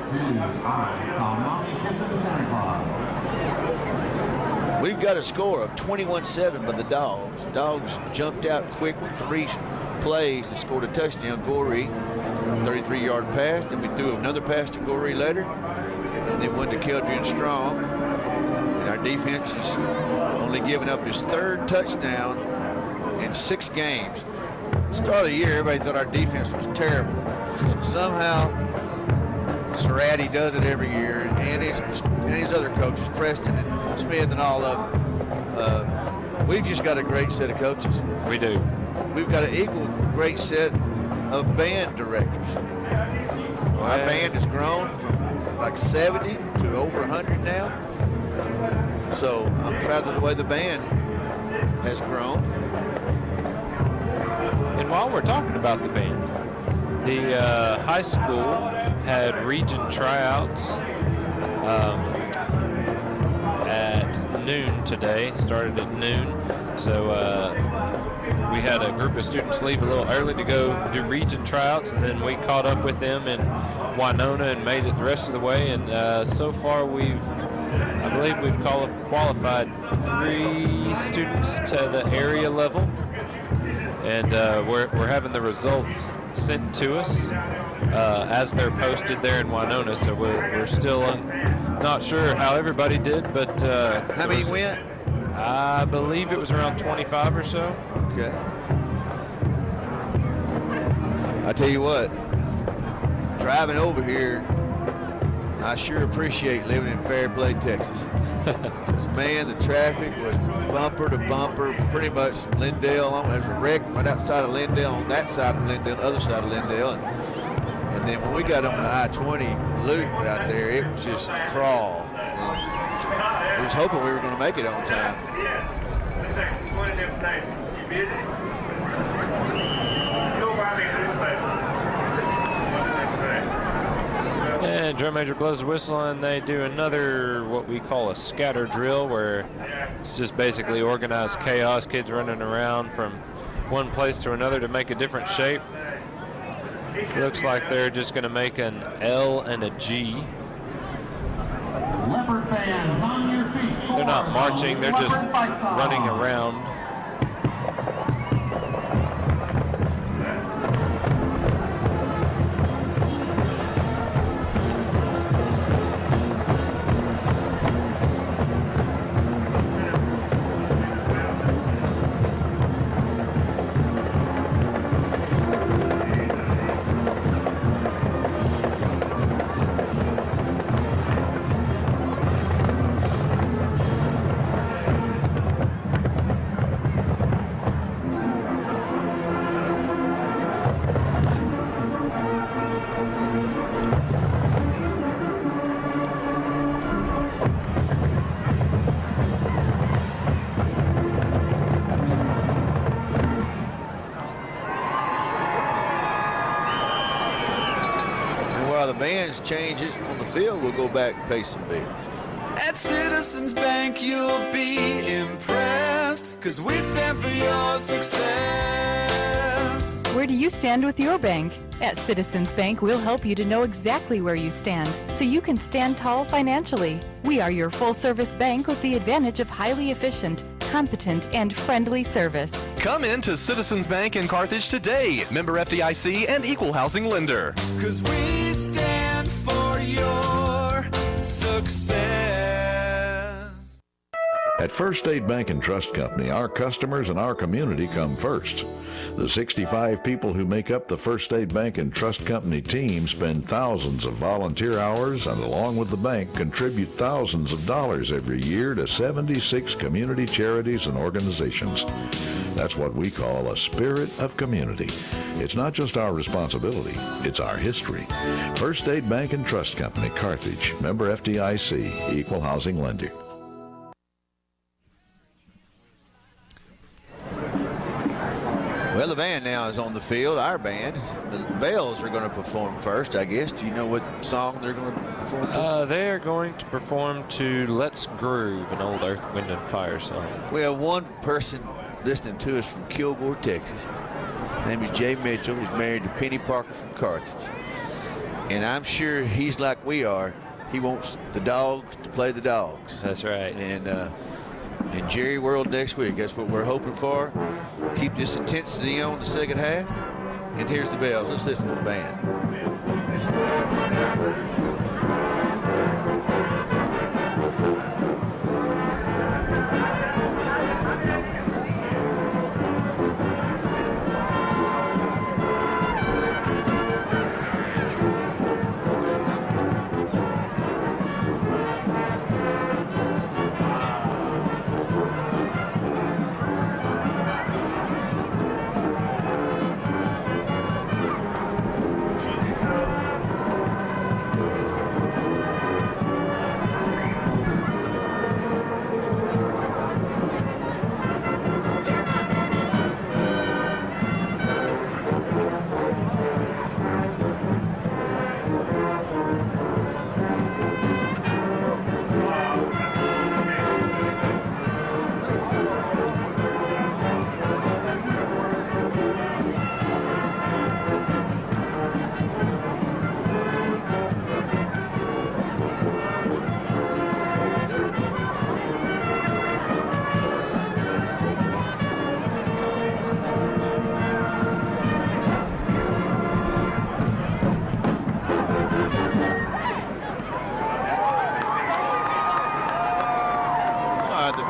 Speaker 23: We've got a score of 21-7 by the Dogs. The Dogs jumped out quick with 3 plays and scored a touchdown. Goree, 33-yard pass. Then we threw another pass to Goree later. And then one to Keldrian Strong. And our defense is only giving up his 3rd touchdown in 6 games. Start of the year, everybody thought our defense was terrible. Somehow, Surratt does it every year, and his other coaches, Preston and Smith and all of them. We've just got a great set of coaches.
Speaker 14: We do.
Speaker 23: we've got an equal great set of band directors. Our band has grown from like 70 to over 100 now. So I'm proud of the way the band has grown.
Speaker 14: And while we're talking about the band, the high school had region tryouts at noon today, started at noon. So we had a group of students leave a little early to go do region tryouts, and then we caught up with them in Winona and made it the rest of the way. And so far I believe we've qualified 3 students to the area level. And we're having the results sent to us as they're posted there in Winona. So we're still not sure how everybody did, but
Speaker 23: how many went?
Speaker 14: I believe it was around 25 or so.
Speaker 23: Okay. I tell you what, driving over here, I sure appreciate living in Fairplay, Texas. Man, the traffic was bumper to bumper, pretty much from Lindale. There was a wreck right outside of Lindale, on that side of Lindale, the other side of Lindale. And then when we got on the I-20 loop out there, it was just a crawl. And we was hoping we were going to make it on time.
Speaker 14: And drum major blows the whistle, and they do another what we call a scatter drill, where it's just basically organized chaos, kids running around from one place to another to make a different shape. Looks like they're just going to make an L and a G.
Speaker 15: Leopard fans on your feet.
Speaker 14: They're not marching, they're just running around.
Speaker 23: Bands changes on the field, we'll go back and pay some bills.
Speaker 16: At Citizens Bank, you'll be impressed, 'cause we stand for your success.
Speaker 17: Where do you stand with your bank? At Citizens Bank, we'll help you to know exactly where you stand, so you can stand tall financially. We are your full-service bank with the advantage of highly efficient, competent, and friendly service.
Speaker 19: Come into Citizens Bank in Carthage today. Member FDIC and equal housing lender.
Speaker 16: 'Cause we stand for your success.
Speaker 21: At First State Bank and Trust Company, our customers and our community come first. The 65 people who make up the First State Bank and Trust Company team spend thousands of volunteer hours and, along with the bank, contribute thousands of dollars every year to 76 community charities and organizations. That's what we call a spirit of community. It's not just our responsibility, it's our history. First State Bank and Trust Company, Carthage, member FDIC, equal housing lender.
Speaker 23: Well, the band now is on the field, our band. The Bells are going to perform first, I guess. Do you know what song they're going to perform to?
Speaker 14: They're going to perform to Let's Groove, an old Earth, Wind, and Fire song.
Speaker 23: We have one person listening to us from Kilgore, Texas. His name is Jay Mitchell. He's married to Penny Parker from Carthage. And I'm sure he's like we are. He wants the Dogs to play the Dogs.
Speaker 14: That's right.
Speaker 23: And Jerry World next week. That's what we're hoping for. Keep this intensity on the second half. And here's the Bells. Let's listen to the band.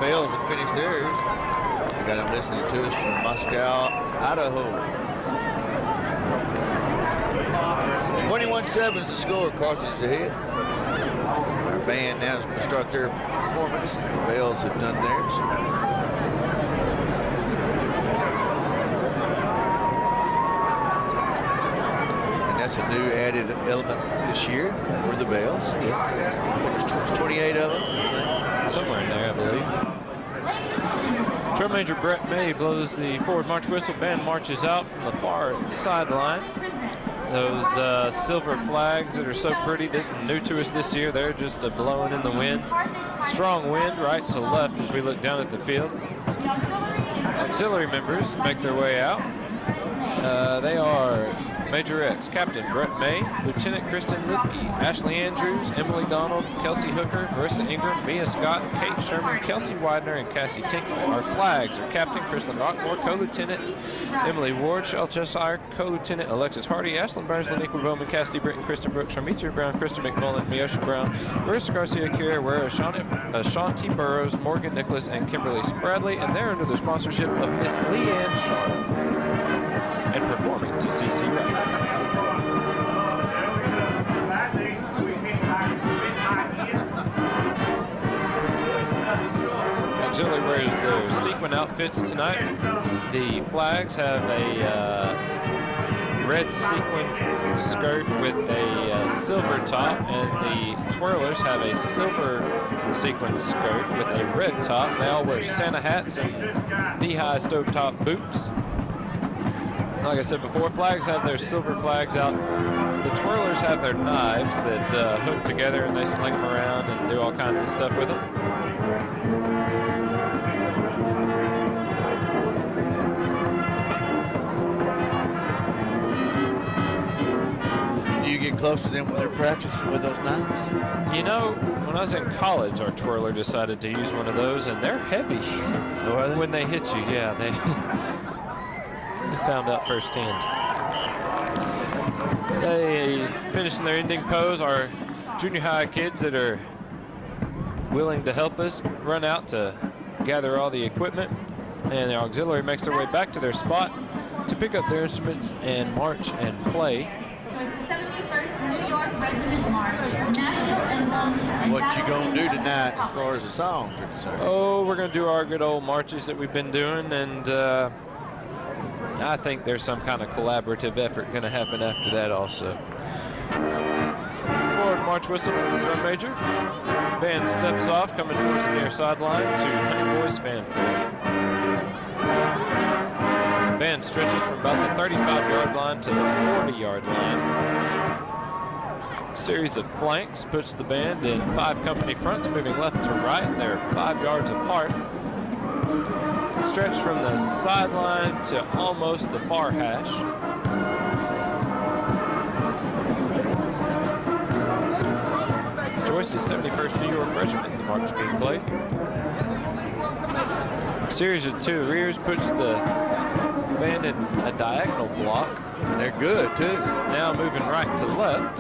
Speaker 23: Bells have finished theirs. We got them listening to us from Moscow, Idaho. 21-7 is the score. Carthage is ahead. Our band now is going to start their performance. The Bells have done theirs. That's a new added element this year for the Bells. Yes. I think there's 28 of them.
Speaker 14: Somewhere in there, I believe. Drum Major Brett May blows the forward march whistle. Band marches out from the far sideline. Those silver flags that are so pretty, that new to us this year, they're just blowing in the wind. Strong wind right to left as we look down at the field. Auxiliary members make their way out. They are Major X, Captain Brett May, Lieutenant Kristen Lipke, Ashley Andrews, Emily Donald, Kelsey Hooker, Marissa Ingram, Mia Scott, Kate Sherman, Kelsey Widener, and Cassie Tinkle. Our flags are Captain Kristen Rockmore, Co-Lieutenant Emily Ward, Shell Cheshire, Co-Lieutenant Alexis Hardy, Ashlyn Burns, Laniqua Bowman, Cassidy Britton, Kristen Brooks, Sharmitra Brown, Kristen McMullen, Miosha Brown, Marissa Garcia Carey, Ashanti Burrows, Morgan Nicholas, and Kimberly Spradley, and they're under the sponsorship of Miss Leanne Sharp and performing to CC Wright. Auxiliary wears their sequin outfits tonight. The flags have a red sequin skirt with a silver top, and the twirlers have a silver sequin skirt with a red top. They all wear Santa hats and knee-high stovetop boots. Like I said before, flags have their silver flags out. The twirlers have their knives that hook together, and they sling them around and do all kinds of stuff with them.
Speaker 23: Do you get close to them when they're practicing with those knives?
Speaker 14: You know, when I was in college, our twirler decided to use one of those, and they're heavy.
Speaker 23: Oh, are they?
Speaker 14: When they hit you, yeah. They found out firsthand. They finishing their ending pose. Our junior high kids that are willing to help us run out to gather all the equipment, and the auxiliary makes their way back to their spot to pick up their instruments and march and play.
Speaker 23: What you gonna do tonight as far as the songs are concerned?
Speaker 14: Oh, we're gonna do our good old marches that we've been doing, and I think there's some kind of collaborative effort going to happen after that also. Forward march whistle from the drum major. Band steps off, coming towards the near sideline to Honey Boys fanfare. Band stretches from about the 35-yard line to the 40-yard line. Series of flanks puts the band in 5 company fronts, moving left to right. They're 5 yards apart. Stretch from the sideline to almost the far hash. Joyce's 71st New York Regiment, the march being played. Series of 2 rears puts the band in a diagonal block.
Speaker 23: And they're good, too.
Speaker 14: Now moving right to left.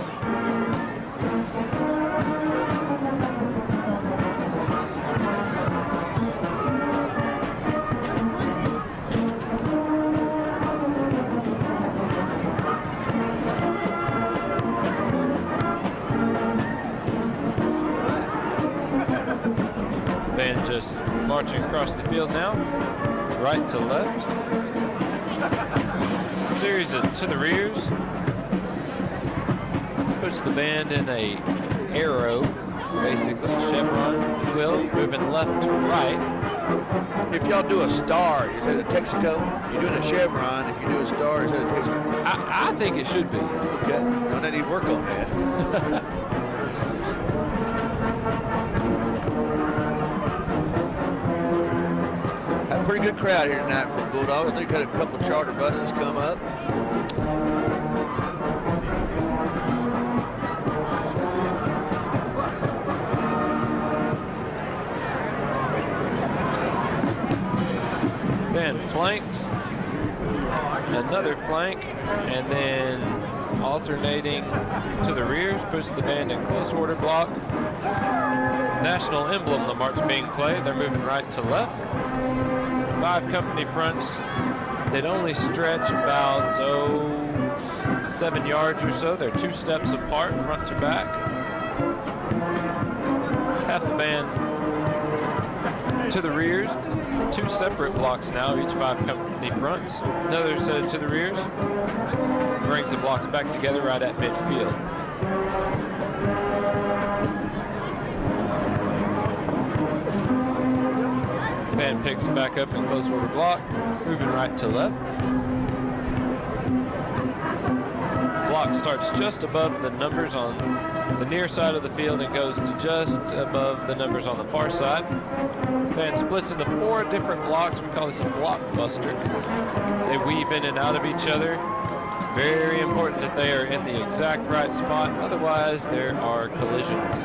Speaker 14: Just marching across the field now, right to left. Series of to the rears puts the band in a arrow, basically chevron, if you will, moving left to right.
Speaker 23: If y'all do a star, is that a Texaco? You're doing a chevron. If you do a star, is that a Texaco?
Speaker 14: I think it should be.
Speaker 23: Okay. Don't need to work on that. Pretty good crowd here tonight for Bulldogs. They've got a couple of charter buses come up.
Speaker 14: Band flanks, another flank, and then alternating to the rears puts the band in close order block. national emblem, the march being played. They're moving right to left. 5 company fronts. They'd only stretch about 7 yards or so. They're 2 steps apart, front to back. Half the band to the rears. 2 separate blocks now, each 5 company fronts. Another set to the rears. Brings the blocks back together right at midfield. Band picks back up in close order block, moving right to left. Block starts just above the numbers on the near side of the field and goes to just above the numbers on the far side. Band splits into 4 different blocks. We call this a blockbuster. They weave in and out of each other. Very important that they are in the exact right spot, otherwise there are collisions.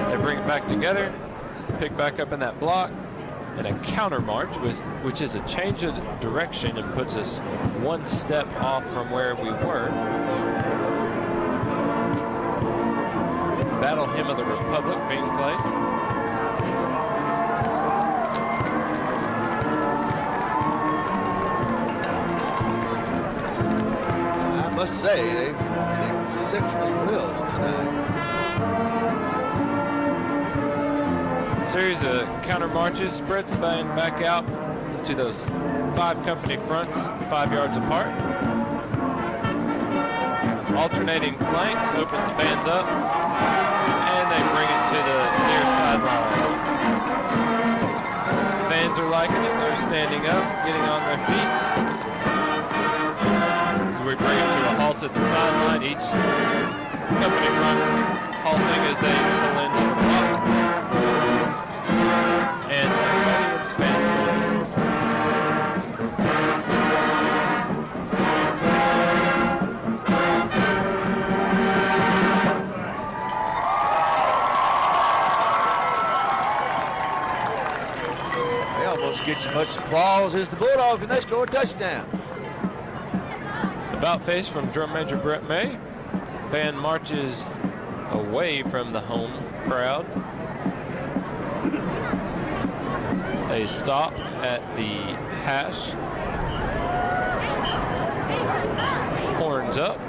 Speaker 14: They bring it back together, pick back up in that block, and a counter march, which is a change of direction and puts us 1 step off from where we were. Battle Hymn of the Republic being played.
Speaker 23: I must say, they exceptionally well tonight.
Speaker 14: Series of counter marches spreads the band back out to those 5 company fronts, 5 yards apart. Alternating flanks opens the bands up, and they bring it to the near sideline. Fans are liking it. They're standing up, getting on their feet. We bring it to a halt at the sideline. Each company front halting as they pull into the block. And some audience fans.
Speaker 23: They almost get as much applause as the Bulldogs, and they score a touchdown.
Speaker 14: About face from drum major Brett May. Band marches away from the home crowd. They stop at the hash. Horns up.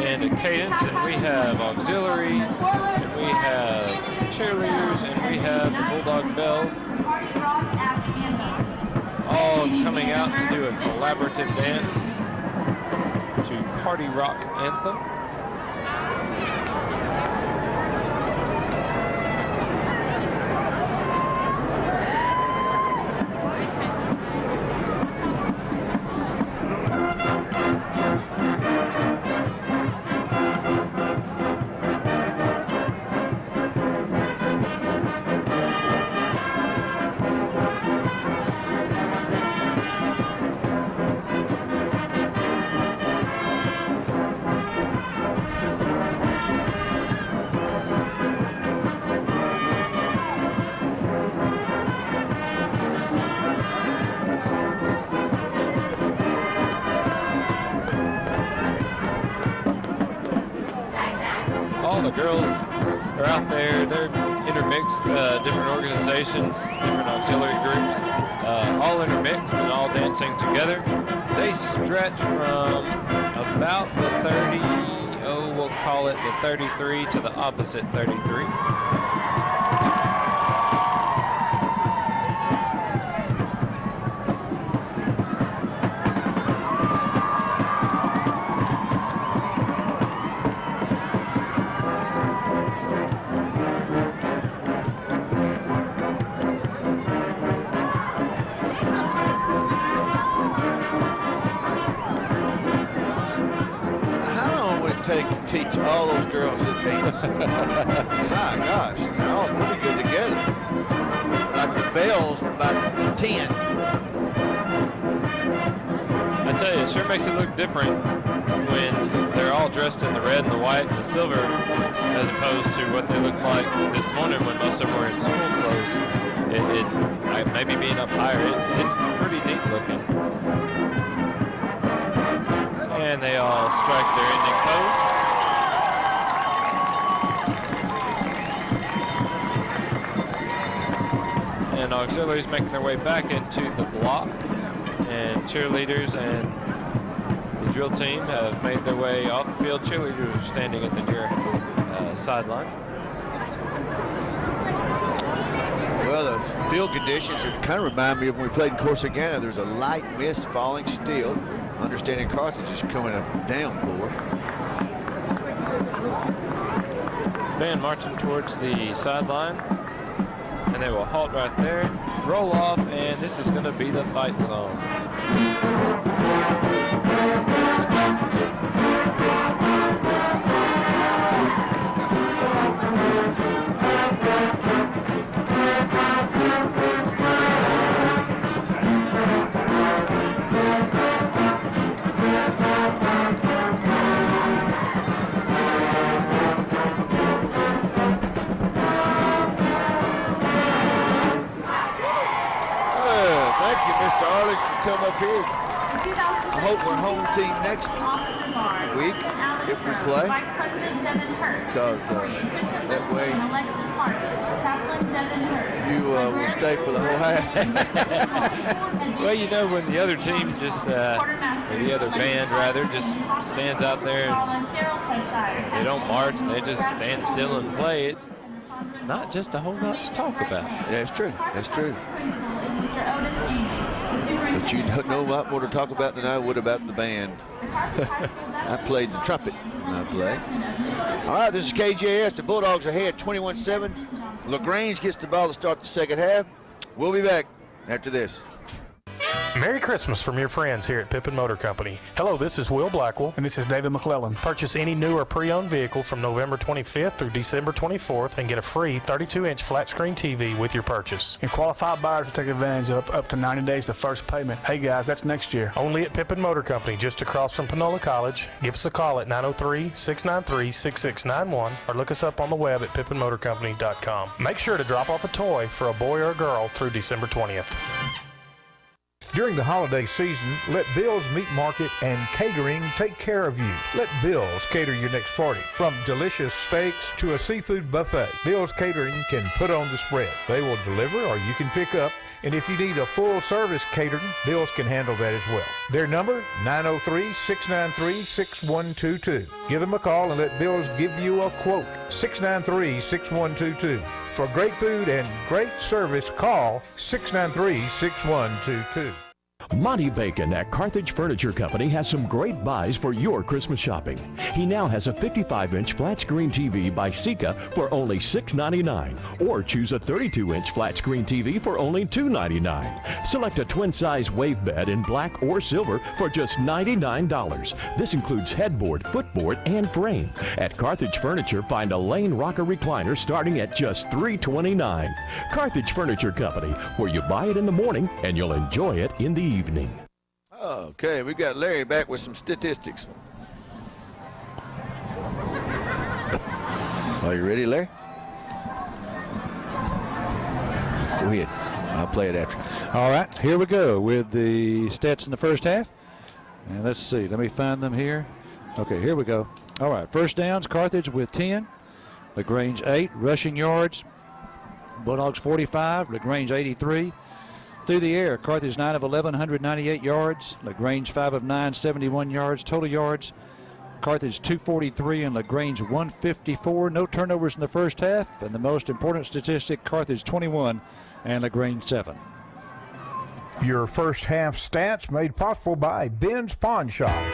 Speaker 14: And a cadence, and we have auxiliary, and we have cheerleaders, and we have the Bulldog Bells, all coming out to do a collaborative dance to Party Rock Anthem. The girls are out there, they're intermixed, different organizations, different auxiliary groups, all intermixed and all dancing together. They stretch from about the 30, we'll call it the 33 to the opposite 33.
Speaker 23: Teach all those girls to dance. My gosh, they're all pretty good together. Like the Bells, about 10.
Speaker 14: I tell you, it sure makes it look different when they're all dressed in the red and the white and the silver, as opposed to what they look like this morning when most of them were in school clothes. Maybe being up higher, it's pretty neat looking. And they all strike their ending pose. And auxiliaries making their way back into the block. And cheerleaders and the drill team have made their way off the field. Cheerleaders are standing at the near sideline.
Speaker 23: Well, the field conditions kind of remind me of when we played in Corsicana. There's a light mist falling still. Understanding Carthage is coming a downpour.
Speaker 14: Band marching towards the sideline. And they will halt right there, roll off, and this is going to be the fight song.
Speaker 23: Come up here. I hope we're home team next week if we play, because that way you will stay for the whole half.
Speaker 14: Well, you know, when the other team just, or the other band rather, just stands out there and they don't march and they just stand still and play it, not just a whole lot to talk about.
Speaker 23: Yeah, that's true. That's true. But you don't know a lot more to talk about than I would about the band. I played the trumpet when I played. All right, this is KGAS. The Bulldogs are ahead 21-7. LaGrange gets the ball to start the second half. We'll be back after this.
Speaker 3: Merry Christmas from your friends here at Pippin Motor Company. Hello, this is Will Blackwell.
Speaker 5: And this is David McClellan.
Speaker 3: Purchase any new or pre-owned vehicle from November 25th through December 24th and get a free 32-inch flat-screen TV with your purchase.
Speaker 5: And qualified buyers will take advantage of up to 90 days to first payment. Hey guys, that's next year.
Speaker 3: Only at Pippin Motor Company, just across from Panola College. Give us a call at 903-693-6691 or look us up on the web at pippinmotorcompany.com. Make sure to drop off a toy for a boy or a girl through December 20th.
Speaker 22: During the holiday season, let Bill's Meat Market and Catering take care of you. Let Bill's cater your next party. From delicious steaks to a seafood buffet, Bill's Catering can put on the spread. They will deliver or you can pick up. And if you need a full-service catering, Bill's can handle that as well. Their number, 903-693-6122. Give them a call and let Bill's give you a quote, 693-6122. For great food and great service, call 693-6122.
Speaker 18: Monty Bacon at Carthage Furniture Company has some great buys for your Christmas shopping. He now has a 55-inch flat-screen TV by Sika for only $6.99, or choose a 32-inch flat-screen TV for only $2.99. Select a twin-size wave bed in black or silver for just $99. This includes headboard, footboard, and frame. At Carthage Furniture, find a Lane Rocker recliner starting at just $329. Carthage Furniture Company, where you buy it in the morning and you'll enjoy it in the evening.
Speaker 23: Okay, we've got Larry back with some statistics. Are you ready, Larry? Go ahead. I'll play it after.
Speaker 4: All right, here we go with the stats in the first half. And let's see, let me find them here. Okay, here we go. All right, first downs, Carthage with 10, LaGrange 8, rushing yards, Bulldogs 45, LaGrange 83. Through the air, Carthage 9 of 11, 198 yards. LaGrange 5 of 9, 71 yards. Total yards, Carthage 243 and LaGrange 154. No turnovers in the first half. And the most important statistic, Carthage 21 and LaGrange 7.
Speaker 22: Your first half stats made possible by Ben's Pawn Shop.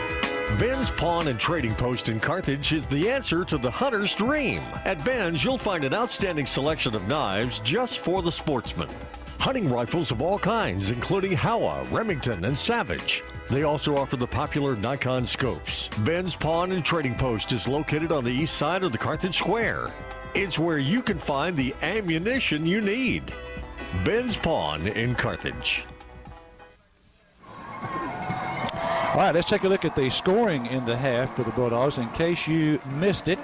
Speaker 9: Ben's Pawn and Trading Post in Carthage is the answer to the hunter's dream. At Ben's, you'll find an outstanding selection of knives just for the sportsman. Hunting rifles of all kinds, including Howa, Remington, and Savage. They also offer the popular Nikon scopes. Ben's Pawn and Trading Post is located on the east side of the Carthage Square. It's where you can find the ammunition you need. Ben's Pawn in Carthage.
Speaker 4: All right, let's take a look at the scoring in the half for the Bulldogs in case you missed it.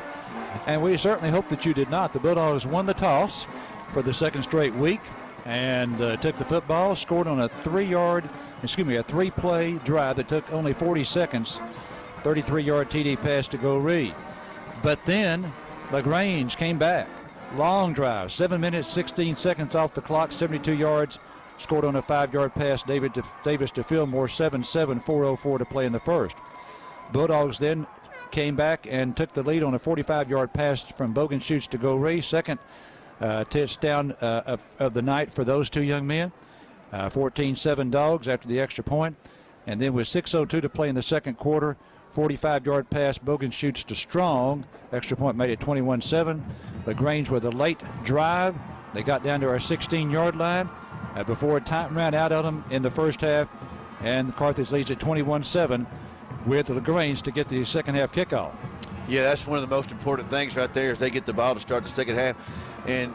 Speaker 4: And we certainly hope that you did not. The Bulldogs won the toss for the second straight week and took the football, scored on a three-play drive that took only 40 seconds 33-yard TD pass to Goree. But then LaGrange came back. Long drive, 7 minutes, 16 seconds off the clock, 72 yards. Scored on a 5-yard pass, Davis to Fillmore, 7-7, 4:04 to play in the first. Bulldogs then came back and took the lead on a 45-yard pass from Bogenschutz to Goree. Second touchdown of the night for those two young men. 14-7 Dogs after the extra point. And then with 6:02 to play in the second quarter, 45-yard pass, Bogenschutz to Strong. Extra point made it 21-7. LaGrange with a late drive. They got down to our 16-yard line before time ran out on them in the first half. And Carthage leads at 21-7 with LaGrange to get the second half kickoff.
Speaker 23: Yeah, that's one of the most important things right there is they get the ball to start the second half. And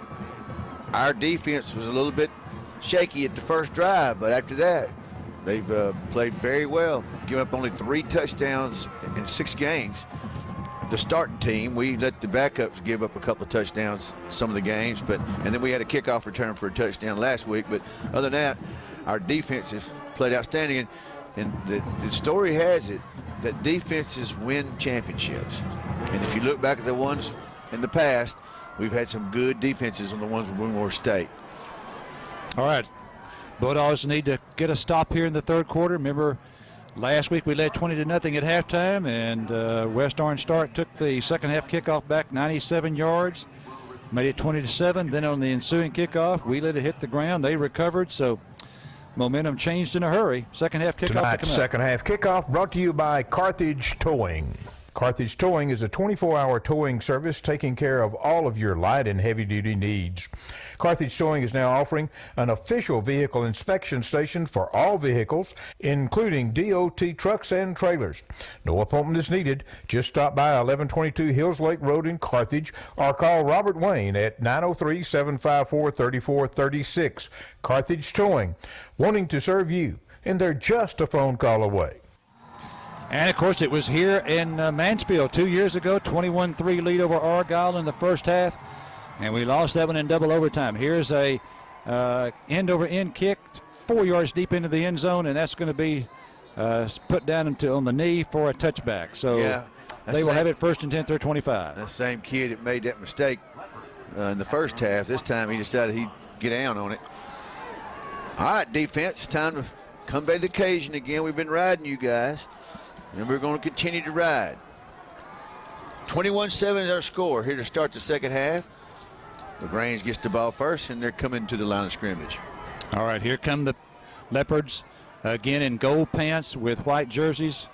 Speaker 23: our defense was a little bit shaky at the first drive, but after that, they've played very well, giving up only 3 touchdowns in 6 games. The starting team, we let the backups give up a couple of touchdowns some of the games, and then we had a kickoff return for a touchdown last week. But other than that, our defense has played outstanding. And the story has it that defenses win championships. And if you look back at the ones in the past, we've had some good defenses on the ones with Windward State.
Speaker 4: All right. Bulldogs need to get a stop here in the third quarter. Remember, last week we led 20-0 at halftime, and West Orange Stark took the second half kickoff back 97 yards, made it 20-7. Then on the ensuing kickoff, we let it hit the ground. They recovered, so momentum changed in a hurry. Second half kickoff.
Speaker 22: Tonight's second half kickoff brought to you by Carthage Towing. Carthage Towing is a 24-hour towing service taking care of all of your light and heavy-duty needs. Carthage Towing is now offering an official vehicle inspection station for all vehicles, including DOT trucks and trailers. No appointment is needed. Just stop by 1122 Hills Lake Road in Carthage or call Robert Wayne at 903-754-3436. Carthage Towing, wanting to serve you, and they're just a phone call away.
Speaker 4: And, of course, it was here in Mansfield 2 years ago, 21-3 lead over Argyle in the first half, and we lost that one in double overtime. Here's a end-over-end kick, 4 yards deep into the end zone, and that's going to be put down on the knee for a touchback. So
Speaker 23: yeah,
Speaker 4: they will have it first and 10 through 25.
Speaker 23: That same kid that made that mistake in the first half, this time he decided he'd get down on it. All right, defense, time to come back to the occasion again. We've been riding you guys. And we're going to continue to ride. 21-7 is our score here to start the second half. LaGrange gets the ball first, and they're coming to the line of scrimmage.
Speaker 4: All right, here come the Leopards again in gold pants with white jerseys,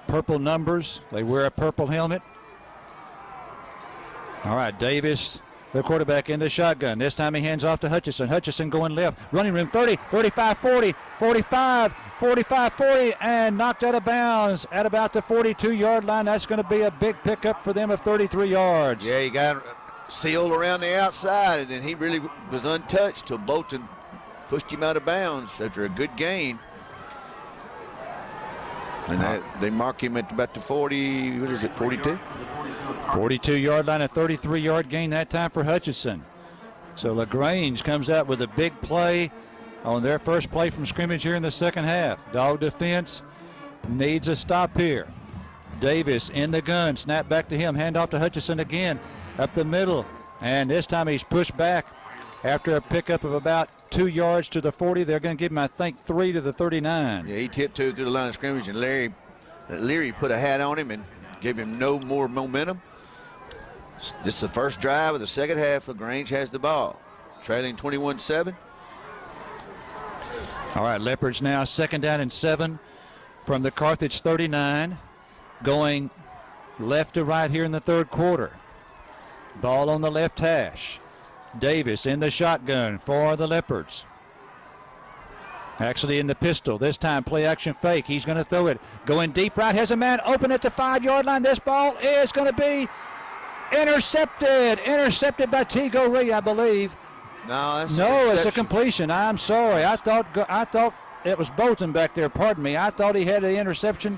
Speaker 4: purple numbers. They wear a purple helmet. All right, Davis, the quarterback, in the shotgun. This time he hands off to Hutchison. Hutchison going left. Running room 30, 35, 40, 45, 45, 40, and knocked out of bounds at about the 42-yard line. That's going to be a big pickup for them of 33 yards.
Speaker 23: Yeah, he got sealed around the outside, and then he really was untouched till Bolton pushed him out of bounds after a good gain. And they mark him at about the 40, what is it, 42?
Speaker 4: 42-yard line, a 33-yard gain that time for Hutchison. So LaGrange comes out with a big play on their first play from scrimmage here in the second half. Dog defense needs a stop here. Davis in the gun, snap back to him, hand off to Hutchison again, up the middle, and this time he's pushed back after a pickup of about 2 yards to the 40. They're going to give him, I think, 3 to the 39.
Speaker 23: Yeah, he tiptoed through the line of scrimmage, and Leary put a hat on him and gave him no more momentum. This is the first drive of the second half. LaGrange has the ball, trailing 21-7.
Speaker 4: All right, Leopards now second down and 7 from the Carthage 39, going left to right here in the third quarter. Ball on the left hash. Davis in the shotgun for the Leopards. Actually in the pistol. This time play action fake. He's going to throw it. Going deep right. Has a man open at the 5-yard line. This ball is going to be intercepted. Intercepted by T. Goree, I believe.
Speaker 23: No,
Speaker 4: it's a completion. I'm sorry. I thought it was Bolton back there. Pardon me. I thought he had the interception,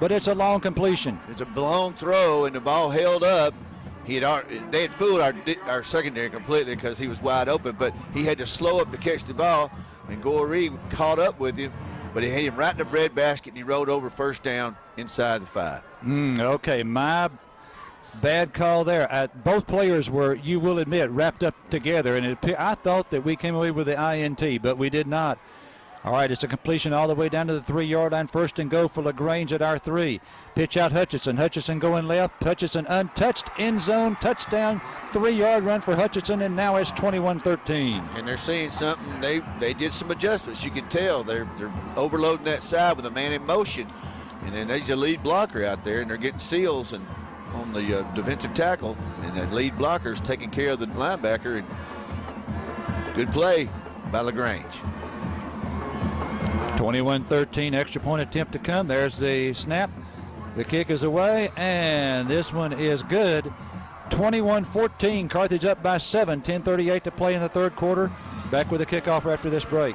Speaker 4: but it's a long completion.
Speaker 23: It's a blown throw, and the ball held up. They had fooled our secondary completely because he was wide open, but he had to slow up to catch the ball, and Goree caught up with him but he hit him right in the breadbasket, and he rolled over first down inside the 5.
Speaker 4: Okay, my bad call there. Both players were, you will admit, wrapped up together, and I thought that we came away with the INT, but we did not. All right, it's a completion all the way down to the 3-yard line. First and go for LaGrange at our 3. Pitch out Hutchinson. Hutchinson going left. Hutchinson untouched. End zone. Touchdown. 3-yard run for Hutchinson, and now it's 21-13.
Speaker 23: And they're seeing something. They did some adjustments. You can tell they're overloading that side with a man in motion. And then there's a lead blocker out there, and they're getting seals and on the defensive tackle. And that lead blocker's taking care of the linebacker. And good play by LaGrange.
Speaker 4: 21-13, extra point attempt to come. There's the snap. The kick is away, and this one is good. 21-14, Carthage up by 7. 10:38 to play in the third quarter. Back with a kickoff after this break.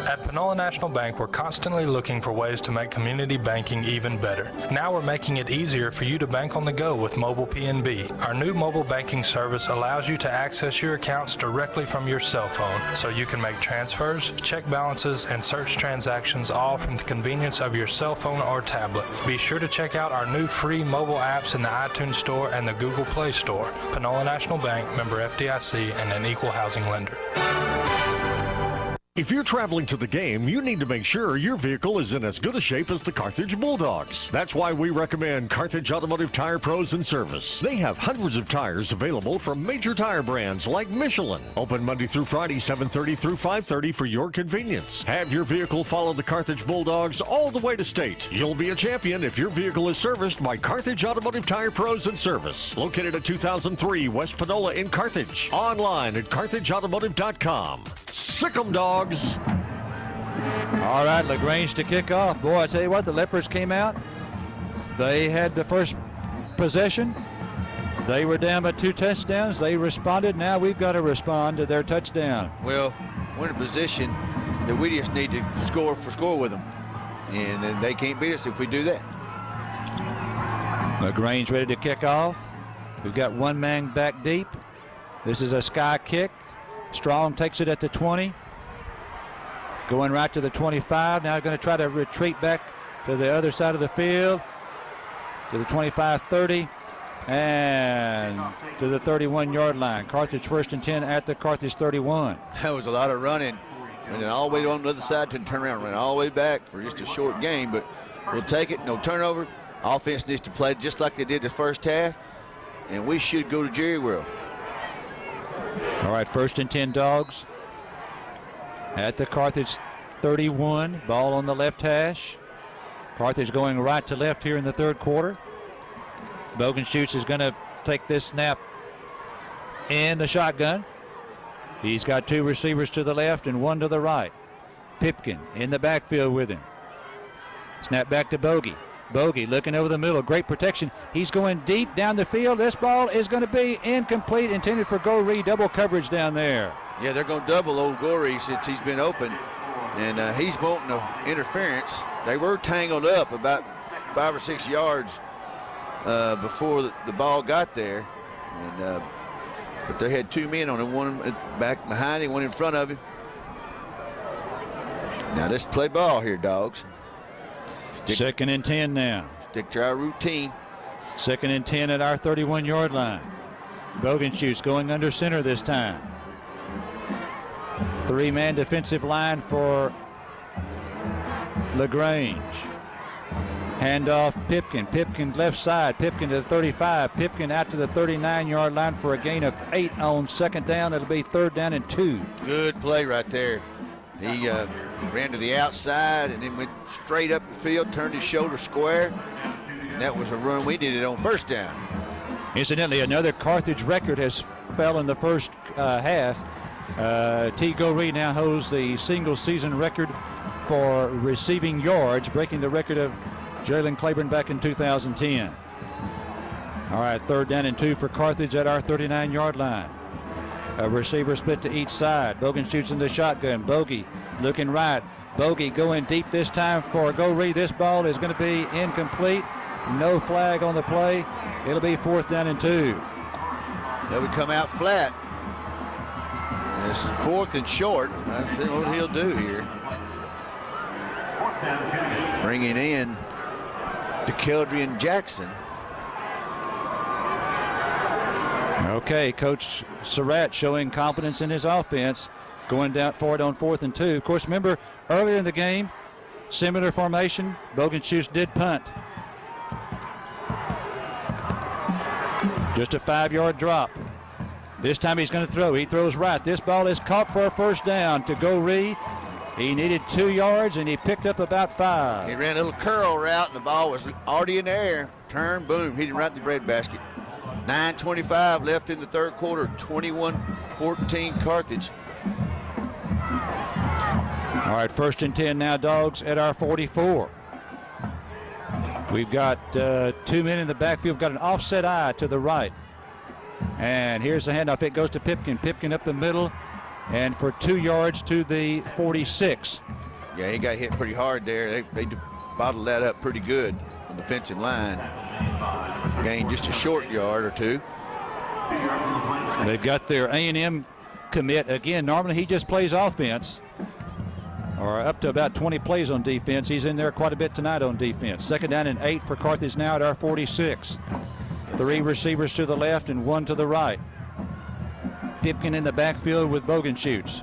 Speaker 3: At Panola National Bank, we're constantly looking for ways to make community banking even better. Now we're making it easier for you to bank on the go with mobile PNB. Our new mobile banking service allows you to access your accounts directly from your cell phone, so you can make transfers, check balances, and search transactions all from the convenience of your cell phone or tablet. Be sure to check out our new free mobile apps in the iTunes Store and the Google Play Store. Panola National Bank, member FDIC, and an equal housing lender.
Speaker 9: If you're traveling to the game, you need to make sure your vehicle is in as good a shape as the Carthage Bulldogs. That's why we recommend Carthage Automotive Tire Pros and Service. They have hundreds of tires available from major tire brands like Michelin. Open Monday through Friday, 7:30 through 5:30 for your convenience. Have your vehicle follow the Carthage Bulldogs all the way to state. You'll be a champion if your vehicle is serviced by Carthage Automotive Tire Pros and Service. Located at 2003 West Panola in Carthage. Online at carthageautomotive.com. Sick 'em, dogs.
Speaker 4: All right, LaGrange to kick off. Boy, I tell you what, the Leopards came out. They had the first possession. They were down by 2 touchdowns. They responded. Now we've got to respond to their touchdown.
Speaker 23: Well, we're in a position that we just need to score with them. And they can't beat us if we do that.
Speaker 4: LaGrange ready to kick off. We've got one man back deep. This is a sky kick. Strong takes it at the 20. Going right to the 25. Now going to try to retreat back to the other side of the field. To the 25-30. And to the 31-yard line. Carthage first and 10 at the Carthage 31.
Speaker 23: That was a lot of running. And then all the way on the other side to turn around and run all the way back for just a short game. But we'll take it. No turnover. Offense needs to play just like they did the first half. And we should go to Jerry World.
Speaker 4: All right, first and 10 Dogs at the Carthage 31. Ball on the left hash. Carthage going right to left here in the third quarter. Bogenschutz is going to take this snap in the shotgun. He's got 2 receivers to the left and 1 to the right. Pipkin in the backfield with him. Snap back to Bogey. Bogey looking over the middle. Great protection. He's going deep down the field. This ball is going to be incomplete, intended for Goree. Double coverage down there.
Speaker 23: Yeah, they're going to double old Goree since he's been open. And he's wanting interference. They were tangled up about 5 or 6 yards before the ball got there. And but they had 2 men on him, one back behind him, one in front of him. Now let's play ball here, Dogs.
Speaker 4: Second and 10 now.
Speaker 23: Stick to our routine.
Speaker 4: Second and 10 at our 31-yard line. Bogenschutz going under center this time. 3-man defensive line for LaGrange. Handoff Pipkin. Pipkin left side. Pipkin to the 35. Pipkin out to the 39-yard line for a gain of 8 on second down. It'll be 3rd down and 2.
Speaker 23: Good play right there. He ran to the outside and then went straight up the field, turned his shoulder square. And that was a run we needed on first down.
Speaker 4: Incidentally, another Carthage record has fell in the first half. T. Goree now holds the single season record for receiving yards, breaking the record of Jalen Claiborne back in 2010. All right, 3rd down and 2 for Carthage at our 39-yard line. A receiver split to each side. Bogenschutz in the shotgun. Bogey looking right. Bogey going deep this time for Goree. This ball is going to be incomplete. No flag on the play. It'll be 4th down and 2.
Speaker 23: That would come out flat. And it's 4th and short. Let's see what he'll do here. bringing in DeKeldrian Jackson.
Speaker 4: Okay, Coach Surratt showing confidence in his offense, going down for it on 4th and 2. Of course, remember earlier in the game, similar formation, Bogenschutz did punt. Just a 5-yard drop. This time he's going to throw. He throws right. This ball is caught for a first down to Go Ree. He needed 2 yards, and he picked up about 5.
Speaker 23: He ran a little curl route, and the ball was already in the air. Turn, boom, hit him right in the breadbasket. 9:25 left in the third quarter. 21-14 Carthage.
Speaker 4: All right, 1st and 10 now, Dogs at our 44. We've got 2 men in the backfield. We've got an offset eye to the right. And here's the handoff. It goes to Pipkin. Pipkin up the middle, and for 2 yards to the 46.
Speaker 23: Yeah, he got hit pretty hard there. They bottled that up pretty good on the defensive line. Gained just a short yard or 2.
Speaker 4: They've got their A&M commit. Again, normally he just plays offense, or up to about 20 plays on defense. He's in there quite a bit tonight on defense. 2nd down and 8 for Carthage now at our 46. 3 receivers to the left and 1 to the right. Pipkin in the backfield with Bogenschutz.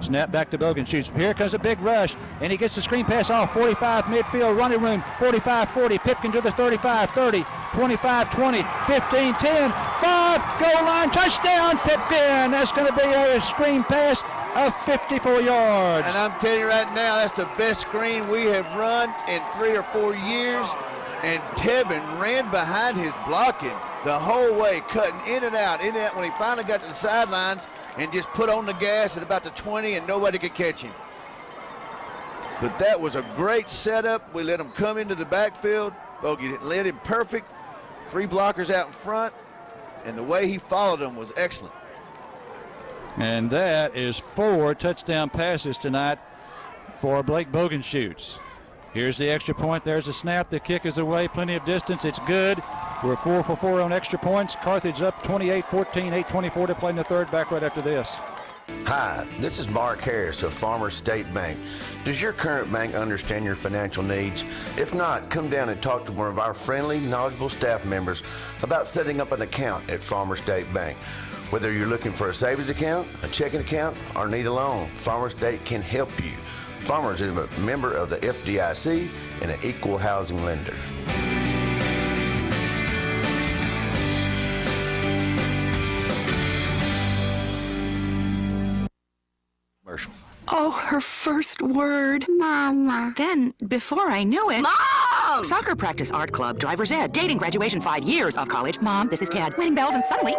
Speaker 4: Snap back to Bogenschutz. Here comes a big rush, and he gets the screen pass off. 45 midfield, running room. 45-40. Pipkin to the 35-30, 25-20, 15-10, 5, goal line, touchdown, Pipkin. That's going to be a screen pass of 54 yards.
Speaker 23: And I'm telling you right now, that's the best screen we have run in 3 or 4 years. And Tebben ran behind his blocking the whole way, cutting in and out. When he finally got to the sidelines and just put on the gas at about the 20, and nobody could catch him. But that was a great setup. We let him come into the backfield. Bogey led him perfect. 3 blockers out in front, and the way he followed them was excellent.
Speaker 4: And that is 4 touchdown passes tonight for Blake Bogenschutz. Here's the extra point. There's a snap. The kick is away. Plenty of distance. It's good. We're 4 for 4 on extra points. Carthage up 28-14, 8:24 to play in the third. Back right after this.
Speaker 1: Hi, this is Mark Harris of Farmers State Bank. Does your current bank understand your financial needs? If not, come down and talk to one of our friendly, knowledgeable staff members about setting up an account at Farmers State Bank. Whether you're looking for a savings account, a checking account, or need a loan, Farmers State can help you. Farmers is a member of the FDIC and an equal housing lender.
Speaker 2: Oh, her first word. Mama. Then, before I knew it... Mom! Soccer practice, art club, driver's ed, dating, graduation, 5 years of college. Mom, this is Ted. Wedding bells, and suddenly...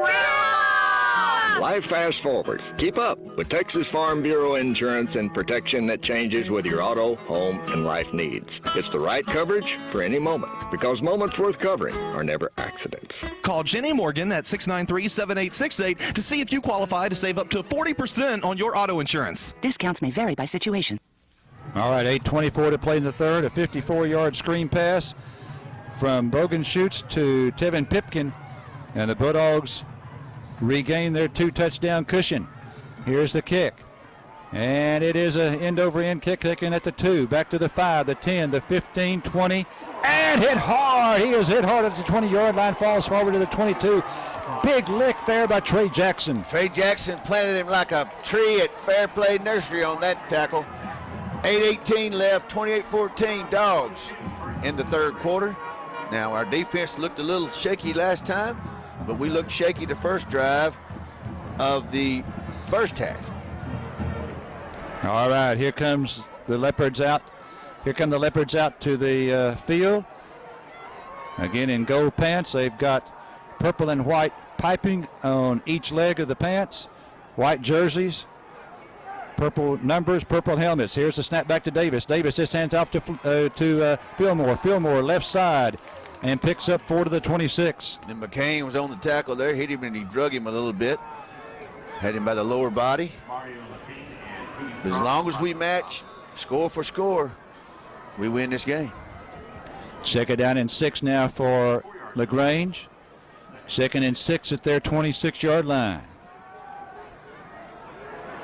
Speaker 6: Life fast forwards. Keep up with Texas Farm Bureau insurance and protection that changes with your auto, home, and life needs. It's the right coverage for any moment, because moments worth covering are never accidents.
Speaker 19: Call Jenny Morgan at 693-7868 to see if you qualify to save up to 40% on your auto insurance.
Speaker 2: Discounts may vary by situation.
Speaker 4: All right, 8:24 to play in the third. A 54-yard screen pass from Bogenschutz to Tevin Pipkin, and the Bulldogs regain their 2 touchdown cushion. Here's the kick, and it is an end-over-end kick taken at the 2, back to the 5, the 10, the 15, 20, and hit hard. He is hit hard at the 20-yard line, falls forward to the 22. Big lick there by Trey Jackson.
Speaker 23: Trey Jackson planted him like a tree at Fair Play Nursery on that tackle. 8:18 left, 28-14 Dogs in the third quarter. Now, our defense looked a little shaky last time, but we looked shaky the first drive of the first half.
Speaker 4: All right, here comes the Leopards out. Here come the Leopards out to the field. Again in gold pants. They've got purple and white piping on each leg of the pants. White jerseys, purple numbers, purple helmets. Here's the snap back to Davis. Davis, this hands off to Fillmore. Fillmore left side, and picks up 4 to the 26.
Speaker 23: And McCain was on the tackle there, hit him and he drug him a little bit. Had him by the lower body. As long as we match score for score, we win this game.
Speaker 4: 2nd down and 6 now for LaGrange. 2nd and 6 at their 26-yard line.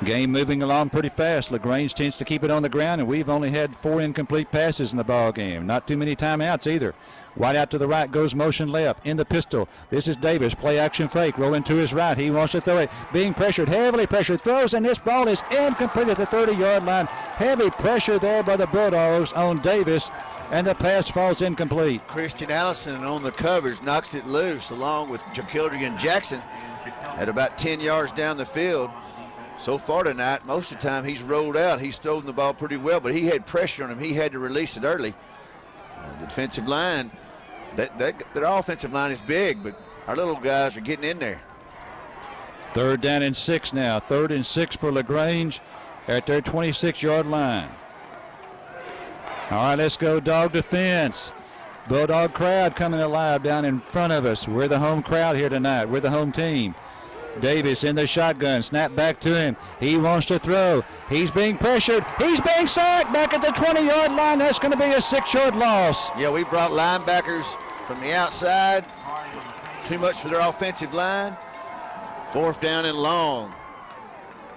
Speaker 4: Game moving along pretty fast. LaGrange tends to keep it on the ground, and we've only had 4 incomplete passes in the ball game. Not too many timeouts either. Wide out to the right, goes motion left, in the pistol. This is Davis, play action fake, rolling to his right. He wants to throw it, being pressured, heavily pressured, throws, and this ball is incomplete at the 30-yard line. Heavy pressure there by the Bulldogs on Davis, and the pass falls incomplete.
Speaker 23: Christian Allison on the covers knocks it loose along with Jacildrian Jackson at about 10 yards down the field. So far tonight, most of the time he's rolled out. He's thrown the ball pretty well, but he had pressure on him. He had to release it early. The defensive line, their offensive line is big, but our little guys are getting in there.
Speaker 4: 3rd down and 6 now. 3rd and 6 for LaGrange at their 26-yard line. All right, let's go dog defense. Bulldog crowd coming alive down in front of us. We're the home crowd here tonight. We're the home team. Davis in the shotgun, snap back to him. He wants to throw. He's being pressured. He's being sacked back at the 20-yard line. That's going to be a 6-yard loss.
Speaker 23: Yeah, we brought linebackers from the outside. Too much for their offensive line. 4th down and long.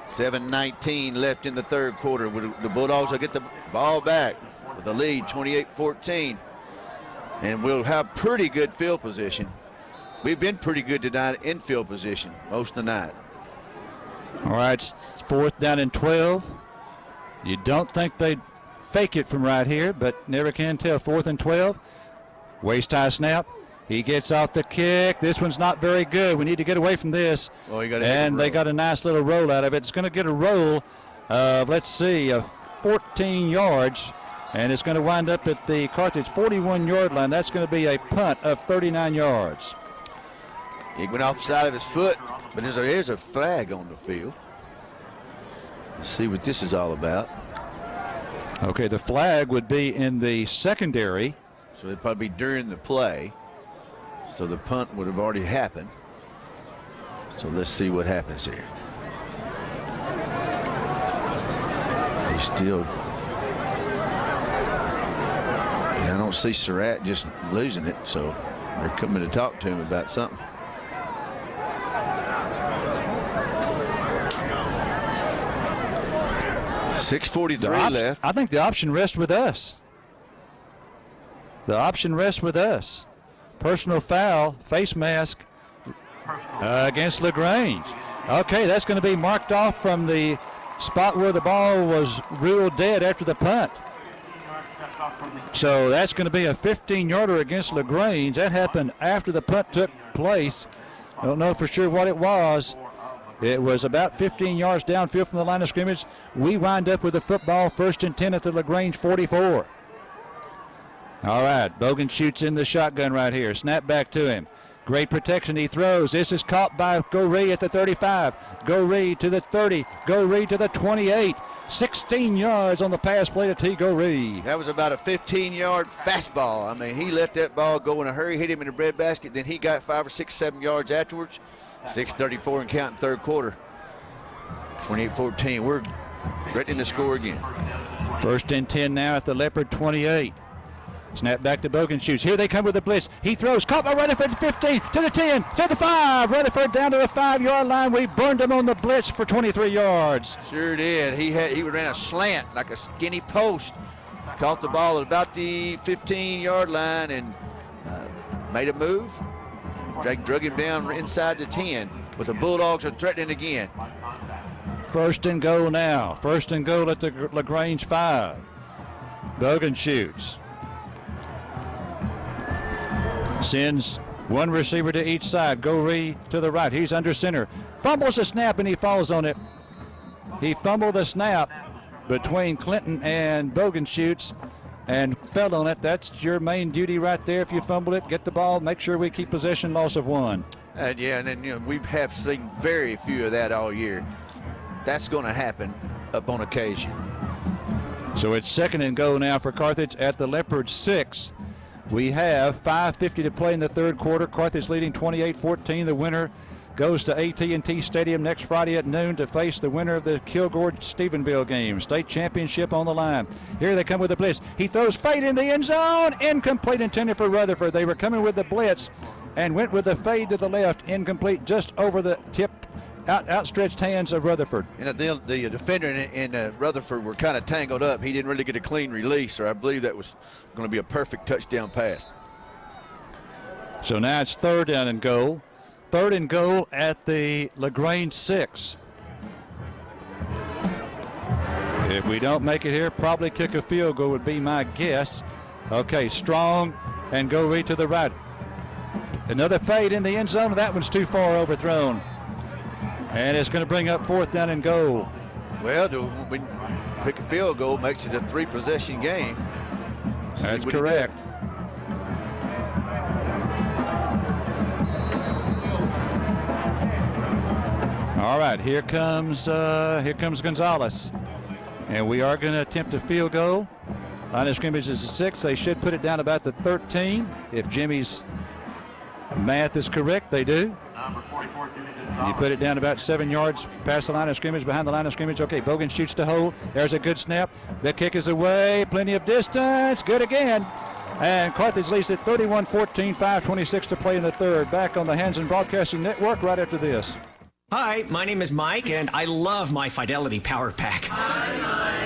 Speaker 23: 7:19 left in the 3rd quarter. The Bulldogs will get the ball back with a lead, 28-14. And we'll have pretty good field position. We've been pretty good tonight in field position most of the night.
Speaker 4: All right, 4th down and 12. You don't think they'd fake it from right here, but never can tell. 4th and 12. Waist high snap. He gets off the kick. This one's not very good. We need to get away from this.
Speaker 23: Well,
Speaker 4: and they got a nice little roll out of it. It's going to get a roll of, let's see, 14 yards. And it's going to wind up at the Carthage 41-yard line. That's going to be a punt of 39 yards.
Speaker 23: He went off the side of his foot, but there's a flag on the field. Let's see what this is all about.
Speaker 4: Okay, the flag would be in the secondary.
Speaker 23: So it'd probably be during the play. So the punt would have already happened. So let's see what happens here. He's still... I don't see Surratt just losing it, so they're coming to talk to him about something. .6:43 left.
Speaker 4: I think the option rests with us. The option rests with us. Personal foul, face mask against LaGrange. Okay, that's going to be marked off from the spot where the ball was ruled dead after the punt. So that's going to be a 15-yarder against LaGrange. That happened after the punt took place. I don't know for sure what it was. It was about 15 yards downfield from the line of scrimmage. We wind up with the football, 1st and 10 at the LaGrange 44. All right, Bogan shoots in the shotgun right here. Snap back to him. Great protection. He throws. This is caught by Goree at the 35. Goree to the 30. Goree to the 28. 16 yards on the pass play to T. Goree.
Speaker 23: That was about a 15-yard fastball. I mean, he let that ball go in a hurry, hit him in the breadbasket. Then he got 5 or 6, 7 yards afterwards. 6:34 and counting 3rd quarter. 28-14. We're threatening to score again.
Speaker 4: 1st and 10 now at the Leopard 28. Snap back to Bogan shoots. Here they come with the blitz. He throws. Caught by Rutherford. 15 to the 10 to the 5. Rutherford down to the 5-yard line. We burned him on the blitz for 23 yards.
Speaker 23: Sure did. He ran a slant like a skinny post. Caught the ball at about the 15-yard line and made a move. Drug him down inside the 10. But the Bulldogs are threatening again.
Speaker 4: 1st and goal now. 1st and goal at the LaGrange 5. Bogan shoots. Sends one receiver to each side. Goree to the right. He's under center. Fumbles the snap and he falls on it. He fumbled the snap between Clinton and Bogan shoots and fell on it. That's your main duty right there. If you fumble it, get the ball. Make sure we keep possession. Loss of 1.
Speaker 23: And then we have seen very few of that all year. That's going to happen up on occasion.
Speaker 4: So it's 2nd and goal now for Carthage at the Leopards 6. We have 5:50 to play in the 3rd quarter. Carthage leading 28-14. The winner goes to AT&T Stadium next Friday at noon to face the winner of the Kilgore-Stephenville game. State championship on the line. Here they come with the blitz. He throws fade in the end zone. Incomplete, intended for Rutherford. They were coming with the blitz and went with the fade to the left. Incomplete, just over the tip outstretched hands of Rutherford.
Speaker 23: And the defender and Rutherford were kind of tangled up. He didn't really get a clean release, or I believe that was going to be a perfect touchdown pass.
Speaker 4: So now it's 3rd down and goal. 3rd and goal at the LaGrange 6. If we don't make it here, probably kick a field goal would be my guess. Okay, Strong and go right to the right. Another fade in the end zone. That one's too far overthrown. And it's going to bring up 4th down and goal.
Speaker 23: Well, we pick a field goal, makes it a 3-possession game.
Speaker 4: That's correct. All right, here comes Gonzalez. And we are going to attempt a field goal. Line of scrimmage is a 6. They should put it down about the 13. If Jimmy's math is correct, they do. You put it down about 7 yards past the line of scrimmage, behind the line of scrimmage. Okay, Bogan shoots to hole. There's a good snap. The kick is away. Plenty of distance. Good again. And Carthage leads at 31-14, 5:26 to play in the 3rd. Back on the Hansen Broadcasting Network right after this.
Speaker 8: Hi, my name is Mike, and I love my Fidelity Power Pack.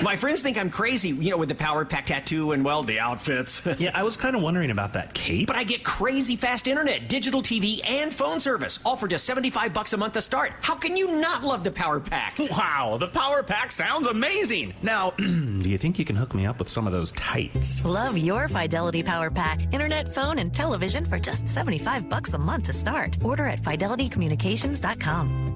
Speaker 8: My friends think I'm crazy, with the Power Pack tattoo and, well, the outfits.
Speaker 10: Yeah, I was kind of wondering about that cape.
Speaker 8: But I get crazy fast internet, digital TV, and phone service, all for just $75 a month to start. How can you not love the Power Pack?
Speaker 10: Wow, the Power Pack sounds amazing. Now, do you think you can hook me up with some of those tights?
Speaker 20: Love your Fidelity Power Pack. Internet, phone, and television for just $75 a month to start. Order at fidelitycommunications.com.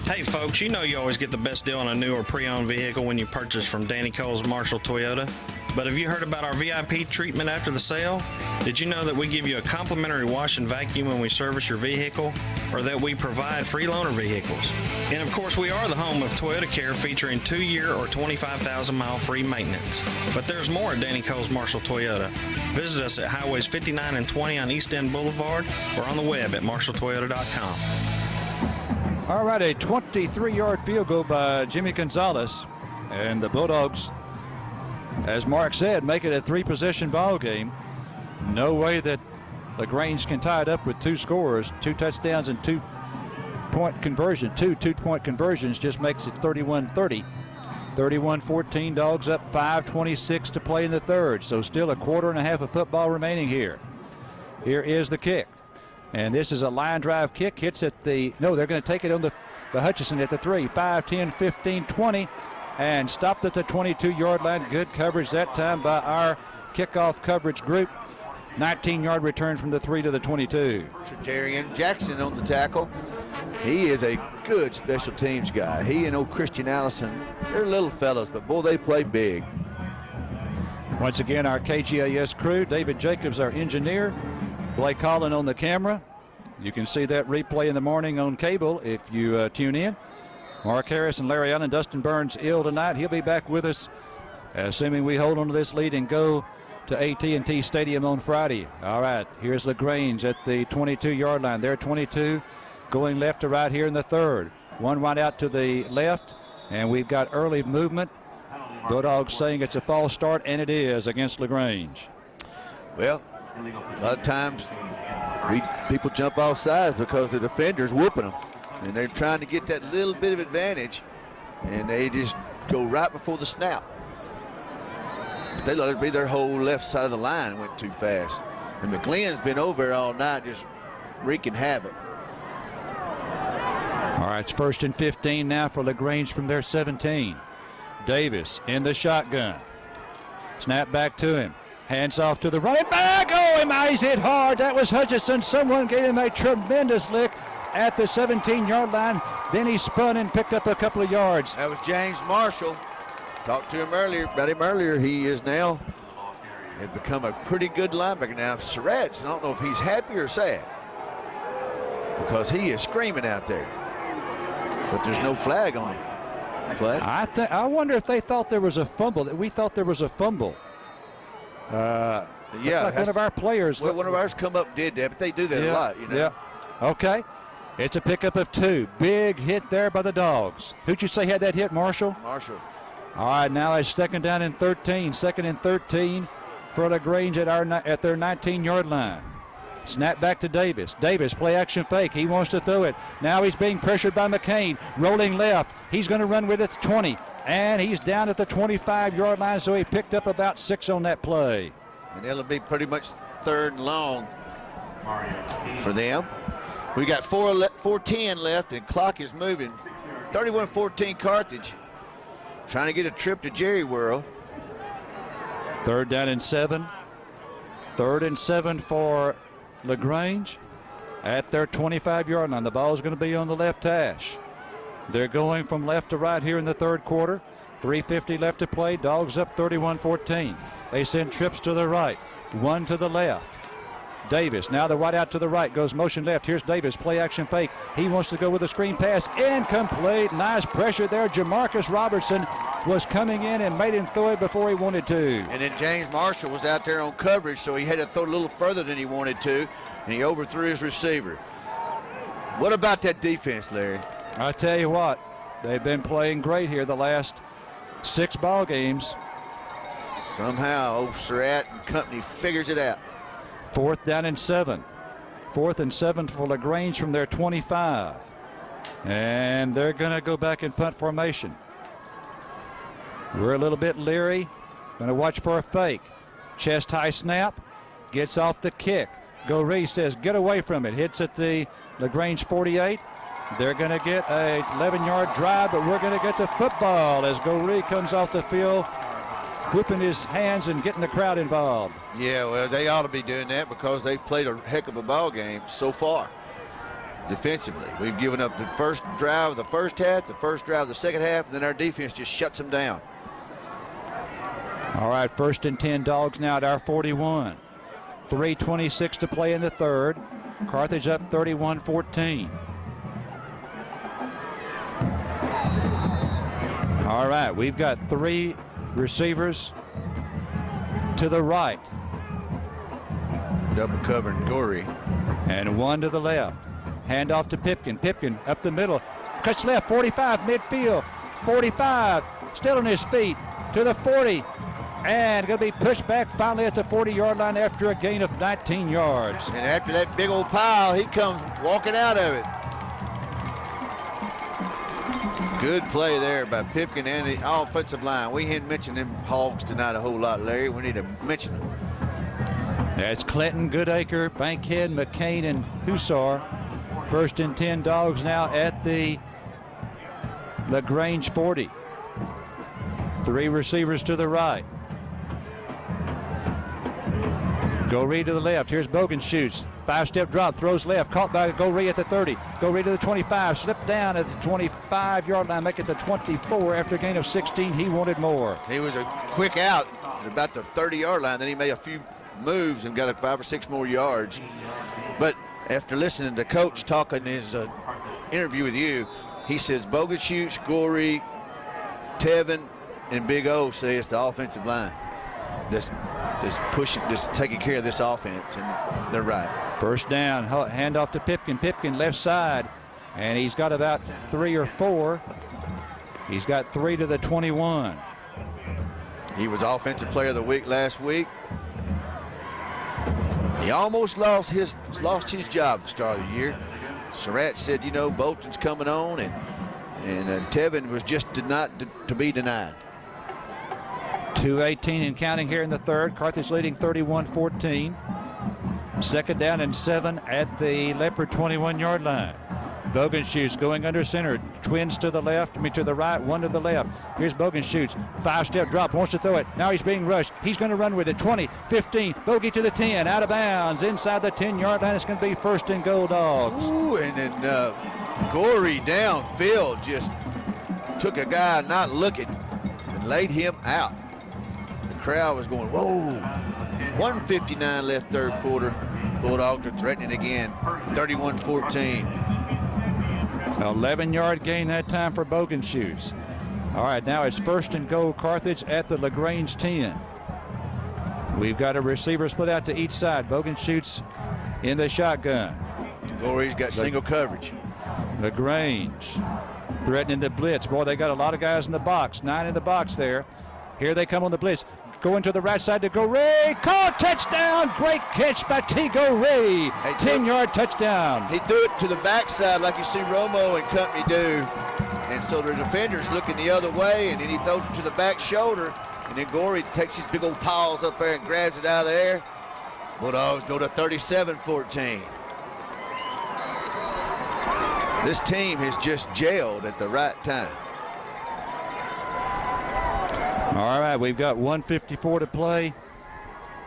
Speaker 24: Hey folks, you know you always get the best deal on a new or pre-owned vehicle when you purchase from Danny Cole's Marshall Toyota. But have you heard about our VIP treatment after the sale? Did you know that we give you a complimentary wash and vacuum when we service your vehicle? Or that we provide free loaner vehicles? And of course, we are the home of Toyota Care, featuring 2-year or 25,000-mile free maintenance. But there's more at Danny Cole's Marshall Toyota. Visit us at Highways 59 and 20 on East End Boulevard or on the web at marshalltoyota.com.
Speaker 4: All right, a 23-yard field goal by Jimmy Gonzalez. And the Bulldogs, as Mark said, make it a 3-possession ball game. No way that LaGrange can tie it up with 2 scores. 2 touchdowns and 2-point conversion. 2 two-point conversions just makes it 31-30. 31-14, Dogs up 5:26 to play in the 3rd. So still a quarter and a half of football remaining here. Here is the kick. And this is a line drive kick. Hits at the, no, they're going to take it on the Hutchison at the 3. 5, 10, 15, 20. And stopped at the 22-yard line. Good coverage that time by our kickoff coverage group. 19-yard return from the 3 to the 22.
Speaker 23: Jarian Jackson on the tackle. He is a good special teams guy. He and old Christian Allison, they're little fellas, but boy, they play big.
Speaker 4: Once again, our KGAS crew. David Jacobs, our engineer. Blake Holland on the camera. You can see that replay in the morning on cable if you tune in. Mark Harris and Larry Allen. Dustin Burns ill tonight. He'll be back with us, assuming we hold on to this lead and go to AT&T Stadium on Friday. All right, here's LaGrange at the 22-yard line. They're 22, going left to right here in the 3rd. One wide out to the left, and we've got early movement. Bulldogs saying it's a false start, and it is against LaGrange.
Speaker 23: Well, a lot of times people jump off sides because the defender's whooping them. And they're trying to get that little bit of advantage, and they just go right before the snap. But they let it be their whole left side of the line and went too fast. And McLean's been over there all night just wreaking havoc.
Speaker 4: All right, it's 1st and 15 now for LaGrange from their 17. Davis in the shotgun. Snap back to him. Hands off to the running back. Oh, he's hit hard. That was Hutchison. Someone gave him a tremendous lick at the 17-yard line. Then he spun and picked up a couple of yards.
Speaker 23: That was James Marshall. Talked to him earlier, about him earlier. He is now has become a pretty good linebacker. Now, Surratt, I don't know if he's happy or sad because he is screaming out there. But there's no flag on him. But
Speaker 4: I wonder if they thought there was a fumble. That we thought there was a fumble.
Speaker 23: Yeah,
Speaker 4: like one of our players.
Speaker 23: Well, one of ours come up and did that, but they do that a lot, you know.
Speaker 4: Yeah. Okay. It's a pickup of 2. Big hit there by the Dogs. Who'd you say had that hit, Marshall?
Speaker 23: Marshall.
Speaker 4: All right, now it's 2nd down and 13. 2nd and 13 for LaGrange at their 19-yard line. Snap back to Davis. Davis, play action fake. He wants to throw it. Now he's being pressured by McCain. Rolling left. He's going to run with it to 20. And he's down at the 25-yard line, so he picked up about 6 on that play.
Speaker 23: And it'll be pretty much third and long for them. We got 4:10 left, and clock is moving. 31-14 Carthage. Trying to get a trip to Jerry World.
Speaker 4: 3rd down and 7. 3rd and 7 for LaGrange at their 25-yard line. The ball is going to be on the left hash. They're going from left to right here in the 3rd quarter. 3:50 left to play. Dogs up 31-14. They send trips to the right, one to the left. Davis, now the wide out to the right, goes motion left. Here's Davis, play action fake. He wants to go with a screen pass, incomplete. Nice pressure there. Jamarcus Robertson was coming in and made him throw it before he wanted to.
Speaker 23: And then James Marshall was out there on coverage, so he had to throw a little further than he wanted to, and he overthrew his receiver. What about that defense, Larry?
Speaker 4: I tell you what, they've been playing great here the last 6 ball games.
Speaker 23: Somehow, old Surratt and company figures it out.
Speaker 4: 4th down and 7. 4th and 7 for LaGrange from their 25. And they're going to go back in punt formation. We're a little bit leery. Going to watch for a fake. Chest high snap. Gets off the kick. Goree says get away from it. Hits at the LaGrange 48. They're going to get a 11-yard drive, but we're going to get the football as Goree comes off the field, whipping his hands and getting the crowd involved.
Speaker 23: Yeah, well, they ought to be doing that because they've played a heck of a ball game so far defensively. We've given up the first drive of the first half, the first drive of the second half, and then our defense just shuts them down.
Speaker 4: All right, 1st and 10 Dogs now at our 41. 3:26 to play in the 3rd. Carthage up 31-14. All right, we've got 3 receivers to the right.
Speaker 23: Double covering Goree.
Speaker 4: And 1 to the left. Hand off to Pipkin. Pipkin up the middle. Cuts left, 45, midfield. 45, still on his feet to the 40. And going to be pushed back finally at the 40-yard line after a gain of 19 yards.
Speaker 23: And after that big old pile, he comes walking out of it. Good play there by Pipkin and the offensive line. We hadn't mentioned them Hogs tonight a whole lot, Larry. We need to mention them.
Speaker 4: That's Clinton, Goodacre, Bankhead, McCain, and Hussar. 1st and 10 Dogs now at the LaGrange 40. 3 receivers to the right. Goree to the left. Here's Bogan shoots. 5-step drop, throws left, caught by Goree at the 30. Goree to the 25, slipped down at the 25-yard line, make it the 24 after a gain of 16. He wanted more.
Speaker 23: He was a quick out at about the 30-yard line. Then he made a few moves and got a 5 or 6 more yards. But after listening to Coach talking in his interview with you, he says Bogan shoots, Goree, Tevin, and Big O say it's the offensive line. Just pushing, just taking care of this offense, and they're right.
Speaker 4: 1st down, hand off to Pipkin. Pipkin left side, and he's got about 3 or 4. He's got 3 to the 21.
Speaker 23: He was Offensive Player of the Week last week. He almost lost his job at the start of the year. Surratt said, you know, Bolton's coming on, and Tevin was just not to be denied.
Speaker 4: 2:18 and counting here in the 3rd. Carthage leading 31-14. 2nd down and 7 at the Leopard 21-yard line. Bogan shoots going under center. Twins to the left, to the right, 1 to the left. Here's Bogan shoots. 5-step drop, wants to throw it. Now he's being rushed. He's going to run with it. 20, 15, Bogey to the 10, out of bounds. Inside the 10-yard line, it's going to be 1st and goal Dogs.
Speaker 23: Ooh, and then Goree downfield just took a guy not looking and laid him out. Crowd was going, whoa. 1:59 left 3rd quarter. Bulldogs are threatening again. 31-14.
Speaker 4: 11-yard gain that time for Bogan shoots. All right, now it's 1st and goal Carthage at the LaGrange 10. We've got a receiver split out to each side. Bogan shoots in the shotgun.
Speaker 23: Goree's got single coverage.
Speaker 4: LaGrange threatening the blitz. Boy, they got a lot of guys in the box. 9 in the box there. Here they come on the blitz. Going to the right side to Goree. Caught, touchdown. Great catch by T. Goree. 10-yard touchdown.
Speaker 23: He threw it to the backside like you see Romo and company do. And so the defender's looking the other way, and then he throws it to the back shoulder. And then Goree takes his big old paws up there and grabs it out of the air. Bulldogs go to 37-14. This team has just gelled at the right time.
Speaker 4: All right, we've got 1:54 to play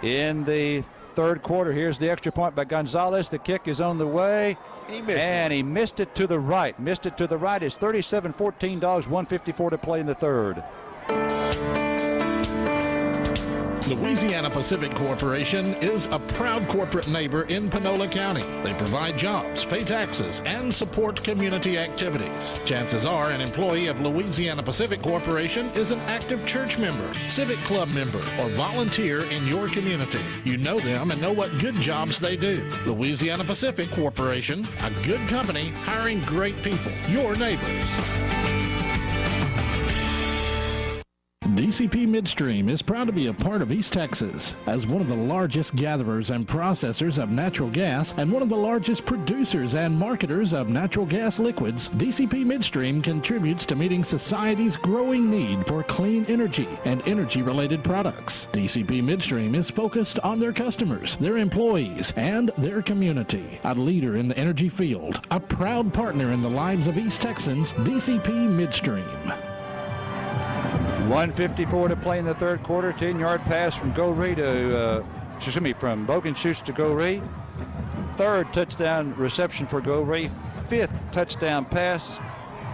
Speaker 4: in the third quarter. Here's the extra point by Gonzalez. The kick is on the way. He missed it to the right. Missed it to the right. It's 37-14 Dogs, 1:54 to play in the third.
Speaker 7: Louisiana Pacific Corporation is a proud corporate neighbor in Panola County. They provide jobs, pay taxes, and support community activities. Chances are an employee of Louisiana Pacific Corporation is an active church member, civic club member, or volunteer in your community. You know them and know what good jobs they do. Louisiana Pacific Corporation, a good company hiring great people, your neighbors. DCP Midstream is proud to be a part of East Texas. As one of the largest gatherers and processors of natural gas and one of the largest producers and marketers of natural gas liquids, DCP Midstream contributes to meeting society's growing need for clean energy and energy-related products. DCP Midstream is focused on their customers, their employees, and their community. A leader in the energy field, a proud partner in the lives of East Texans, DCP Midstream.
Speaker 4: 1:54 to play in the third quarter. 10-yard pass from Goree from Bogenschutz to Goree. Third touchdown reception for Goree. Fifth touchdown pass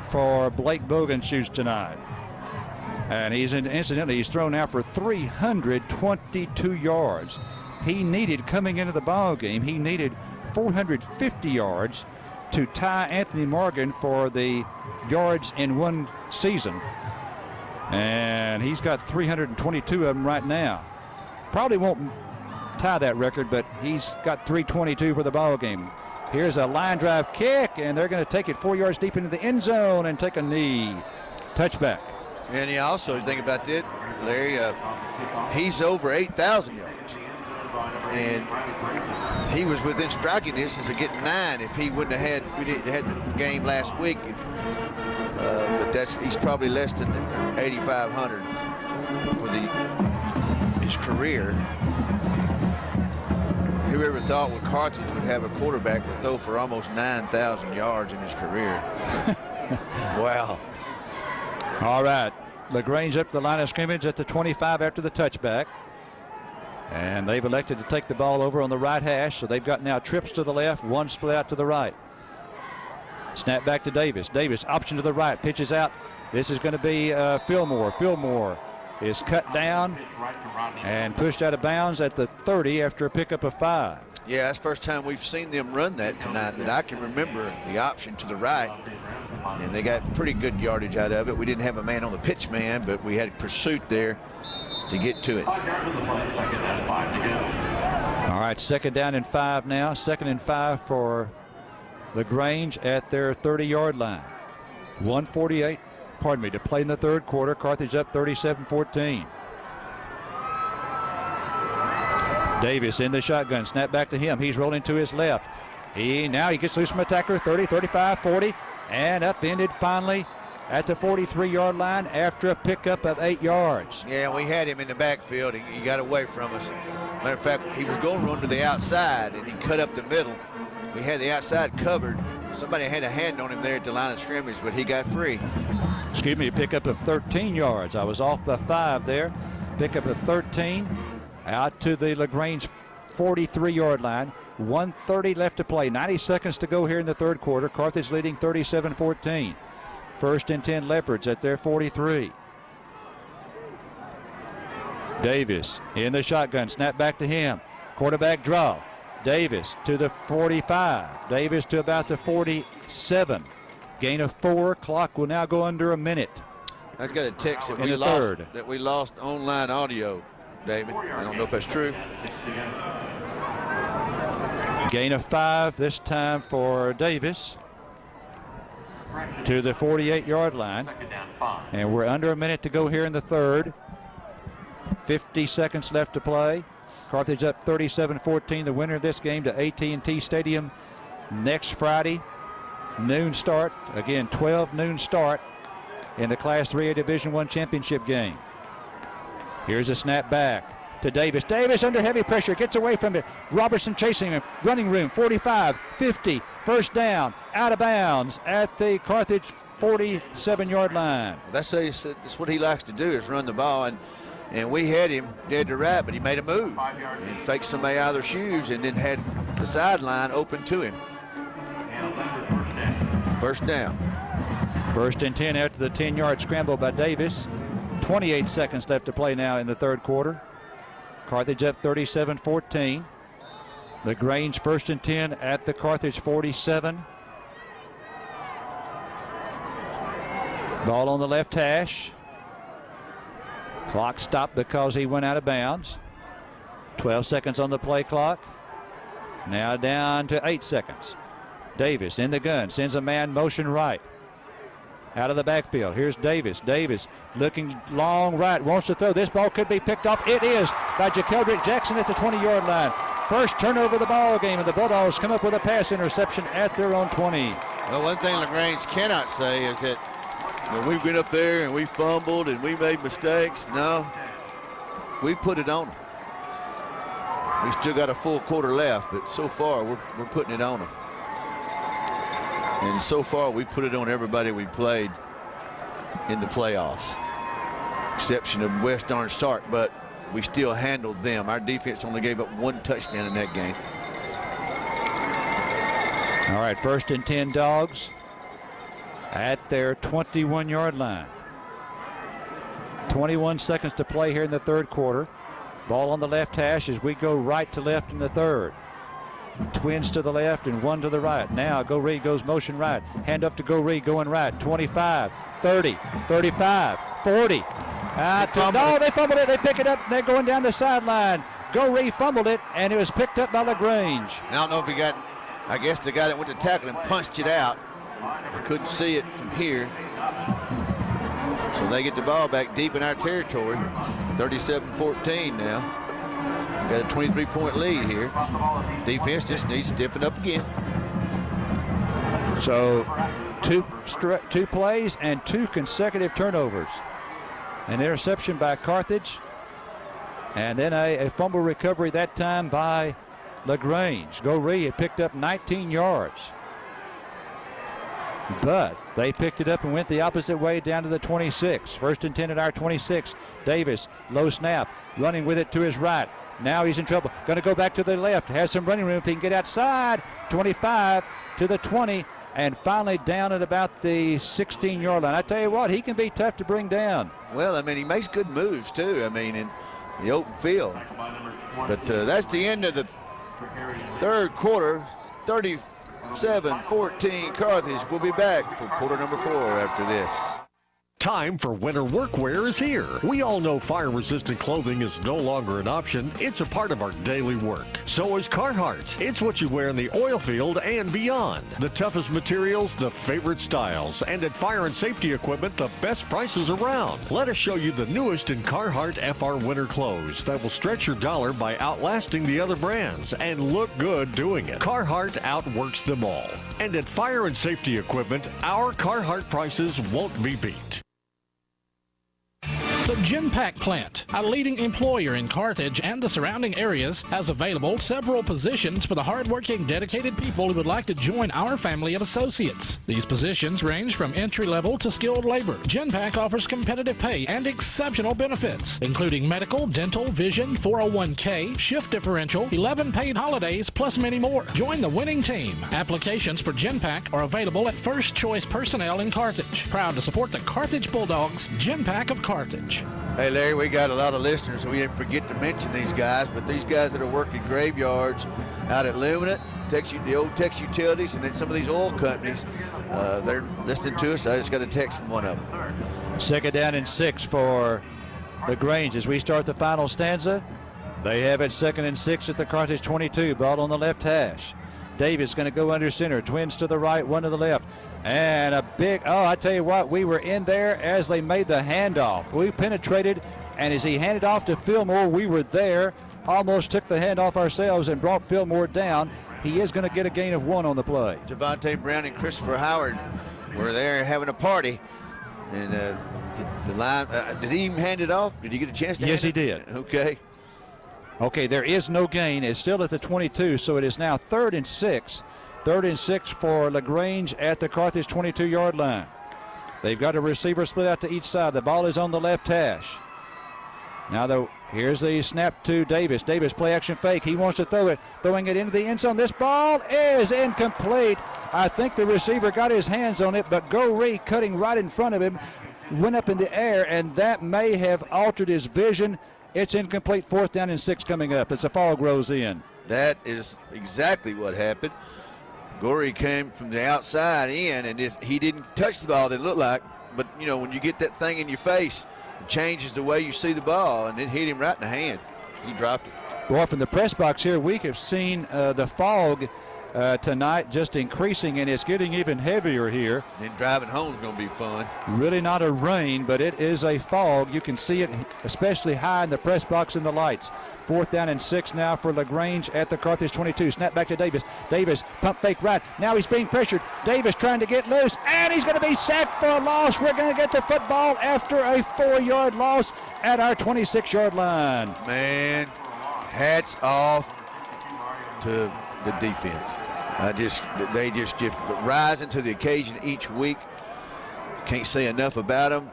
Speaker 4: for Blake Bogenschutz tonight. And incidentally, he's thrown out for 322 yards. He needed, coming into the ball game, he needed 450 yards to tie Anthony Morgan for the yards in one season. And he's got 322 of them right now. Probably won't tie that record, but he's got 322 for the ball game. Here's a line drive kick, and they're going to take it 4 yards deep into the end zone and take a knee. Touchback.
Speaker 23: And he also, think about that, Larry, he's over 8,000 yards. And he was within striking distance of getting 9 if he wouldn't have had the game last week. But he's probably less than 8,500 for his career. Whoever thought Carthage would have a quarterback that throw for almost 9,000 yards in his career? Wow.
Speaker 4: All right, LaGrange up the line of scrimmage at the 25 after the touchback. And they've elected to take the ball over on the right hash, so they've got now trips to the left, one split out to the right. Snap back to Davis. Davis, option to the right, pitches out. This is going to be Fillmore. Fillmore is cut down and pushed out of bounds at the 30 after a pickup of 5.
Speaker 23: Yeah, that's the first time we've seen them run that tonight that I can remember, the option to the right. And they got pretty good yardage out of it. We didn't have a man on the pitch man, but we had pursuit there to get to it.
Speaker 4: All right, second down and 5 now. 2nd and 5 for LaGrange at their 30-yard line. 1:48, to play in the third quarter. Carthage up 37-14. Davis in the shotgun, snap back to him. He's rolling to his left. Now he gets loose from attacker, 30, 35, 40, and upended finally at the 43-yard line after a pickup of 8 yards.
Speaker 23: Yeah, we had him in the backfield. He got away from us. Matter of fact, he was going to run to the outside, and he cut up the middle. We had the outside covered. Somebody had a hand on him there at the line of scrimmage, but he got free.
Speaker 4: Excuse me, a pickup of 13 yards. I was off by 5 there. Pickup of 13 out to the LaGrange 43-yard line. 1:30 left to play. 90 seconds to go here in the third quarter. Carthage leading 37-14. 1st and 10 Leopards at their 43. Davis in the shotgun. Snap back to him. Quarterback draw. Davis to the 45. Davis to about the 47. Gain of 4. Clock will now go under a minute.
Speaker 23: I've got a text that we lost online audio, David. I don't know if that's true.
Speaker 4: Gain of 5 this time for Davis to the 48-yard line. And we're under a minute to go here in the third. 50 seconds left to play. Carthage up 37-14. The winner of this game to AT&T Stadium next Friday. Noon start. Again, 12 noon start in the Class 3A Division I championship game. Here's a snap back to Davis. Davis under heavy pressure, gets away from it. Robertson chasing him. Running room, 45, 50. First down, out of bounds at the Carthage 47-yard line.
Speaker 23: That's what he likes to do, is run the ball. And we had him dead to right, but he made a move and faked somebody out of their shoes and then had the sideline open to him. First down.
Speaker 4: First and 10 after the 10-yard scramble by Davis. 28 seconds left to play now in the third quarter. Carthage up 37-14. The Grange first and 10 at the Carthage 47. Ball on the left hash. Clock stopped because he went out of bounds. 12 seconds on the play clock. Now down to 8 seconds. Davis in the gun, sends a man motion right. Out of the backfield, here's Davis. Davis looking long right, wants to throw. This ball could be picked off. It is by JaKeldrick Jackson at the 20-yard line. First turnover of the ball game, and the Bulldogs come up with a pass interception at their own 20.
Speaker 23: Well, one thing LaGrange cannot say is that we went up there and we fumbled and we made mistakes. No, we put it on them. We still got a full quarter left, but so far we're putting it on them. And so far we put it on everybody we played in the playoffs, exception of West Orange Stark, but we still handled them. Our defense only gave up 1 touchdown in that game.
Speaker 4: All right, first and 10 Dogs at their 21-yard line. 21 seconds to play here in the third quarter. Ball on the left hash as we go right to left in the third. Twins to the left and one to the right. Now Goree goes motion right. Hand up to Goree going right. 25, 30, 35, 40. No, they fumbled it. They pick it up. And they're going down the sideline. Goree fumbled it, and it was picked up by LaGrange.
Speaker 23: I don't know if he got, I guess the guy that went to tackle him punched it out. I couldn't see it from here. So they get the ball back deep in our territory. 37-14 now. Got a 23-point lead here. Defense just needs to stiffen up again.
Speaker 4: So two plays and 2 consecutive turnovers. An interception by Carthage, and then a fumble recovery that time by LaGrange. Goree had picked up 19 yards. But they picked it up and went the opposite way down to the 26. First and 10 at our 26. Davis, low snap, running with it to his right. Now he's in trouble. Going to go back to the left. Has some running room if he can get outside. 25 to the 20. And finally down at about the 16-yard line. I tell you what, he can be tough to bring down.
Speaker 23: Well, I mean, he makes good moves, too. I mean, in the open field. But that's the end of the third quarter. 37-14 Carthage. We'll be back for quarter number 4 after this.
Speaker 9: Time for winter workwear is here. We all know fire-resistant clothing is no longer an option. It's a part of our daily work. So is Carhartt. It's what you wear in the oil field and beyond. The toughest materials, the favorite styles, and at Fire and Safety Equipment, the best prices around. Let us show you the newest in Carhartt FR winter clothes that will stretch your dollar by outlasting the other brands and look good doing it. Carhartt outworks them all. And at Fire and Safety Equipment, our Carhartt prices won't be beat.
Speaker 7: The Genpack plant, a leading employer in Carthage and the surrounding areas, has available several positions for the hardworking, dedicated people who would like to join our family of associates. These positions range from entry-level to skilled labor. Genpack offers competitive pay and exceptional benefits, including medical, dental, vision, 401k, shift differential, 11 paid holidays, plus many more. Join the winning team. Applications for Genpack are available at First Choice Personnel in Carthage. Proud to support the Carthage Bulldogs, Genpack of Carthage.
Speaker 23: Hey, Larry, we got a lot of listeners, so we didn't forget to mention these guys, but these guys that are working graveyards out at Luminant, the old Tex Utilities, and then some of these oil companies, they're listening to us. I just got a text from one of them.
Speaker 4: Second down and 6 for the Grange as we start the final stanza. They have it 2nd and 6 at the Carthage 22. Ball on the left hash. Davis going to go under center. Twins to the right, one to the left. And a big, I tell you what, we were in there as they made the handoff. We penetrated And as he handed off to Fillmore, we were there, almost took the handoff ourselves and brought Fillmore down. He is going to get a gain of 1 on the play.
Speaker 23: Javante Brown and Christopher Howard were there having a party. And the line, did he even hand it off? Did he get a chance to
Speaker 4: Yes,
Speaker 23: hand
Speaker 4: he
Speaker 23: it?
Speaker 4: did.
Speaker 23: Okay.
Speaker 4: Okay, there is no gain. It's still at the 22, so it is now 3rd and 6. 3rd and 6 for LaGrange at the Carthage 22-yard line. They've got a receiver split out to each side. The ball is on the left hash. Now, here's the snap to Davis. Davis, play action fake. He wants to throw it. Throwing it into the end zone. This ball is incomplete. I think the receiver got his hands on it, but Goree, cutting right in front of him, went up in the air, and that may have altered his vision. It's incomplete. 4th down and 6 coming up as the fog rolls in.
Speaker 23: That is exactly what happened. Goree came from the outside in, and he didn't touch the ball, that it looked like. But, you know, when you get that thing in your face, it changes the way you see the ball, and it hit him right in the hand. He dropped it.
Speaker 4: Boy, from the press box here, we have seen the fog tonight just increasing, and it's getting even heavier here.
Speaker 23: Then driving home is going to be fun.
Speaker 4: Really not a rain, but it is a fog. You can see it especially high in the press box and the lights. 4th down and 6 now for LaGrange at the Carthage 22. Snap back to Davis. Davis, pump fake right. Now he's being pressured. Davis trying to get loose, and he's going to be sacked for a loss. We're going to get the football after a 4-yard loss at our 26-yard line.
Speaker 23: Man, hats off to the defense. They just rising to the occasion each week. Can't say enough about them.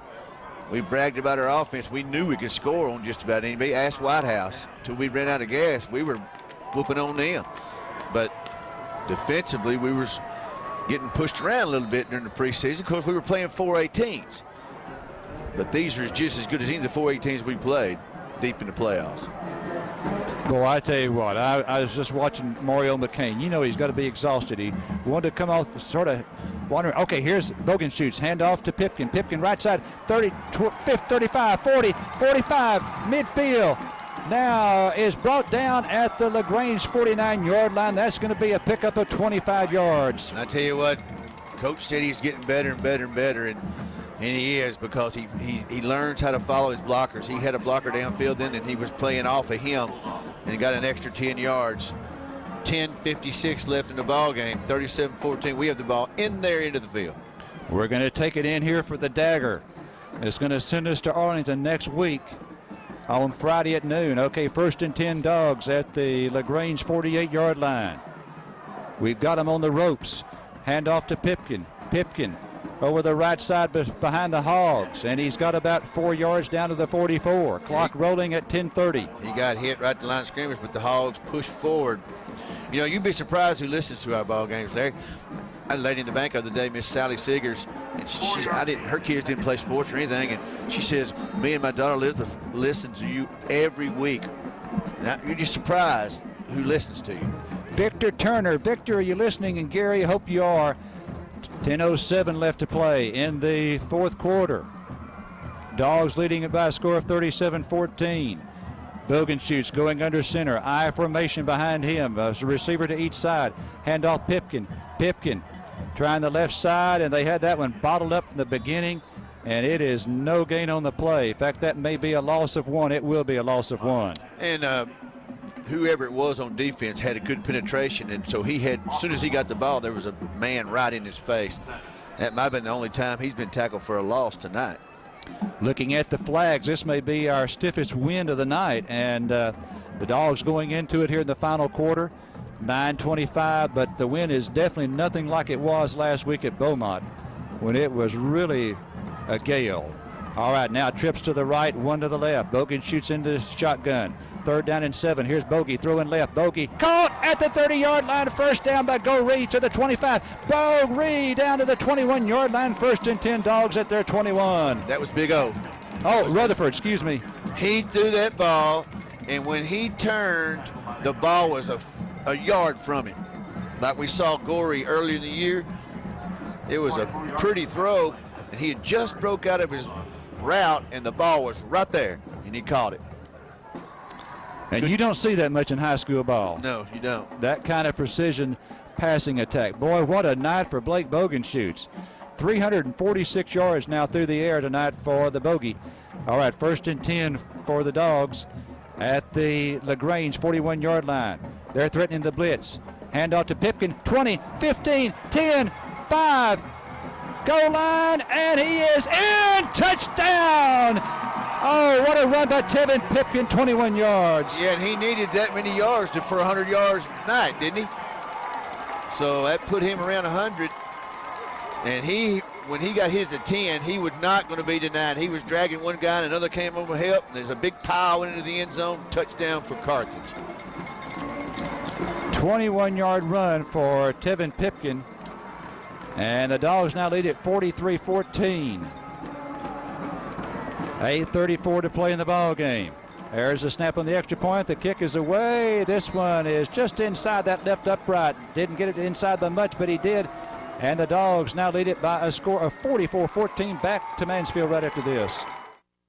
Speaker 23: We bragged about our offense. We knew we could score on just about anybody. Ask Whitehouse. Until we ran out of gas, we were whooping on them. But defensively, we were getting pushed around a little bit during the preseason because we were playing 4-18s. But these are just as good as any of the 4-18s we played deep in the playoffs.
Speaker 4: Boy, I tell you what, I was just watching Mario McCain. You know he's got to be exhausted. He wanted to come off, sort of wondering. Okay, here's Bogan shoots. Hand off to Pipkin. Pipkin right side, 30, 35, 40, 45, midfield. Now is brought down at the LaGrange 49-yard line. That's going to be a pickup of 25 yards.
Speaker 23: I tell you what, Coach said he's getting better and better and better, and he is, because he learns how to follow his blockers. He had a blocker downfield then, and he was playing off of him, and he got an extra 10 yards. 10:56 left in the ball game. 37-14. We have the ball in there into the field.
Speaker 4: We're going to take it in here for the Dagger. It's going to send us to Arlington next week on Friday at noon. Okay, 1st and 10 Dogs at the LaGrange 48-yard line. We've got them on the ropes. Hand off to Pipkin. Pipkin over the right side behind the Hogs, and he's got about 4 yards down to the 44. Clock rolling at 10:30.
Speaker 23: He got hit right at the line of scrimmage, but the Hogs pushed forward. You know, you'd be surprised who listens to our ball games, Larry. I had a lady in the bank the other day, Miss Sally Siggers, and her kids didn't play sports or anything, and she says, me and my daughter Elizabeth listen to you every week. Now, you're just surprised who listens to you.
Speaker 4: Victor Turner. Victor, are you listening? And Gary, I hope you are. 10:07 left to play in the 4th quarter. Dogs leading it by a score of 37-14. Bogan shoots, going under center. I formation behind him. A receiver to each side. Hand off Pipkin. Pipkin trying the left side, and they had that one bottled up from the beginning, and it is no gain on the play. In fact, that may be a loss of 1. It will be a loss of 1.
Speaker 23: And whoever it was on defense had a good penetration, and so he had, as soon as he got the ball, there was a man right in his face. That might have been the only time he's been tackled for a loss tonight.
Speaker 4: Looking at the flags, this may be our stiffest wind of the night, and the Dogs going into it here in the final quarter. 9:25, but the wind is definitely nothing like it was last week at Beaumont when it was really a gale. All right, now trips to the right, 1 to the left. Bogan shoots into the shotgun. 3rd down and 7. Here's Bogey throwing left. Bogey caught at the 30-yard line. 1st down by Goree to the 25. Goree down to the 21-yard line. 1st and 10 Dogs at their 21.
Speaker 23: That was Big O.
Speaker 4: Oh, Rutherford, excuse me.
Speaker 23: He threw that ball, and when he turned, the ball was a yard from him. Like we saw Goree earlier in the year, it was a pretty throw, and he had just broke out of his route, and the ball was right there, and he caught it.
Speaker 4: And you don't see that much in high school ball.
Speaker 23: No, you don't.
Speaker 4: That kind of precision passing attack. Boy, what a night for Blake Bogan shoots. 346 yards now through the air tonight for the Bogey. All right, 1st and 10 for the Dogs at the LaGrange 41-yard line. They're threatening the blitz. Handoff to Pipkin, 20, 15, 10, 5. Goal line, and he is in! Touchdown! Oh, what a run by Tevin Pipkin, 21 yards.
Speaker 23: Yeah, and he needed that many yards for 100 yards tonight, didn't he? So that put him around 100. And when he got hit at the 10, he was not going to be denied. He was dragging one guy, and another came over help, and there's a big pile into the end zone. Touchdown for Carthage.
Speaker 4: 21-yard run for Tevin Pipkin. And the Dogs now lead at 43-14. 8:34 to play in the ball game. There's a snap on the extra point. The kick is away. This one is just inside that left upright. Didn't get it inside by much, but he did. And the Dogs now lead it by a score of 44-14. Back to Mansfield right after this.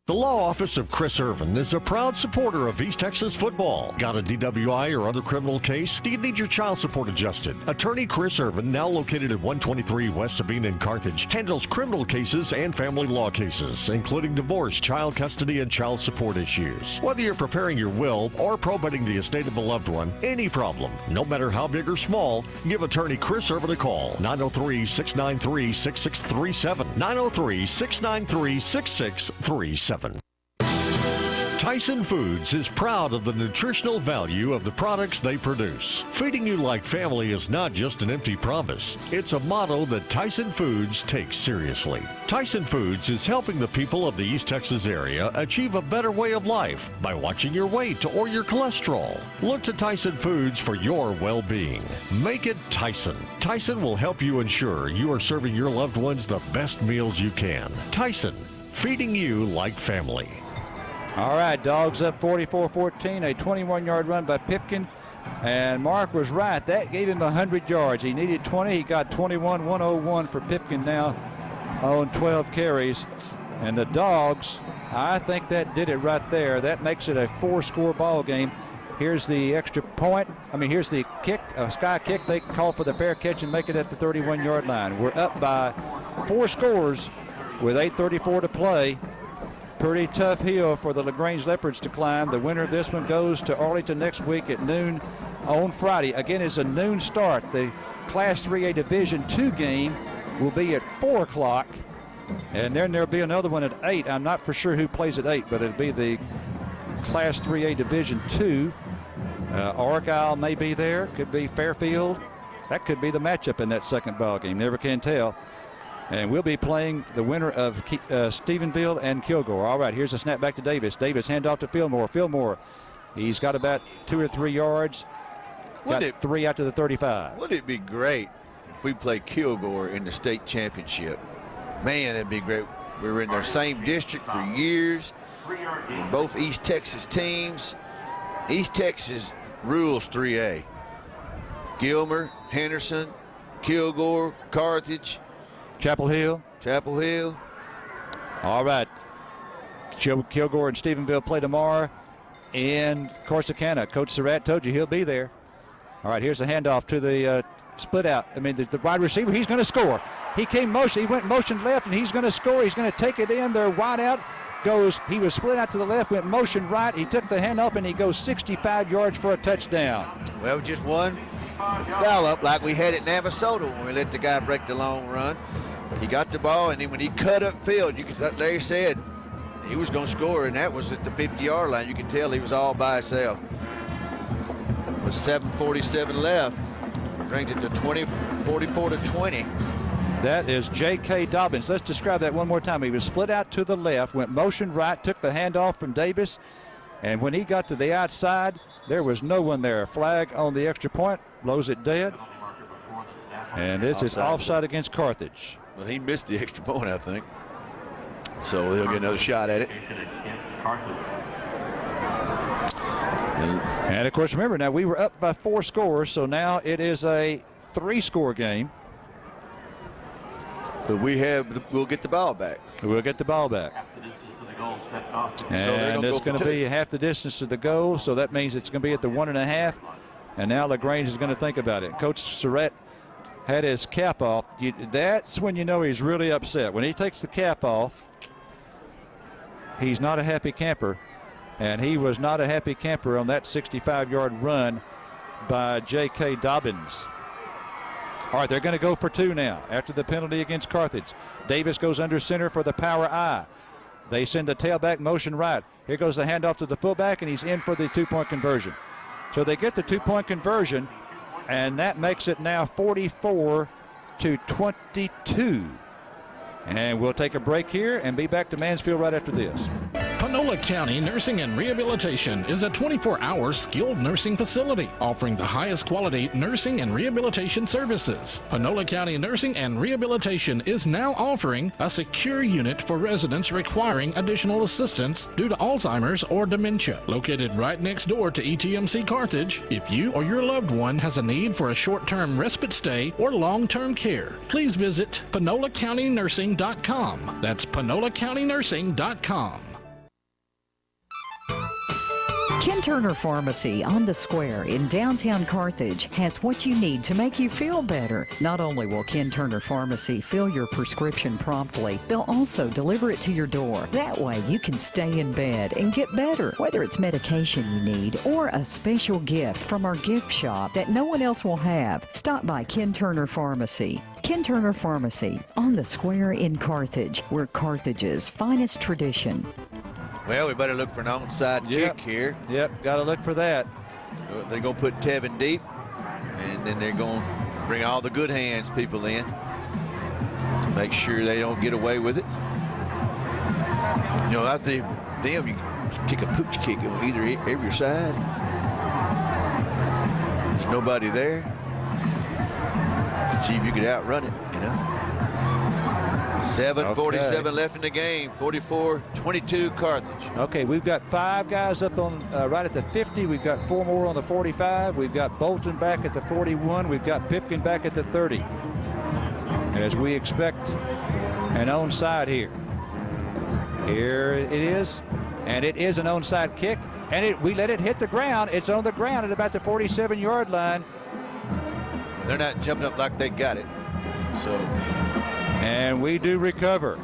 Speaker 9: The Law Office of Chris Irvin is a proud supporter of East Texas football. Got a DWI or other criminal case? Do you need your child support adjusted? Attorney Chris Irvin, now located at 123 West Sabine in Carthage, handles criminal cases and family law cases, including divorce, child custody, and child support issues. Whether you're preparing your will or probating the estate of a loved one, any problem, no matter how big or small, give attorney Chris Irvin a call. 903-693-6637. 903-693-6637. Tyson Foods is proud of the nutritional value of the products they produce. Feeding you like family is not just an empty promise. It's a motto that Tyson Foods takes seriously. Tyson Foods is helping the people of the East Texas area achieve a better way of life by watching your weight or your cholesterol. Look to Tyson Foods for your well-being. Make it Tyson. Tyson will help you ensure you are serving your loved ones the best meals you can. Tyson, feeding you like family.
Speaker 4: All right, Dogs up 44-14, a 21-yard run by Pipkin. And Mark was right. That gave him 100 yards. He needed 20. He got 21, 101 for Pipkin now on 12 carries. And the Dogs, I think that did it right there. That makes it a 4-score ball game. Here's the extra point. Here's the kick, a sky kick. They call for the fair catch and make it at the 31-yard line. We're up by 4 scores with 8:34 to play. Pretty tough hill for the LaGrange Leopards to climb. The winner of this one goes to Arlington next week at noon on Friday. Again, it's a noon start. The Class 3A Division II game will be at 4 o'clock. And then there'll be another one at 8. I'm not for sure who plays at 8, but it'll be the Class 3A Division II. Argyle may be there. Could be Fairfield. That could be the matchup in that second ball game. Never can tell. And we'll be playing the winner of Stephenville and Kilgore. All right, here's a snap back to Davis. Davis handoff to Fillmore. Fillmore, he's got about 2 or 3 yards. Got 3 out to the 35.
Speaker 23: Wouldn't it be great if we played Kilgore in the state championship? Man, that'd be great. We were in their same district for years. We're both East Texas teams. East Texas rules 3A. Gilmer, Henderson, Kilgore, Carthage,
Speaker 4: Chapel Hill. All right. Kilgore and Stephenville play tomorrow in Corsicana. Coach Surratt told you he'll be there. All right, here's a handoff to the split out. The wide receiver, he's going to score. He went motion left, and he's going to score. He's going to take it in. They're wide out. He was split out to the left, went motion right. He took the handoff, and he goes 65 yards for a touchdown.
Speaker 23: Well, just one gallop like we had at Navasota when we let the guy break the long run. He got the ball, and then when he cut up field, Larry said he was going to score, and that was at the 50-yard line. You could tell he was all by himself. With 7:47 left, brings it to 44-20.
Speaker 4: That is J.K. Dobbins. Let's describe that one more time. He was split out to the left, went motion right, took the handoff from Davis, and when he got to the outside, there was no one there. Flag on the extra point, blows it dead. And this is offside against Carthage.
Speaker 23: Well, he missed the extra point, I think. So he'll get another shot at it.
Speaker 4: And of course, remember, now we were up by 4 scores, so now it is a 3-score game.
Speaker 23: But we'll get the ball back.
Speaker 4: We'll get the ball back. And it's going to be half the distance to the goal, so that means it's going to be at the 1.5. And now LaGrange is going to think about it. Coach Surratt had his cap off. That's when you know he's really upset. When he takes the cap off, he's not a happy camper. And he was not a happy camper on that 65-yard run by J.K. Dobbins. All right, they're going to go for 2 now after the penalty against Carthage. Davis goes under center for the power I. They send the tailback motion right. Here goes the handoff to the fullback, and he's in for the 2-point conversion. So they get the 2-point conversion, and that makes it now 44-22. And we'll take a break here and be back to Mansfield right after this.
Speaker 7: Panola County Nursing and Rehabilitation is a 24-hour skilled nursing facility offering the highest quality nursing and rehabilitation services. Panola County Nursing and Rehabilitation is now offering a secure unit for residents requiring additional assistance due to Alzheimer's or dementia. Located right next door to ETMC Carthage, if you or your loved one has a need for a short-term respite stay or long-term care, please visit PanolaCountyNursing.com. That's PanolaCountyNursing.com.
Speaker 11: Ken Turner Pharmacy on the Square in downtown Carthage has what you need to make you feel better. Not only will Ken Turner Pharmacy fill your prescription promptly, they'll also deliver it to your door. That way you can stay in bed and get better. Whether it's medication you need or a special gift from our gift shop that no one else will have, stop by Ken Turner Pharmacy. Ken Turner Pharmacy on the Square in Carthage, where Carthage's finest tradition.
Speaker 23: Well, we better look for an onside kick here.
Speaker 4: Yep, got to look for that.
Speaker 23: They're going to put Tevin deep, and then they're going to bring all the good hands people in to make sure they don't get away with it. You know, out there, them, you can kick a pooch kick on every side. There's nobody there. See if you could outrun it, you know. 7:47 left in the game. 44-22 Carthage.
Speaker 4: Okay, we've got 5 guys up on right at the 50. We've got 4 more on the 45. We've got Bolton back at the 41. We've got Pipkin back at the 30. As we expect an onside here. Here it is, and it is an onside kick, and we let it hit the ground. It's on the ground at about the 47-yard line.
Speaker 23: They're not jumping up like they got it. So.
Speaker 4: And we do recover.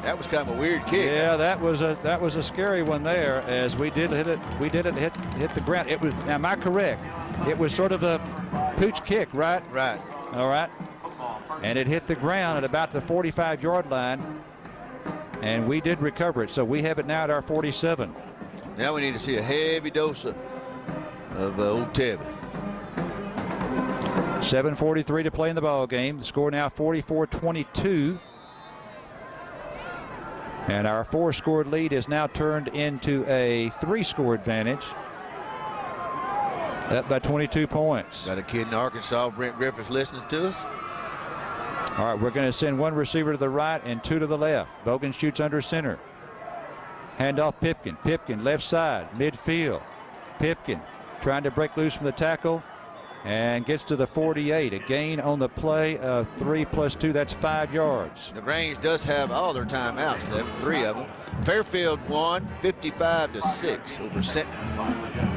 Speaker 23: That was kind of a weird kick.
Speaker 4: Yeah, that was a scary one there, as we did hit it. We did it hit the ground. It was, now am I correct? It was sort of a pooch kick, right?
Speaker 23: Right.
Speaker 4: All right. And it hit the ground at about the 45-yard line, and we did recover it. So we have it now at our 47.
Speaker 23: Now we need to see a heavy dose of old Tevin.
Speaker 4: 7:43 to play in the ball game. The score now 44-22. And our 4-score lead is now turned into a 3-score advantage. Up by 22 points.
Speaker 23: Got a kid in Arkansas, Brent Griffith, listening to us.
Speaker 4: All right, we're going to send 1 receiver to the right and 2 to the left. Bogan shoots under center. Handoff Pipkin. Pipkin left side, midfield. Pipkin trying to break loose from the tackle and gets to the 48. A gain on the play of 3 plus 2. That's 5 yards.
Speaker 23: The Grange does have all their timeouts left, 3 of them. Fairfield won 55-6 over Senton.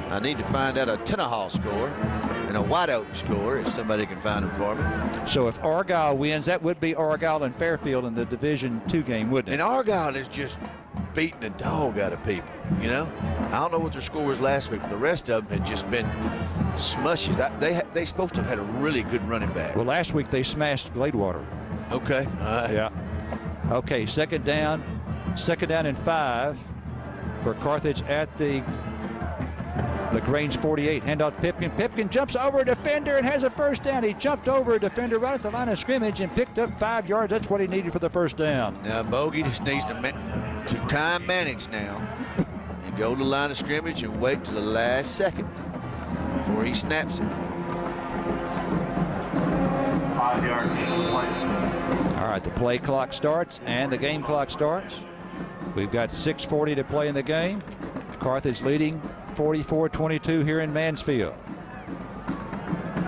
Speaker 23: I need to find out a Tenaha score and a White Oak score if somebody can find them for me.
Speaker 4: So if Argyle wins, that would be Argyle and Fairfield in the Division II game, wouldn't it?
Speaker 23: And Argyle is just beating the dog out of people, you know? I don't know what their score was last week, but the rest of them had just been smushes. They supposed to have had a really good running back.
Speaker 4: Well, last week they smashed Gladewater.
Speaker 23: Okay. All right.
Speaker 4: Yeah. Okay, second down and 5 for Carthage at the Grange 48. Handoff Pipkin. Pipkin jumps over a defender and has a first down. He jumped over a defender right at the line of scrimmage and picked up 5 yards. That's what he needed for the first down.
Speaker 23: Now Bogey just needs to time manage now and go to the line of scrimmage and wait till the last second before he snaps it.
Speaker 12: 5 yards.
Speaker 4: All right, the play clock starts and the game clock starts. We've got 6:40 to play in the game. Carthage leading 44-22 here in Mansfield.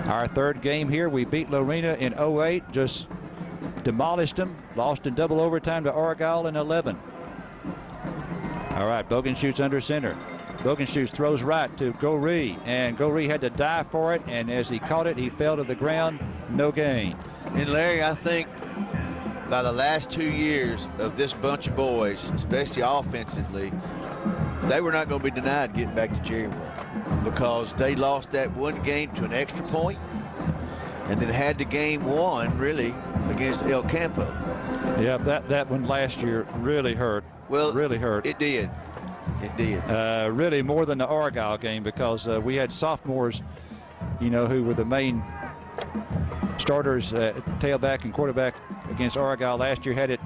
Speaker 4: Our third game here, we beat Lorena in 08, just demolished them, lost in double overtime to Argyle in 11. All right, Bogan shoots under center. Bogan shoots, throws right to Goree, and Goree had to dive for it, and as he caught it, he fell to the ground, no gain.
Speaker 23: And Larry, I think by the last 2 years of this bunch of boys, especially offensively, they were not going to be denied getting back to Cherryville because they lost that one game to an extra point and then had the game won, really, against El Campo.
Speaker 4: Yeah, that one last year really hurt.
Speaker 23: Well,
Speaker 4: really hurt.
Speaker 23: It did. It did.
Speaker 4: Really more than the Argyle game because we had sophomores, you know, who were the main starters, tailback and quarterback against Argyle last year. Had it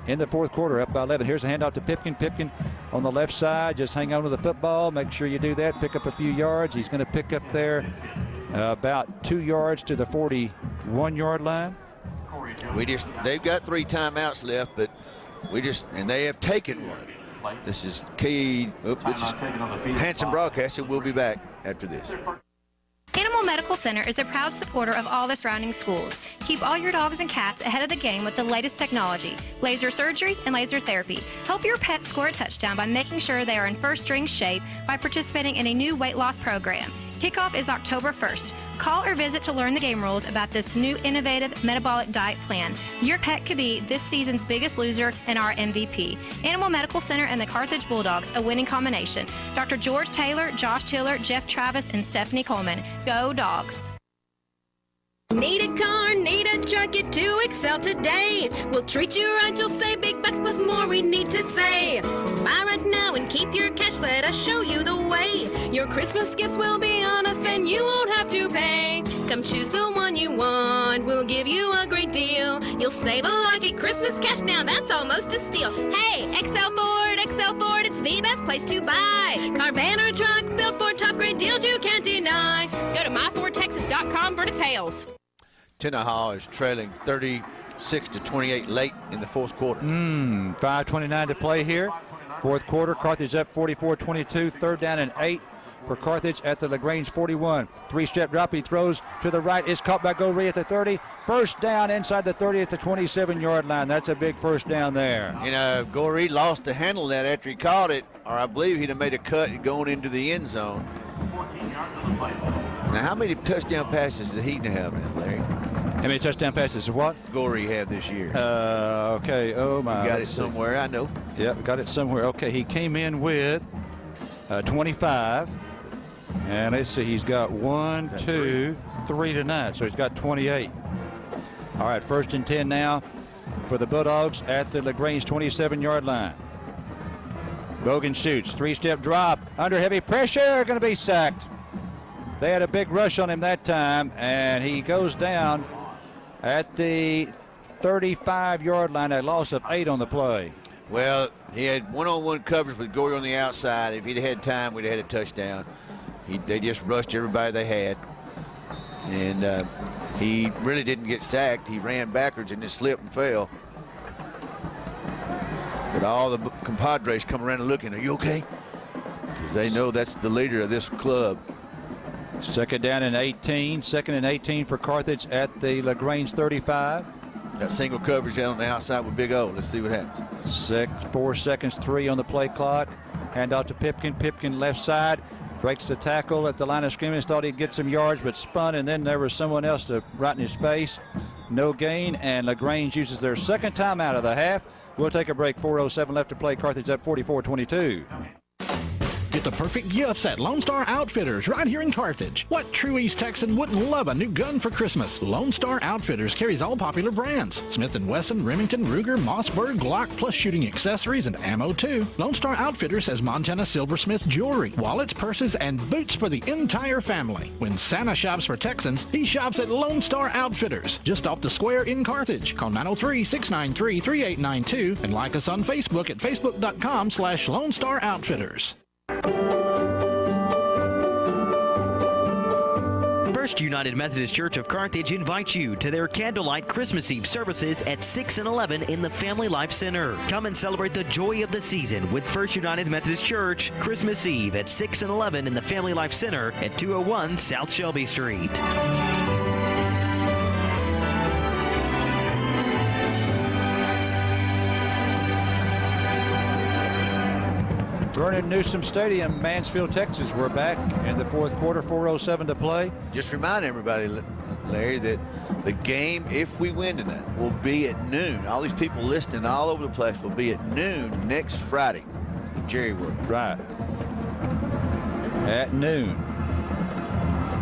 Speaker 4: in the fourth quarter, up by 11. Here's a handoff to Pipkin. Pipkin on the left side. Just hang on to the football. Make sure you do that. Pick up a few yards. He's going to pick up there about 2 yards to the 41-yard line.
Speaker 23: They've got 3 timeouts left, but and they have taken one. This is Hanson Broadcasting. We'll be back after this.
Speaker 12: Animal Medical Center is a proud supporter of all the surrounding schools. Keep all your dogs and cats ahead of the game with the latest technology, laser surgery and laser therapy. Help your pet score a touchdown by making sure they are in first-string shape by participating in a new weight loss program. Kickoff is October 1st. Call or visit to learn the game rules about this new innovative metabolic diet plan. Your pet could be this season's biggest loser and our MVP. Animal Medical Center and the Carthage Bulldogs, a winning combination. Dr. George Taylor, Josh Tiller, Jeff Travis, and Stephanie Coleman. Go Dogs!
Speaker 13: Need a car, need a truck, get to Excel today. We'll treat you right, you'll save big bucks plus more we need to say. Buy right now and keep your cash, let us show you the way. Your Christmas gifts will be on us and you won't have to pay. Come choose the one you want, we'll give you a great deal. You'll save a lot, get Christmas cash now, that's almost a steal. Hey, Excel Ford, it's the best place to buy. Car, van, or truck, built for top grade deals you can't deny. Go to myfordtexas.com for details.
Speaker 23: Tenaha is trailing 36-28 late in the fourth quarter.
Speaker 4: 5:29 to play here. Fourth quarter, Carthage up 44-22. Third down and 8 for Carthage at the LaGrange 41. 3-step drop. He throws to the right. Is caught by Goree at the 30. First down inside the 30 at the 27-yard line. That's a big first down there.
Speaker 23: You know, Goree lost the handle of that after he caught it, or I believe he'd have made a cut going into the end zone. Now, how many touchdown passes did he have now, Larry?
Speaker 4: How many touchdown passes? What?
Speaker 23: Goree have this year.
Speaker 4: Okay. Oh, my.
Speaker 23: You got it somewhere, I know.
Speaker 4: Yep, got it somewhere. Okay, he came in with 25. And let's see, he's got 1, 2, 3 tonight. So he's got 28. All right, 1st and 10 now for the Bulldogs at the LaGrange 27-yard line. Bogan shoots. 3-step drop. Under heavy pressure. Going to be sacked. They had a big rush on him that time, and he goes down at the 35-yard line, a loss of 8 on the play.
Speaker 23: Well, he had one-on-one coverage with Goree on the outside. If he'd had time, we'd have had a touchdown. They just rushed everybody they had. And he really didn't get sacked. He ran backwards and just slipped and fell. But all the compadres come around and looking, are you okay? Because they know that's the leader of this club.
Speaker 4: Second down and 18. 2nd and 18 for Carthage at the LaGrange 35.
Speaker 23: Got single coverage out on the outside with Big O. Let's see what happens.
Speaker 4: 4 seconds, 3 on the play clock. Hand out to Pipkin. Pipkin left side. Breaks the tackle at the line of scrimmage. Thought he'd get some yards, but spun, and then there was someone else right in his face. No gain, and LaGrange uses their second timeout of the half. We'll take a break. 4:07 left to play. Carthage up 44-22.
Speaker 7: Get the perfect gifts at Lone Star Outfitters right here in Carthage. What true East Texan wouldn't love a new gun for Christmas? Lone Star Outfitters carries all popular brands. Smith & Wesson, Remington, Ruger, Mossberg, Glock, plus shooting accessories and ammo too. Lone Star Outfitters has Montana Silversmith jewelry, wallets, purses, and boots for the entire family. When Santa shops for Texans, he shops at Lone Star Outfitters, just off the square in Carthage. Call 903-693-3892 and like us on Facebook at facebook.com/Lone Star Outfitters.
Speaker 15: First United Methodist Church of Carthage invites you to their Candlelight Christmas Eve services at 6 and 11 in the Family Life Center. Come and celebrate the joy of the season with First United Methodist Church Christmas Eve at 6 and 11 in the Family Life Center at 201 South Shelby Street.
Speaker 4: Vernon Newsom Stadium, Mansfield, Texas. We're back in the fourth quarter, 4:07 to play.
Speaker 23: Just remind everybody, Larry, that the game, if we win tonight, will be at noon. All these people listening all over the place will be at noon next Friday. Jerry World.
Speaker 4: Right. At noon.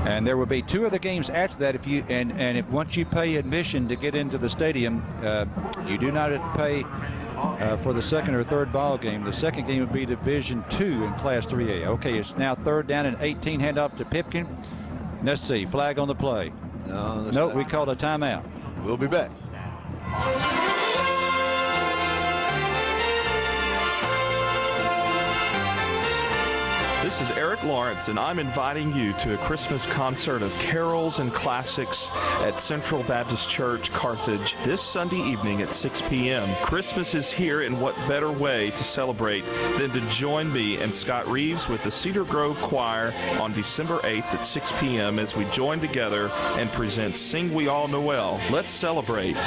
Speaker 4: And there will be 2 other games after that. If once you pay admission to get into the stadium, you do not have to pay for the second or third ball game. The second game would be Division II in Class 3A. Okay, it's now 3rd down and 18. Handoff to Pipkin. Let's see, flag on the play. No, we called a timeout.
Speaker 23: We'll be back.
Speaker 14: This is Eric Lawrence, and I'm inviting you to a Christmas concert of carols and classics at Central Baptist Church, Carthage, this Sunday evening at 6 p.m. Christmas is here, and what better way to celebrate than to join me and Scott Reeves with the Cedar Grove Choir on December 8th at 6 p.m. as we join together and present Sing We All Noel. Let's celebrate.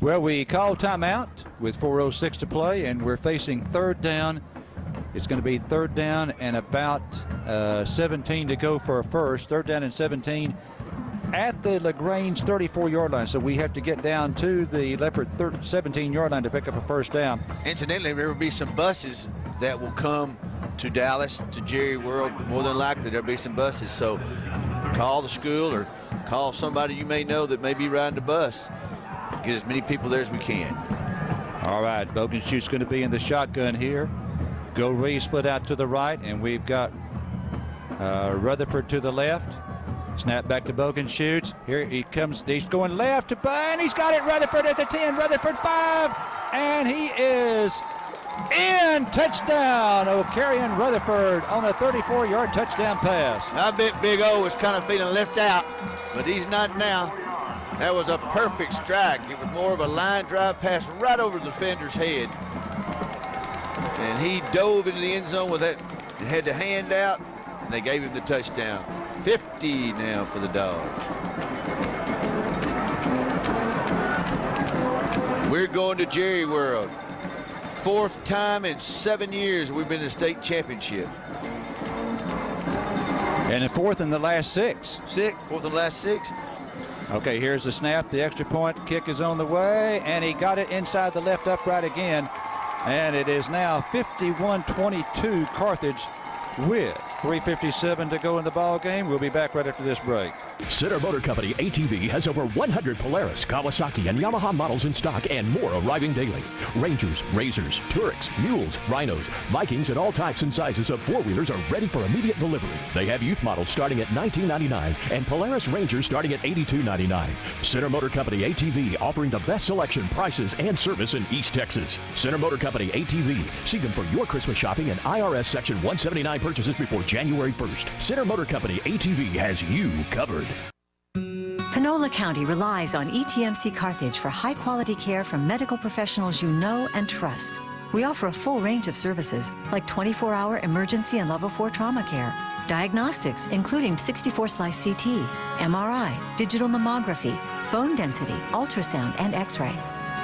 Speaker 4: Well, we called timeout with 4:06 to play, and we're facing 3rd down. It's going to be 3rd down and about 17 to go for a first. 3rd down and 17 at the LaGrange 34-yard line. So we have to get down to the Leopard 17-yard line to pick up a first down.
Speaker 23: Incidentally, there will be some buses that will come to Dallas, to Jerry World. More than likely, there'll be some buses. So call the school or call somebody you may know that may be riding the bus. Get as many people there as we can.
Speaker 4: All right, Bogenschute's going to be in the shotgun here. Go Reeves split out to the right, and we've got Rutherford to the left. Snap back to Bogenschutz. Here he comes. He's going left to and he's got it. Rutherford at the 10. Rutherford 5, and he is in. Touchdown. O'Carrion Rutherford on a 34-yard touchdown pass.
Speaker 23: I bet Big O was kind of feeling left out, but he's not now. That was a perfect strike. It was more of a line drive pass right over the defender's head. And he dove into the end zone with that, had the hand out, and they gave him the touchdown. 50 now for the Dogs. We're going to Jerry World. 4th time in 7 years we've been in the state championship.
Speaker 4: And the 4th in the last 6.
Speaker 23: 4th in the last 6.
Speaker 4: Okay, here's the snap. The extra point kick is on the way, and he got it inside the left upright again. And it is now 51-22 Carthage with 3:57 to go in the ball game. We'll be back right after this break.
Speaker 18: Center Motor Company ATV has over 100 Polaris, Kawasaki, and Yamaha models in stock and more arriving daily. Rangers, Razors, Tureks, Mules, Rhinos, Vikings, and all types and sizes of four-wheelers are ready for immediate delivery. They have youth models starting at $19.99 and Polaris Rangers starting at $82.99. Center Motor Company ATV offering the best selection, prices, and service in East Texas. Center Motor Company ATV. See them for your Christmas shopping and IRS Section 179 purchases before January 1st. Center Motor Company ATV has you covered.
Speaker 16: Panola County relies on ETMC Carthage for high-quality care from medical professionals you know and trust. We offer a full range of services like 24-hour emergency and level 4 trauma care, diagnostics including 64-slice CT, MRI, digital mammography, bone density, ultrasound, and X-ray,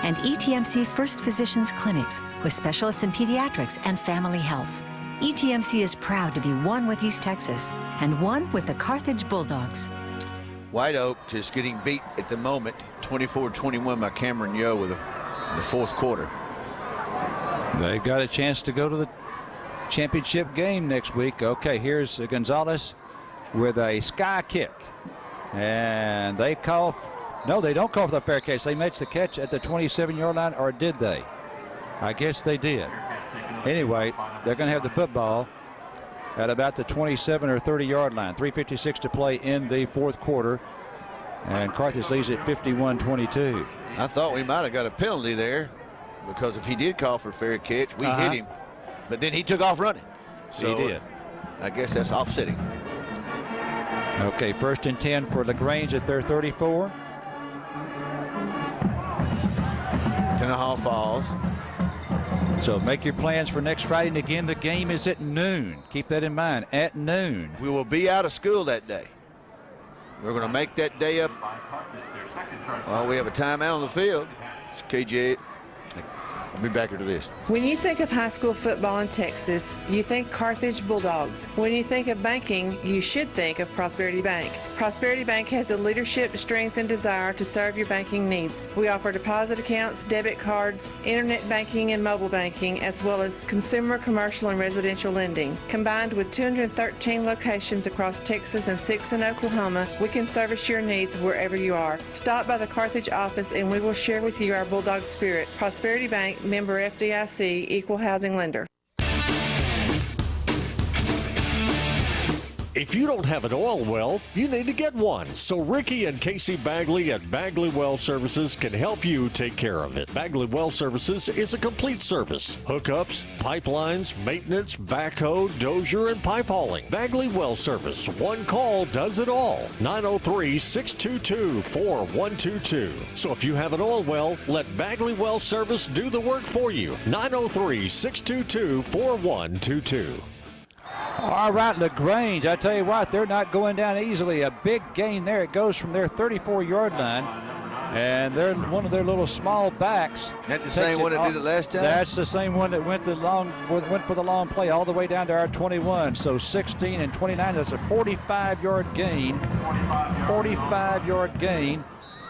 Speaker 16: and ETMC First Physicians Clinics with specialists in pediatrics and family health. ETMC is proud to be one with East Texas and one with the Carthage Bulldogs.
Speaker 23: White Oak is getting beat at the moment, 24-21 by Cameron Yo with the 4th quarter.
Speaker 4: They've got a chance to go to the championship game next week. Okay, here's Gonzalez with a sky kick. And they call, no, they don't call for the fair catch. They made the catch at the 27-yard line, or did they? I guess they did. Anyway, they're going to have the football at about the 27 or 30-yard line. 3:56 to play in the 4th quarter. And Carthage leads at 51-22.
Speaker 23: I thought we might have got a penalty there because if he did call for a fair catch, we hit him. But then he took off running. So
Speaker 4: he did.
Speaker 23: I guess that's offsetting.
Speaker 4: Okay, 1st and 10 for LaGrange at their 34.
Speaker 23: 10.5 falls.
Speaker 4: So make your plans for next Friday. And again, the game is at noon. Keep that in mind, at noon.
Speaker 23: We will be out of school that day. We're going to make that day up. Well, we have a timeout on the field. It's KGAS Let me back her to this.
Speaker 5: When you think of high school football in Texas, you think Carthage Bulldogs. When you think of banking, you should think of Prosperity Bank. Prosperity Bank has the leadership, strength, and desire to serve your banking needs. We offer deposit accounts, debit cards, internet banking, and mobile banking, as well as consumer, commercial, and residential lending. Combined with 213 locations across Texas and 6 in Oklahoma, we can service your needs wherever you are. Stop by the Carthage office and we will share with you our Bulldog spirit. Prosperity Bank, member FDIC, equal housing lender.
Speaker 9: If you don't have an oil well, you need to get one. So Ricky and Casey Bagley at Bagley Well Services can help you take care of it. Bagley Well Services is a complete service. Hookups, pipelines, maintenance, backhoe, dozer, and pipe hauling. Bagley Well Service. One call does it all. 903-622-4122. So if you have an oil well, let Bagley Well Service do the work for you. 903-622-4122.
Speaker 4: All right, LaGrange, I tell you what, they're not going down easily. A big gain there. It goes from their 34-yard line, and they're one of their little small backs.
Speaker 23: That's the same one that did it last time?
Speaker 4: That's the same one that went for the long play all the way down to our 21. So 16 and 29, that's a 45-yard gain. 45-yard gain.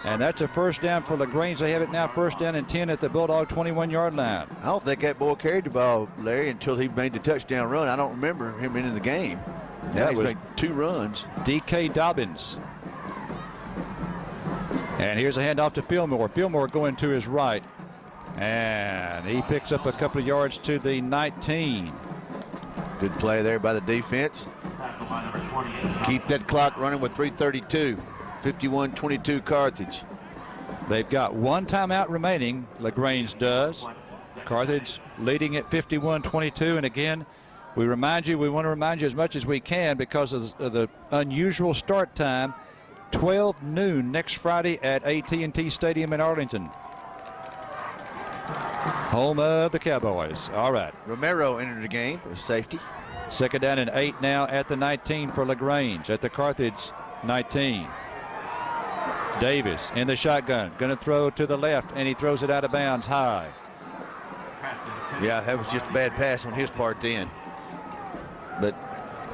Speaker 4: And that's a first down for LaGrange. They have it now first down and 10 at the Bulldog 21-yard line.
Speaker 23: I don't think that boy carried the ball, Larry, until he made the touchdown run. I don't remember him in the game. Now he's made 2 runs.
Speaker 4: D.K. Dobbins. And here's a handoff to Fillmore. Fillmore going to his right. And he picks up a couple of yards to the 19.
Speaker 23: Good play there by the defense. Keep that clock running with 3:32. 51-22 Carthage.
Speaker 4: They've got one timeout remaining, LaGrange does. Carthage leading at 51-22. And again, we want to remind you as much as we can because of the unusual start time, 12 noon next Friday at AT&T Stadium in Arlington. Home of the Cowboys. All right.
Speaker 23: Romero entered the game for safety.
Speaker 4: Second down and 8 now at the 19 for LaGrange at the Carthage 19. Davis in the shotgun, going to throw to the left, and he throws it out of bounds high.
Speaker 23: Yeah, that was just a bad pass on his part then. But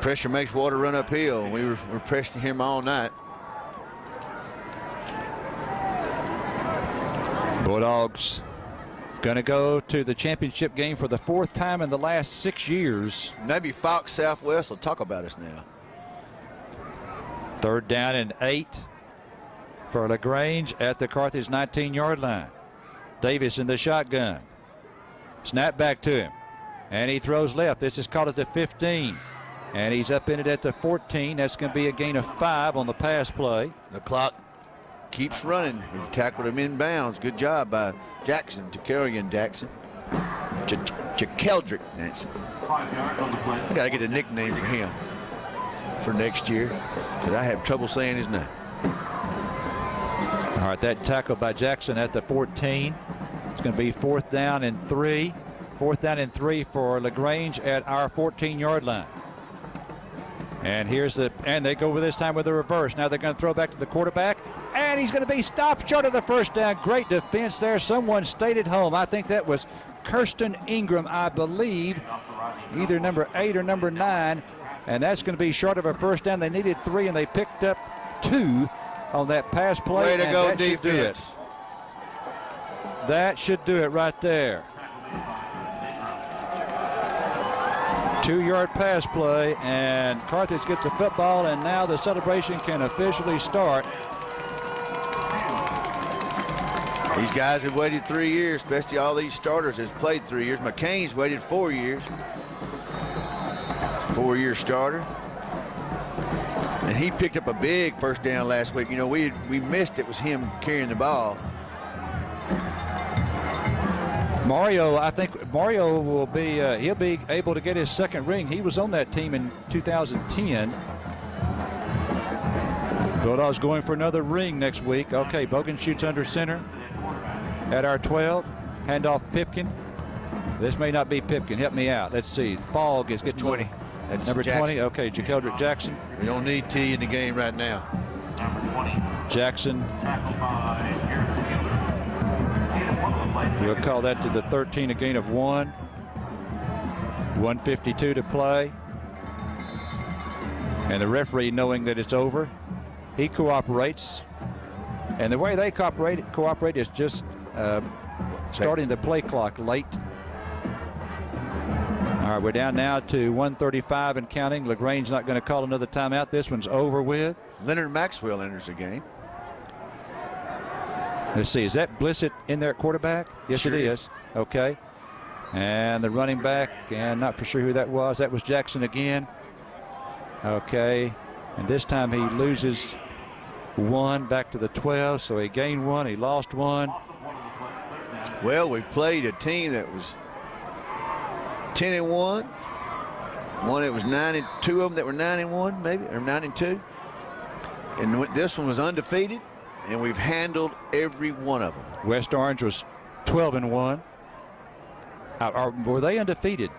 Speaker 23: pressure makes water run uphill. We were pressuring him all night.
Speaker 4: Bulldogs going to go to the championship game for the 4th time in the last 6 years.
Speaker 23: Maybe Fox Southwest will talk about us now.
Speaker 4: Third down and 8 for LaGrange at the Carthage 19-yard line. Davis in the shotgun. Snap back to him. And he throws left. This is caught at the 15. And he's up in it at the 14. That's going to be a gain of 5 on the pass play.
Speaker 23: The clock keeps running. We tackled him in bounds. Good job by Jackson, Jakarian Jackson. Jakeldrick Nancy. I got to get a nickname for him for next year because I have trouble saying his name.
Speaker 4: All right, that tackle by Jackson at the 14. It's going to be 4th down and 3. 4th down and 3 for LaGrange at our 14-yard line. And they go over this time with a reverse. Now they're going to throw back to the quarterback, and he's going to be stopped short of the first down. Great defense there. Someone stayed at home. I think that was Kirsten Ingram, I believe, either number 8 or number 9, and that's going to be short of a first down. They needed 3, and they picked up 2 on that pass play.
Speaker 23: Way to go, defense.
Speaker 4: That should do it right there. 2-yard pass play, and Carthage gets the football, and now the celebration can officially start.
Speaker 23: These guys have waited 3 years, especially all these starters has played 3 years. McCain's waited 4 years. 4-year starter. And he picked up a big first down last week. You know, we missed it was him carrying the ball.
Speaker 4: Mario, I think Mario will be, he'll be able to get his second ring. He was on that team in 2010. Bulldogs going for another ring next week. Okay, Bogan shoots under center at our 12. Handoff Pipkin. This may not be Pipkin. Help me out. Let's see. Fogg is getting
Speaker 23: 20. That's
Speaker 4: number
Speaker 23: Jackson.
Speaker 4: 20. Okay, Jakeldrick Jackson.
Speaker 23: We don't need T in the game right now.
Speaker 4: Jackson We'll call that to the 13, a gain of 1. 1:52 to play. And the referee, knowing that it's over, he cooperates. And the way they cooperate is just starting the play clock late. All right, we're down now to 1:35 and counting. LaGrange not going to call another timeout. This one's over with.
Speaker 23: Leonard Maxwell enters the game.
Speaker 4: Let's see, is that Blissett in there at quarterback? Yes, sure it is. Okay. And the running back, and not for sure who that was. That was Jackson again. Okay. And this time he loses 1 back to the 12. So he gained 1, he lost 1.
Speaker 23: Well, we played a team that was 10-1. One that was 9-2 of them that were 9-1, maybe, or 9-2. And this one was undefeated, and we've handled every one of them.
Speaker 4: West Orange was 12-1. Were they undefeated?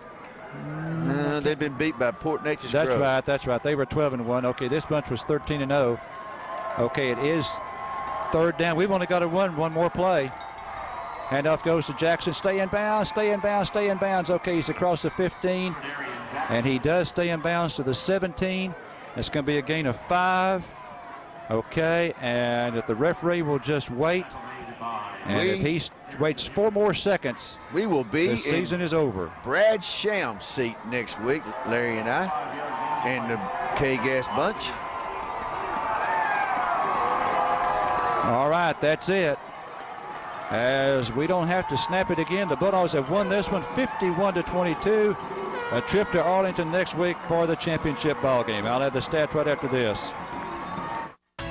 Speaker 23: No, they've been beat by Port Neches
Speaker 4: That's
Speaker 23: Grove.
Speaker 4: right, that's right. They were 12-1. Okay, this bunch was 13-0. Okay, it is third down. We've only got to run one more play. Handoff goes to Jackson. Stay in bounds, stay in bounds, stay in bounds. Okay, he's across the 15, and he does stay in bounds to the 17. It's going to be a gain of 5. Okay, and if the referee will just wait, and if he waits 4 more seconds,
Speaker 23: we will be
Speaker 4: the season is over.
Speaker 23: Brad Sham's seat next week, Larry and I, and the KGAS bunch.
Speaker 4: All right, that's it. As we don't have to snap it again, the Bulldogs have won this one 51-22. A trip to Arlington next week for the championship ball game. I'll have the stats right after this.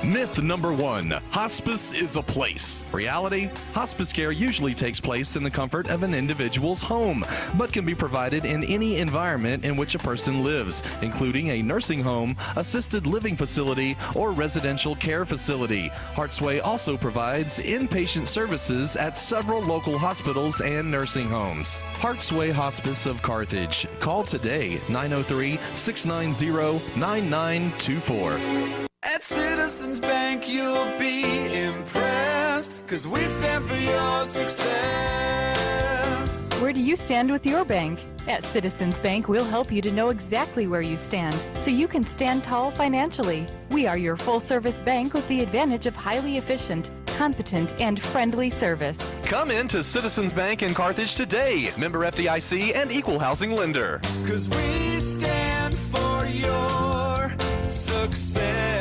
Speaker 19: Myth number 1, hospice is a place. Reality, hospice care usually takes place in the comfort of an individual's home, but can be provided in any environment in which a person lives, including a nursing home, assisted living facility, or residential care facility. Heartsway also provides inpatient services at several local hospitals and nursing homes. Heartsway Hospice of Carthage. Call today, 903-690-9924.
Speaker 3: At Citizens Bank, you'll be impressed, 'cause we stand for your success.
Speaker 17: Where do you stand with your bank? At Citizens Bank, we'll help you to know exactly where you stand, so you can stand tall financially. We are your full-service bank with the advantage of highly efficient, competent, and friendly service.
Speaker 19: Come into Citizens Bank in Carthage today. Member FDIC and equal housing lender.
Speaker 3: 'Cause we stand for your success.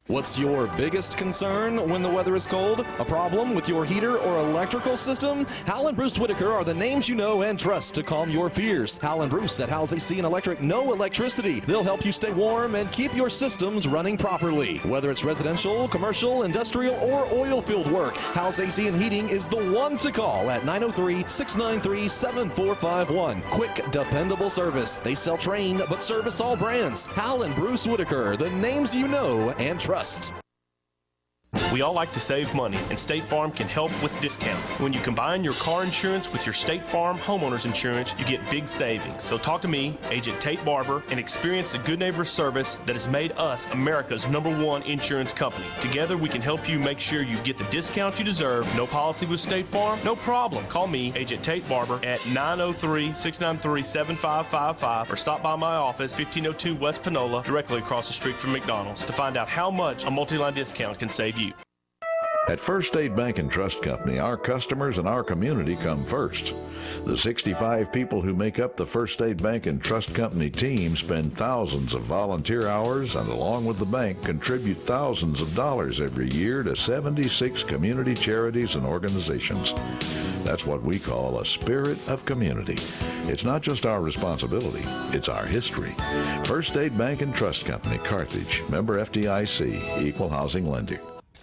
Speaker 19: What's your biggest concern when the weather is cold? A problem with your heater or electrical system? Hal and Bruce Whitaker are the names you know and trust to calm your fears. Hal and Bruce at Hal's AC and Electric know electricity. They'll help you stay warm and keep your systems running properly. Whether it's residential, commercial, industrial, or oil field work, Hal's AC and Heating is the one to call at 903-693-7451. Quick, dependable service. They sell Train, but service all brands. Hal and Bruce Whitaker, the names you know and trust.
Speaker 21: We all like to save money, and State Farm can help with discounts. When you combine your car insurance with your State Farm homeowners insurance, you get big savings. So talk to me, Agent Tate Barber, and experience the good neighbor service that has made us America's #1 insurance company. Together, we can help you make sure you get the discount you deserve. No policy with State Farm? No problem. Call me, Agent Tate Barber, at 903-693-7555, or stop by my office, 1502 West Panola, directly across the street from McDonald's, to find out how much a multi-line discount can save you.
Speaker 22: At First State Bank and Trust Company, our customers and our community come first. The 65 people who make up the First State Bank and Trust Company team spend thousands of volunteer hours and, along with the bank, contribute thousands of dollars every year to 76 community charities and organizations. That's what we call a spirit of community. It's not just our responsibility, it's our history. First State Bank and Trust Company, Carthage, member FDIC, equal housing lender.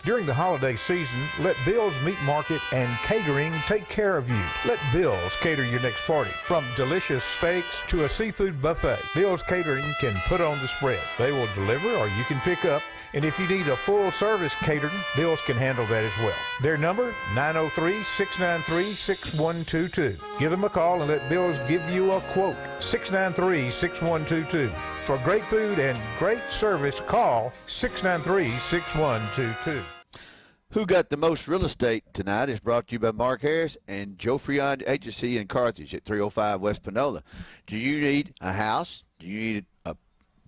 Speaker 25: During the holiday season, let Bill's Meat Market and Catering take care of you. Let Bill's cater your next party. From delicious steaks to a seafood buffet, Bill's Catering can put on the spread. They will deliver or you can pick up. And if you need a full service catering, Bill's can handle that as well. Their number, 903-693-6122. Give them a call and let Bill's give you a quote, 693-6122. For great food and great service, call 693-6122.
Speaker 23: Who Got the Most Real Estate tonight is brought to you by Mark Harris and Joe Freon Agency in Carthage at 305 West Panola. Do you need a house? Do you need a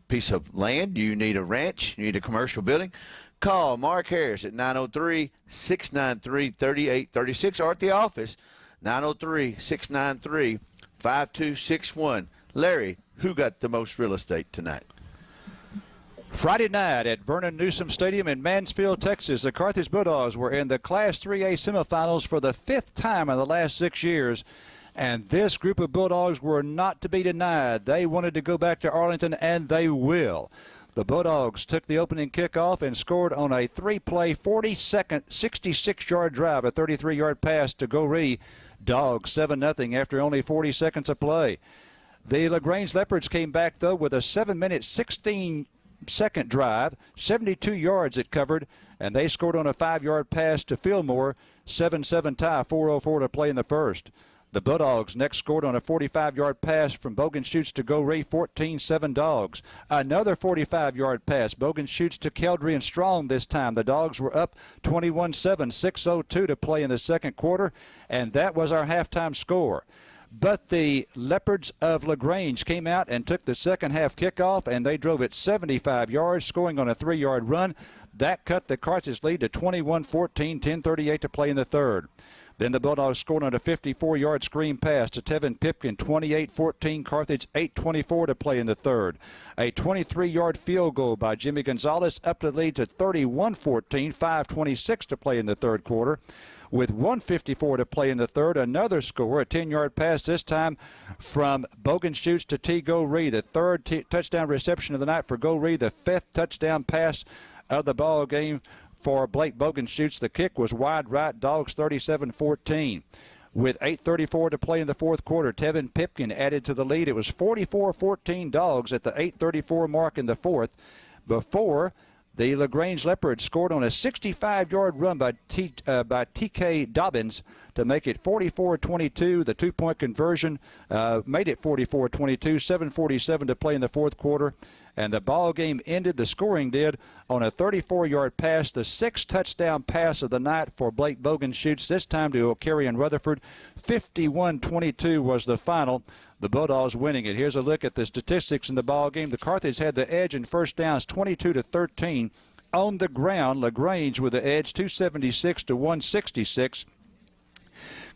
Speaker 23: piece of land? Do you need a ranch? Do you need a commercial building? Call Mark Harris at 903-693-3836 or at the office, 903-693-5261. Larry, who got the most real estate tonight?
Speaker 4: Friday night at Vernon Newsom Stadium in Mansfield, Texas, the Carthage Bulldogs were in the Class 3A semifinals for the 5th time in the last 6 years. And this group of Bulldogs were not to be denied. They wanted to go back to Arlington, and they will. The Bulldogs took the opening kickoff and scored on a 3-play, 40-second, 66-yard drive, a 33-yard pass to Goree. Dogs 7-0 after only 40 seconds of play. The Grange Leopards came back, though, with a 7-minute, 16-second drive, 72 yards it covered, and they scored on a 5-yard pass to Fillmore. 7-7 tie, 4:04 to play in the first. The Bulldogs next scored on a 45-yard pass from Bogenschutz to Goree, 14-7 Dogs. Another 45-yard pass. Bogenschutz to Keldry and Strong this time. The Dogs were up 21-7, 6:02 to play in the second quarter, and that was our halftime score. But the Leopards of LaGrange came out and took the second half kickoff, and they drove it 75 yards, scoring on a 3-yard run. That cut the Carthage lead to 21-14, 10:38 to play in the third. Then the Bulldogs scored on a 54-yard screen pass to Tevin Pipkin, 28-14, Carthage 8:24 to play in the third. A 23-yard field goal by Jimmy Gonzalez up the lead to 31-14, 5:26 to play in the third quarter. With 1:54 to play in the third, another score, a 10-yard pass this time from Bogenschutz to T. Goree, the third touchdown reception of the night for Goree, the 5th touchdown pass of the ball game for Blake Bogenschutz. The kick was wide right, Dogs 37-14. With 8:34 to play in the fourth quarter, Tevin Pipkin added to the lead. It was 44-14 Dogs at the 8:34 mark in the fourth, before the LaGrange Leopards scored on a 65-yard run by T.K. Dobbins to make it 44-22. The two-point conversion made it 44-22, 7:47 to play in the fourth quarter. And the ball game ended, the scoring did, on a 34-yard pass, the 6th touchdown pass of the night for Blake Bogenschutz, this time to O'Carrion Rutherford. 51-22 was the final. The Bulldogs winning it. Here's a look at the statistics in the ball game. The Carthage had the edge in first downs, 22-13. On the ground, LaGrange with the edge, 276-166.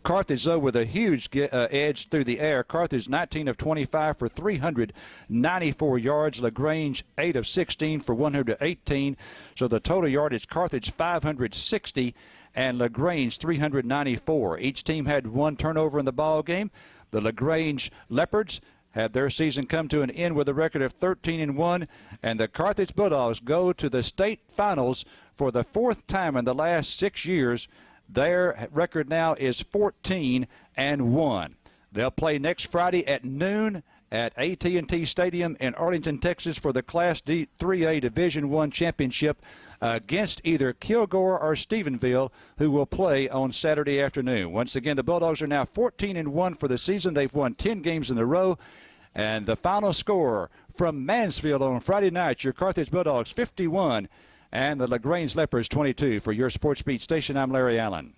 Speaker 4: Carthage, though, with a huge edge through the air. Carthage 19 of 25 for 394 yards. LaGrange 8 of 16 for 118. So the total yardage, Carthage 560 and LaGrange 394. Each team had one turnover in the ball game. The LaGrange Leopards had their season come to an end with a record of 13-1, and the Carthage Bulldogs go to the state finals for the 4th time in the last 6 years. Their record now is 14-1. They'll play next Friday at noon at AT&T Stadium in Arlington, Texas for the Class D 3A Division I championship against either Kilgore or Stephenville, who will play on Saturday afternoon. Once again, the Bulldogs are now 14-1 for the season. They've won 10 games in a row. And the final score from Mansfield on Friday night, your Carthage Bulldogs 51 and the LaGrange Leopards 22. For your Sports Beat station, I'm Larry Allen.